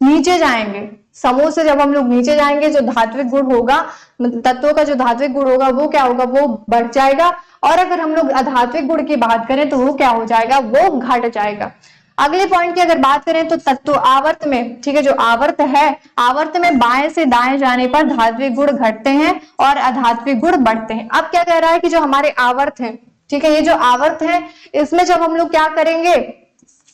A: नीचे जाएंगे, समूह से जब हम लोग नीचे जाएंगे जो धात्विक गुण होगा, तत्वों का जो धात्विक गुण होगा वो क्या होगा, वो बढ़ जाएगा। और अगर हम लोग अधात्विक गुण की बात करें तो वो क्या हो जाएगा, वो घट जाएगा। अगले पॉइंट की अगर बात करें तो तत्व आवर्त में, ठीक है, जो आवर्त है, आवर्त में बाएं से दाएं जाने पर धात्विक गुण घटते हैं और अधात्विक गुण बढ़ते हैं। अब क्या कह रहा है कि जो हमारे आवर्त है, ठीक है, ये जो आवर्त है इसमें जब हम लोग क्या करेंगे,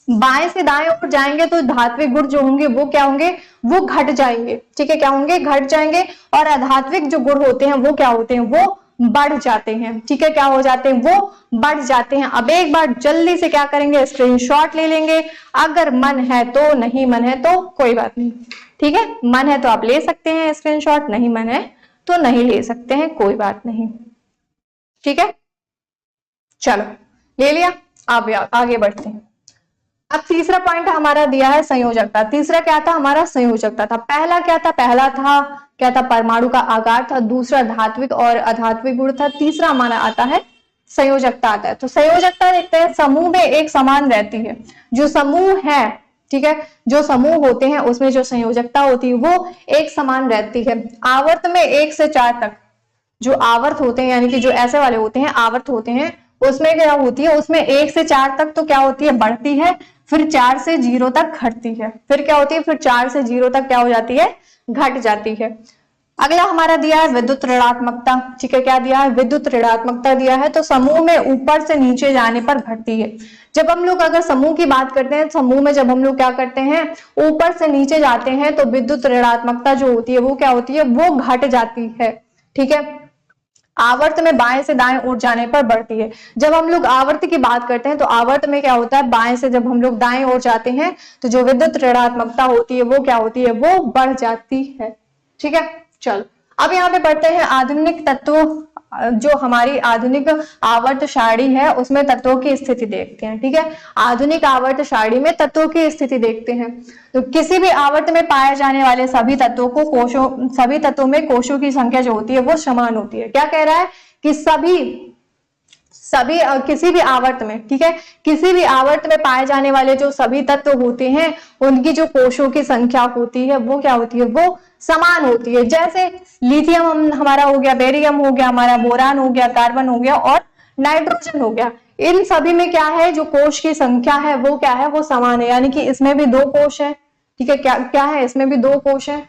A: बाएं से दाएं ओर जाएंगे तो धात्विक गुण जो होंगे वो क्या होंगे, वो घट जाएंगे, ठीक है, क्या होंगे, घट जाएंगे। और अधात्विक जो गुण होते हैं वो क्या होते हैं, वो बढ़ जाते हैं। ठीक है, क्या हो जाते हैं, वो बढ़ जाते हैं। अब एक बार जल्दी से क्या करेंगे, स्क्रीनशॉट ले लेंगे। अगर मन है तो, नहीं मन है तो कोई बात नहीं। ठीक है, मन है तो आप ले सकते हैं स्क्रीनशॉट, नहीं मन है तो नहीं ले सकते हैं, कोई बात नहीं। ठीक है, चलो ले लिया। अब आगे बढ़ते हैं। अब तीसरा पॉइंट हमारा दिया है संयोजकता। तीसरा क्या था हमारा, संयोजकता था। पहला क्या था, पहला था क्या था, परमाणु का आकार था। दूसरा धात्विक और अधात्विक गुण था। तीसरा हमारा आता है संयोजकता आता है। तो संयोजकता देखते हैं, समूह में एक समान रहती है। जो समूह है, ठीक है, जो समूह होते हैं उसमें जो संयोजकता होती है वो एक समान रहती है। आवर्त में 1 से 4 तक जो आवर्त होते हैं, यानी कि जो ऐसे वाले होते हैं आवर्त होते हैं, उसमें क्या होती है, उसमें 1 से 4 तक तो क्या होती है, बढ़ती है। फिर 4 से 0 तक घटती है। फिर क्या होती है, फिर 4 से 0 तक क्या हो जाती है, घट जाती है। अगला हमारा दिया है विद्युत ऋणात्मकता। ठीक है, क्या दिया है, विद्युत ऋणात्मकता दिया है। तो समूह में ऊपर से नीचे जाने पर घटती है। जब हम लोग अगर समूह की बात करते हैं, समूह में जब हम लोग क्या करते हैं, ऊपर से नीचे जाते हैं, तो विद्युत ऋणात्मकता जो होती है वो क्या होती है, वो घट जाती है। ठीक है, आवर्त में बाएं से दाएं ओर जाने पर बढ़ती है। जब हम लोग आवर्त की बात करते हैं तो आवर्त में क्या होता है, बाएं से जब हम लोग दाएं ओर जाते हैं तो जो विद्युत ऋणात्मकता होती है वो क्या होती है, वो बढ़ जाती है। ठीक है, चलो अब यहाँ पे पढ़ते हैं आधुनिक तत्वों। जो हमारी आधुनिक आवर्त सारणी है उसमें तत्वों की स्थिति देखते हैं। ठीक है, आधुनिक आवर्त सारणी में तत्वों की स्थिति देखते हैं। तो किसी भी आवर्त में पाए जाने वाले सभी तत्वों को कोशों, सभी तत्वों में कोशों की संख्या जो होती है वो समान होती है। क्या कह रहा है कि किसी भी आवर्त में, ठीक है, किसी भी आवर्त में पाए जाने वाले जो सभी तत्व होते हैं उनकी जो कोशों की संख्या होती है वो क्या होती है, वो समान होती है। जैसे लिथियम हमारा हो गया, बेरियम हो गया, हमारा बोरान हो गया, कार्बन हो गया और नाइट्रोजन हो गया। इन सभी में क्या है, जो कोश की संख्या है वो क्या है, वो समान है। यानी कि इसमें भी 2 कोश है। ठीक है, क्या क्या है, इसमें भी 2 कोश है।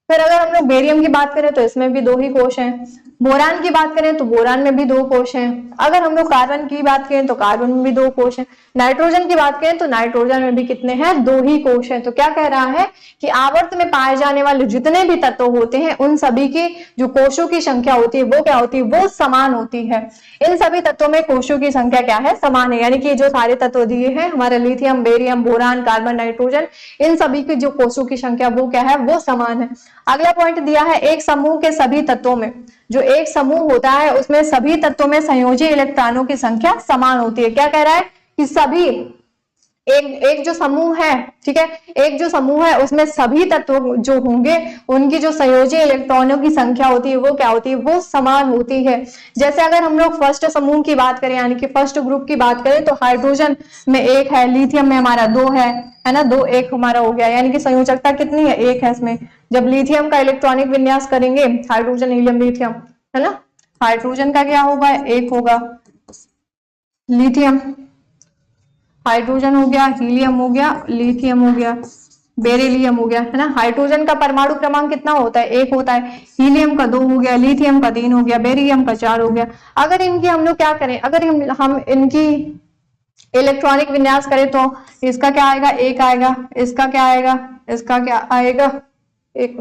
A: फिर अगर हम लोग बेरियम की बात करें तो इसमें भी 2 ही कोश हैं। बोरान की बात करें तो बोरान में भी 2 कोश हैं। अगर हम लोग कार्बन की बात करें तो कार्बन में भी 2 कोश हैं। नाइट्रोजन की बात करें तो नाइट्रोजन में भी कितने हैं, 2 ही कोश हैं। तो क्या कह रहा है कि आवर्त में पाए जाने वाले जितने भी तत्व होते हैं उन सभी की जो कोशों की संख्या होती है वो क्या होती है, वो समान होती है। इन सभी तत्वों में कोशों की संख्या क्या है, समान है। यानी कि जो सारे तत्व दिए हैं हमारे lithium, barium, boron, carbon, nitrogen, इन सभी की जो कोशों की संख्या वो क्या है, वो समान है। अगला पॉइंट दिया है, एक समूह के सभी तत्वों में, जो एक समूह होता है उसमें सभी तत्वों में संयोजी इलेक्ट्रॉनों की संख्या समान होती है। क्या कह रहा है कि सभी एक जो समूह है, ठीक है, एक जो समूह है उसमें सभी तत्व जो होंगे उनकी जो संयोजी इलेक्ट्रॉनों की संख्या होती है वो क्या होती है, वो समान होती है। जैसे अगर हम लोग फर्स्ट समूह की बात करें, यानी कि फर्स्ट ग्रुप की बात करें, तो हाइड्रोजन में 1 है, लिथियम में हमारा 2 है ना, 2 1 हमारा हो गया। यानी कि संयोजकता कितनी है, 1 है इसमें। जब लिथियम का इलेक्ट्रॉनिक विन्यास करेंगे, हाइड्रोजन, हीलियम, लिथियम, है ना, हाइड्रोजन का क्या होगा, 1 होगा, लिथियम, हाइड्रोजन हो गया, हीलियम हो गया, लिथियम हो गया, बेरिलियम हो गया, है ना। हाइड्रोजन का परमाणु क्रमांक कितना होता है, 1 होता है। हीलियम का 2 हो गया, लिथियम का 3 हो गया, बेरिलियम का 4 हो गया। अगर इनकी हम लोग क्या करें, अगर हम इनकी इलेक्ट्रॉनिक विन्यास करें तो इसका क्या आएगा, 1 आएगा, इसका क्या आएगा, इसका क्या आएगा, एक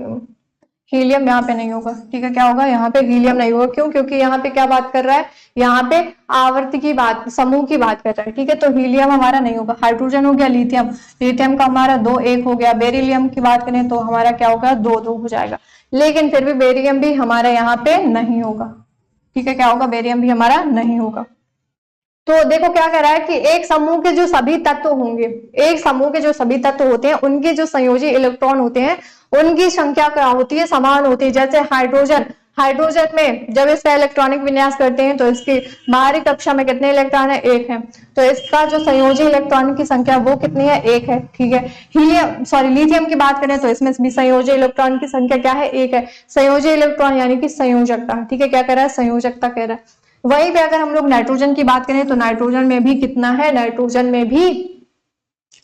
A: हीलियम यहाँ पे नहीं होगा। ठीक है, क्या होगा, यहाँ पे हीलियम नहीं होगा। क्यों, क्योंकि यहाँ पे क्या बात कर रहा है, यहाँ पे आवर्त की बात, समूह की बात कर रहा है। ठीक है, तो हीलियम हमारा नहीं होगा। हाइड्रोजन हो गया, लिथियम, लिथियम का हमारा 2 1 हो गया। बेरिलियम की बात करें तो हमारा क्या होगा, 2 2 हो जाएगा। लेकिन फिर भी बेरियम भी हमारा यहाँ पे नहीं होगा। ठीक है, क्या होगा, बेरियम भी हमारा नहीं होगा। तो देखो क्या कह रहा है कि एक समूह के जो सभी तत्व होंगे, एक समूह के जो सभी तत्व होते हैं उनके जो संयोजी इलेक्ट्रॉन होते हैं उनकी संख्या क्या होती है, समान होती है। जैसे हाइड्रोजन में जब इसका इलेक्ट्रॉनिक विन्यास करते हैं तो इसकी बाहरी कक्षा में कितने इलेक्ट्रॉन है, 1 है। तो इसका जो संयोजी इलेक्ट्रॉन की संख्या वो कितनी है, 1 है। ठीक है, लिथियम की बात करें तो इसमें भी संयोजी इलेक्ट्रॉन की संख्या क्या है, 1 है। संयोजी इलेक्ट्रॉन यानी कि संयोजकता। ठीक है, क्या कह रहा है, संयोजकता कह रहा है। वहीं पे अगर हम लोग नाइट्रोजन की बात करें तो नाइट्रोजन में भी कितना है, नाइट्रोजन में भी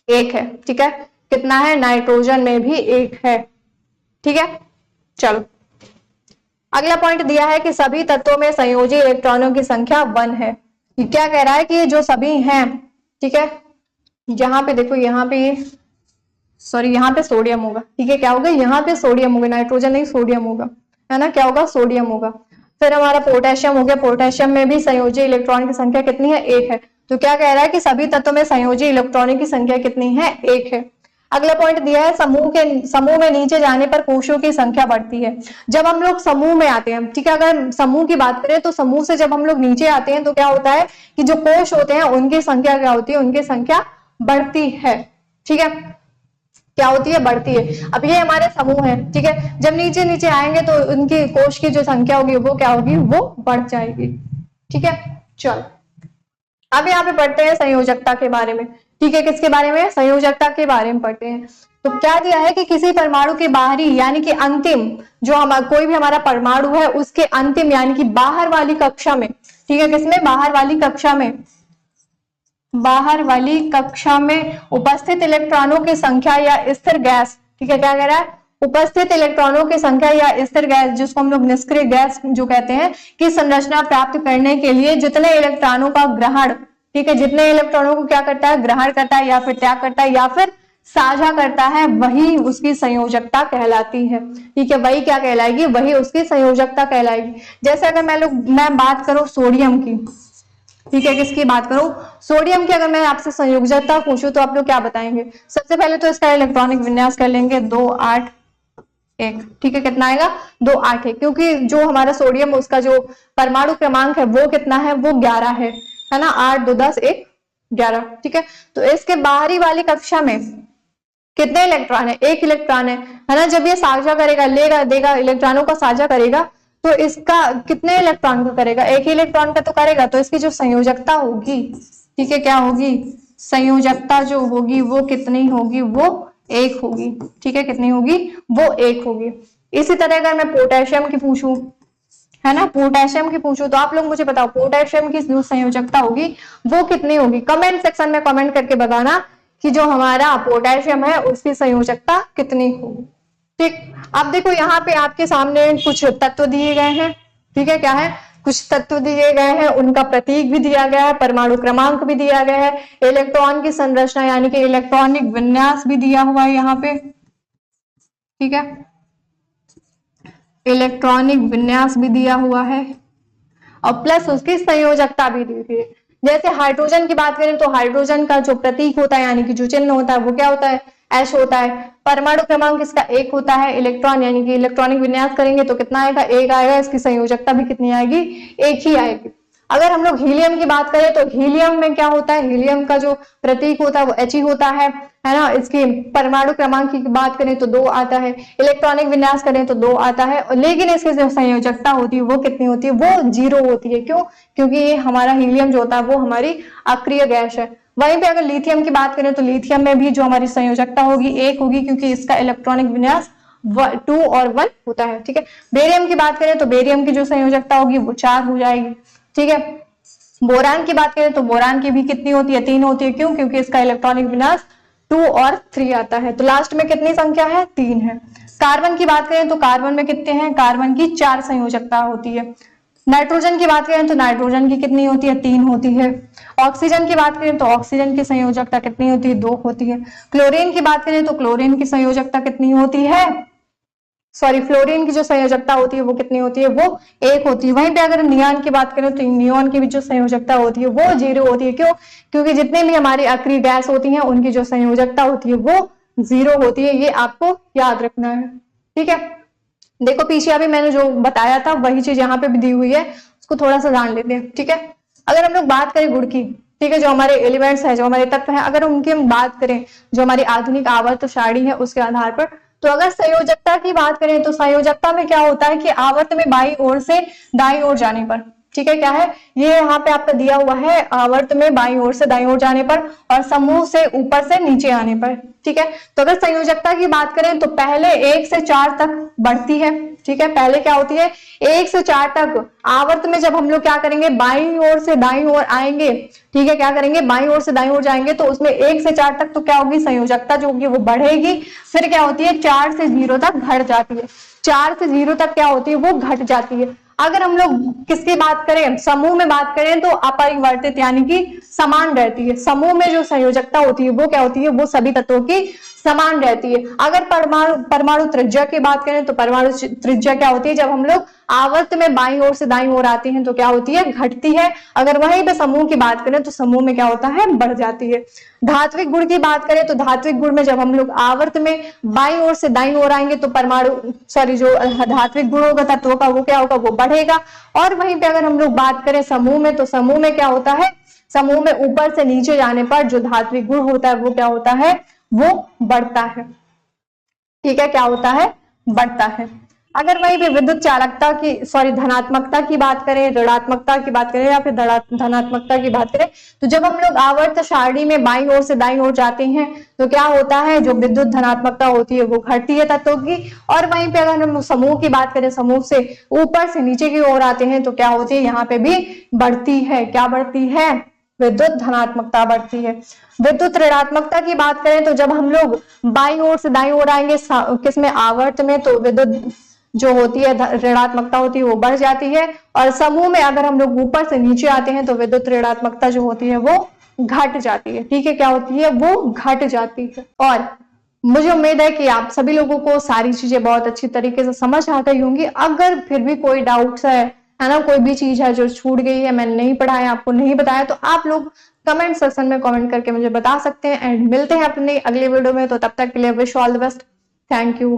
A: 1 है। ठीक है, कितना है, नाइट्रोजन में भी 1 है। ठीक है, चलो अगला पॉइंट दिया है कि सभी तत्वों में संयोजी इलेक्ट्रॉनों की संख्या 1 है। क्या कह रहा है कि जो सभी हैं, ठीक है, यहाँ पे देखो, यहाँ पे यहाँ पे सोडियम होगा। ठीक है, क्या होगा, यहाँ पे सोडियम होगा, नाइट्रोजन नहीं सोडियम होगा, है ना, क्या होगा, सोडियम होगा। फिर हमारा पोटेशियम हो गया, पोटेशियम में भी संयोजी इलेक्ट्रॉन की संख्या कितनी है? 1 है। तो क्या कह रहा है कि सभी तत्वों में संयोजी इलेक्ट्रॉनों की संख्या कितनी है? 1 है। अगला पॉइंट दिया है समूह में नीचे जाने पर कोशों की संख्या बढ़ती है। जब हम लोग समूह में आते हैं, ठीक है, अगर समूह की बात करें तो समूह से जब हम लोग नीचे आते हैं तो क्या होता है कि जो कोश होते हैं उनकी संख्या क्या होती है? उनकी संख्या बढ़ती है। ठीक है, क्या होती है? बढ़ती है। अब ये हमारे समूह है, ठीक है, जब नीचे नीचे आएंगे तो उनकी कोश की जो संख्या होगी वो क्या होगी? वो बढ़ जाएगी। ठीक है, चलो अब यहाँ पे पढ़ते हैं संयोजकता के बारे में। ठीक है, किसके बारे में? संयोजकता के बारे में पढ़ते हैं। तो क्या दिया है कि किसी परमाणु के बाहरी यानी कि अंतिम, जो हमारा कोई भी हमारा परमाणु है उसके अंतिम यानी कि बाहर वाली कक्षा में, ठीक है, किसमें? बाहर वाली कक्षा में, बाहर वाली कक्षा में उपस्थित इलेक्ट्रॉनों की संख्या या स्थिर गैस, ठीक है, क्या कह रहा है? उपस्थित इलेक्ट्रॉनों की संख्या या स्थिर गैस, जिसको हम लोग निष्क्रिय गैस जो कहते हैं, की संरचना प्राप्त करने के लिए जितने इलेक्ट्रॉनों का ग्रहण, ठीक है, जितने इलेक्ट्रॉनों को क्या करता है? ग्रहण करता है या फिर त्याग करता है या फिर साझा करता है, वही उसकी संयोजकता कहलाती है। ठीक है, वही क्या कहलाएगी? वही उसकी संयोजकता कहलाएगी। जैसे अगर मैं बात करूं सोडियम की, ठीक है, किसकी बात करूं? सोडियम की। अगर मैं आपसे संयोजकता पूछूं तो आप लोग क्या बताएंगे? सबसे पहले तो इसका इलेक्ट्रॉनिक विन्यास कर लेंगे, 2 8 1। ठीक है, कितना आएगा? 2 8 है, क्योंकि जो हमारा सोडियम उसका जो परमाणु क्रमांक है वो कितना है? वो 11 है ना? 8 2 10 1 11। ठीक है, तो इसके बाहरी वाली कक्षा में कितने इलेक्ट्रॉन है? 1 इलेक्ट्रॉन है ना? जब ये साझा करेगा, लेगा देगा, इलेक्ट्रॉनों का साझा करेगा, तो इसका कितने इलेक्ट्रॉन का करेगा? 1 ही इलेक्ट्रॉन का तो करेगा। तो इसकी जो संयोजकता होगी, ठीक है, क्या होगी? संयोजकता जो होगी वो कितनी होगी? वो 1 होगी। ठीक है, कितनी होगी? वो 1 होगी। इसी तरह अगर मैं पोटेशियम की पूछूं, है ना, पोटेशियम की पूछूं, तो आप लोग मुझे बताओ पोटेशियम की जो संयोजकता होगी वो कितनी होगी? कमेंट सेक्शन में कमेंट करके बताना कि जो हमारा पोटेशियम है उसकी संयोजकता कितनी होगी। ठीक, अब देखो यहाँ पे आपके सामने कुछ तत्व दिए गए हैं। ठीक है, क्या है? कुछ तत्व दिए गए हैं, उनका प्रतीक भी दिया गया है, परमाणु क्रमांक भी दिया गया है, इलेक्ट्रॉन की संरचना यानी कि इलेक्ट्रॉनिक विन्यास भी दिया हुआ है यहाँ पे। ठीक है, इलेक्ट्रॉनिक विन्यास भी दिया हुआ है और प्लस उसकी संयोजकता भी दी हुई है। जैसे हाइड्रोजन की बात करें तो हाइड्रोजन का जो प्रतीक होता है यानी कि जो चिन्ह होता है वो क्या होता है? H होता है। परमाणु क्रमांक इसका 1 होता है। इलेक्ट्रॉन यानी कि इलेक्ट्रॉनिक विन्यास करेंगे तो कितना आएगा? 1 आएगा। इसकी संयोजकता भी कितनी आएगी? 1 ही आएगी। अगर हम लोग हीलियम की बात करें तो हीलियम में क्या होता है? हीलियम का जो प्रतीक होता है वो He होता है ना? इसकी परमाणु क्रमांक की बात करें तो 2 आता है, इलेक्ट्रॉनिक विन्यास करें तो 2 आता है, लेकिन इसकी जो संयोजकता होती है वो कितनी होती है? वो 0 होती है। क्यों? क्योंकि ये हमारा हीलियम जो होता है वो हमारी अक्रिय गैस है। वहीं पे अगर लिथियम की बात करें तो लिथियम में भी जो हमारी संयोजकता होगी 1 होगी, क्योंकि इसका इलेक्ट्रॉनिक विन्यास 2 और 1 होता है। ठीक है, बेरियम की बात करें तो बेरियम की जो संयोजकता होगी वो 4 हो जाएगी। ठीक है, बोरान की बात करें तो बोरान की भी कितनी होती है? 3 होती है। क्यों? क्योंकि इसका इलेक्ट्रॉनिक विन्यास 2 और 3 आता है। तो लास्ट में कितनी संख्या है? 3 है। कार्बन की बात करें तो कार्बन में कितने हैं? कार्बन की 4 संयोजकता होती है। नाइट्रोजन की बात करें तो नाइट्रोजन की कितनी होती है? 3 होती है। ऑक्सीजन की बात करें तो ऑक्सीजन की संयोजकता कितनी होती है? 2 होती है। क्लोरीन की बात करें तो क्लोरीन की संयोजकता कितनी होती है? फ्लोरीन की जो संयोजकता होती है वो कितनी होती है? वो 1 होती है। वहीं पे अगर नियॉन की बात करें तो नियॉन की भी जो संयोजकता होती है वो 0 होती है। क्यों? क्योंकि जितने भी हमारी अक्रिय गैस होती हैं उनकी जो संयोजकता होती है वो 0 होती है। ये आपको याद रखना है। ठीक है, देखो पीछे अभी मैंने जो बताया था वही चीज यहाँ पे भी दी हुई है, उसको थोड़ा सा जान लेते हैं। ठीक है, अगर हम लोग बात करें गुण की, ठीक है, जो हमारे एलिमेंट्स है, जो हमारे तत्व है, अगर उनकी हम बात करें जो हमारी आधुनिक आवर्त सारणी है उसके आधार पर, तो अगर संयोजकता की बात करें तो संयोजकता में क्या होता है कि आवर्त में बाईं ओर से दाईं ओर जाने पर, ठीक है, क्या है ये यहाँ पे आपका दिया हुआ है, आवर्त में बाईं ओर से दाईं ओर जाने पर और समूह से ऊपर से नीचे आने पर। ठीक है, तो अगर संयोजकता की बात करें तो पहले 1 से 4 तक बढ़ती है। ठीक है, पहले क्या होती है? 1 से 4 तक। आवर्त में जब हम लोग क्या करेंगे? बाईं ओर से दाईं ओर आएंगे। ठीक है, क्या करेंगे? बाईं ओर से दाईं ओर जाएंगे तो उसमें 1 से 4 तक तो क्या होगी? संयोजकता जो होगी वो बढ़ेगी। फिर क्या होती है? 4 से 0 तक घट जाती है। 4 से 0 तक क्या होती है? वो घट जाती है। अगर हम लोग किसकी बात करें, समूह में बात करें, तो अपरिवर्तित यानी कि समान रहती है। समूह में जो संयोजकता होती है वो क्या होती है, वो सभी तत्वों की समान रहती है। अगर परमाणु त्रिज्या की बात करें तो परमाणु त्रिज्या क्या होती है, जब हम लोग आवर्त में बाईं ओर से दाईं ओर आते हैं तो क्या होती है, घटती है। अगर वहीं पे समूह की बात करें तो समूह में क्या होता है, बढ़ जाती है। धात्विक गुण की बात करें तो धात्विक गुण में जब हम लोग आवर्त में बाईं ओर से दाईं ओर आएंगे तो जो धात्विक गुण होगा तत्वों का वो क्या होगा, वो बढ़ेगा। और वहीं पे अगर हम लोग बात करें समूह में, तो समूह में क्या होता है, समूह में ऊपर से नीचे जाने पर जो धात्विक गुण होता है वो क्या होता है, वो बढ़ता है। ठीक है, क्या होता है, बढ़ता है। अगर वहीं पे विद्युत चालकता की धनात्मकता की बात करें, ऋणात्मकता की बात करें या फिर धनात्मकता की बात करें, तो जब हम लोग आवर्त सारणी में बाईं ओर से दाईं ओर जाते हैं तो क्या होता है, जो विद्युत धनात्मकता होती है वो घटती है तत्वों की। और वहीं पे अगर हम समूह की बात करें, समूह से ऊपर से नीचे की ओर आते हैं तो क्या होती है, यहाँ पे भी बढ़ती है। क्या बढ़ती है, विद्युत धनात्मकता बढ़ती है। विद्युत ऋणात्मकता की बात करें तो जब हम लोग बाईं ओर से दाईं ओर आएंगे किसमें, आवर्त में, तो विद्युत जो होती है ऋणात्मकता होती है वो बढ़ जाती है। और समूह में अगर हम लोग ऊपर से नीचे आते हैं तो विद्युत ऋणात्मकता जो होती है वो घट जाती है। ठीक है, क्या होती है, वो घट जाती है। और मुझे उम्मीद है कि आप सभी लोगों को सारी चीजें बहुत अच्छी तरीके से समझ आ गई होंगी। अगर फिर भी कोई डाउट्स है ना, कोई भी चीज है जो छूट गई है, मैंने नहीं पढ़ाया, आपको नहीं बताया, तो आप लोग कमेंट सेक्शन में कमेंट करके मुझे बता सकते हैं। एंड मिलते हैं अपने अगले वीडियो में, तो तब तक के लिए wish all the best. Thank you.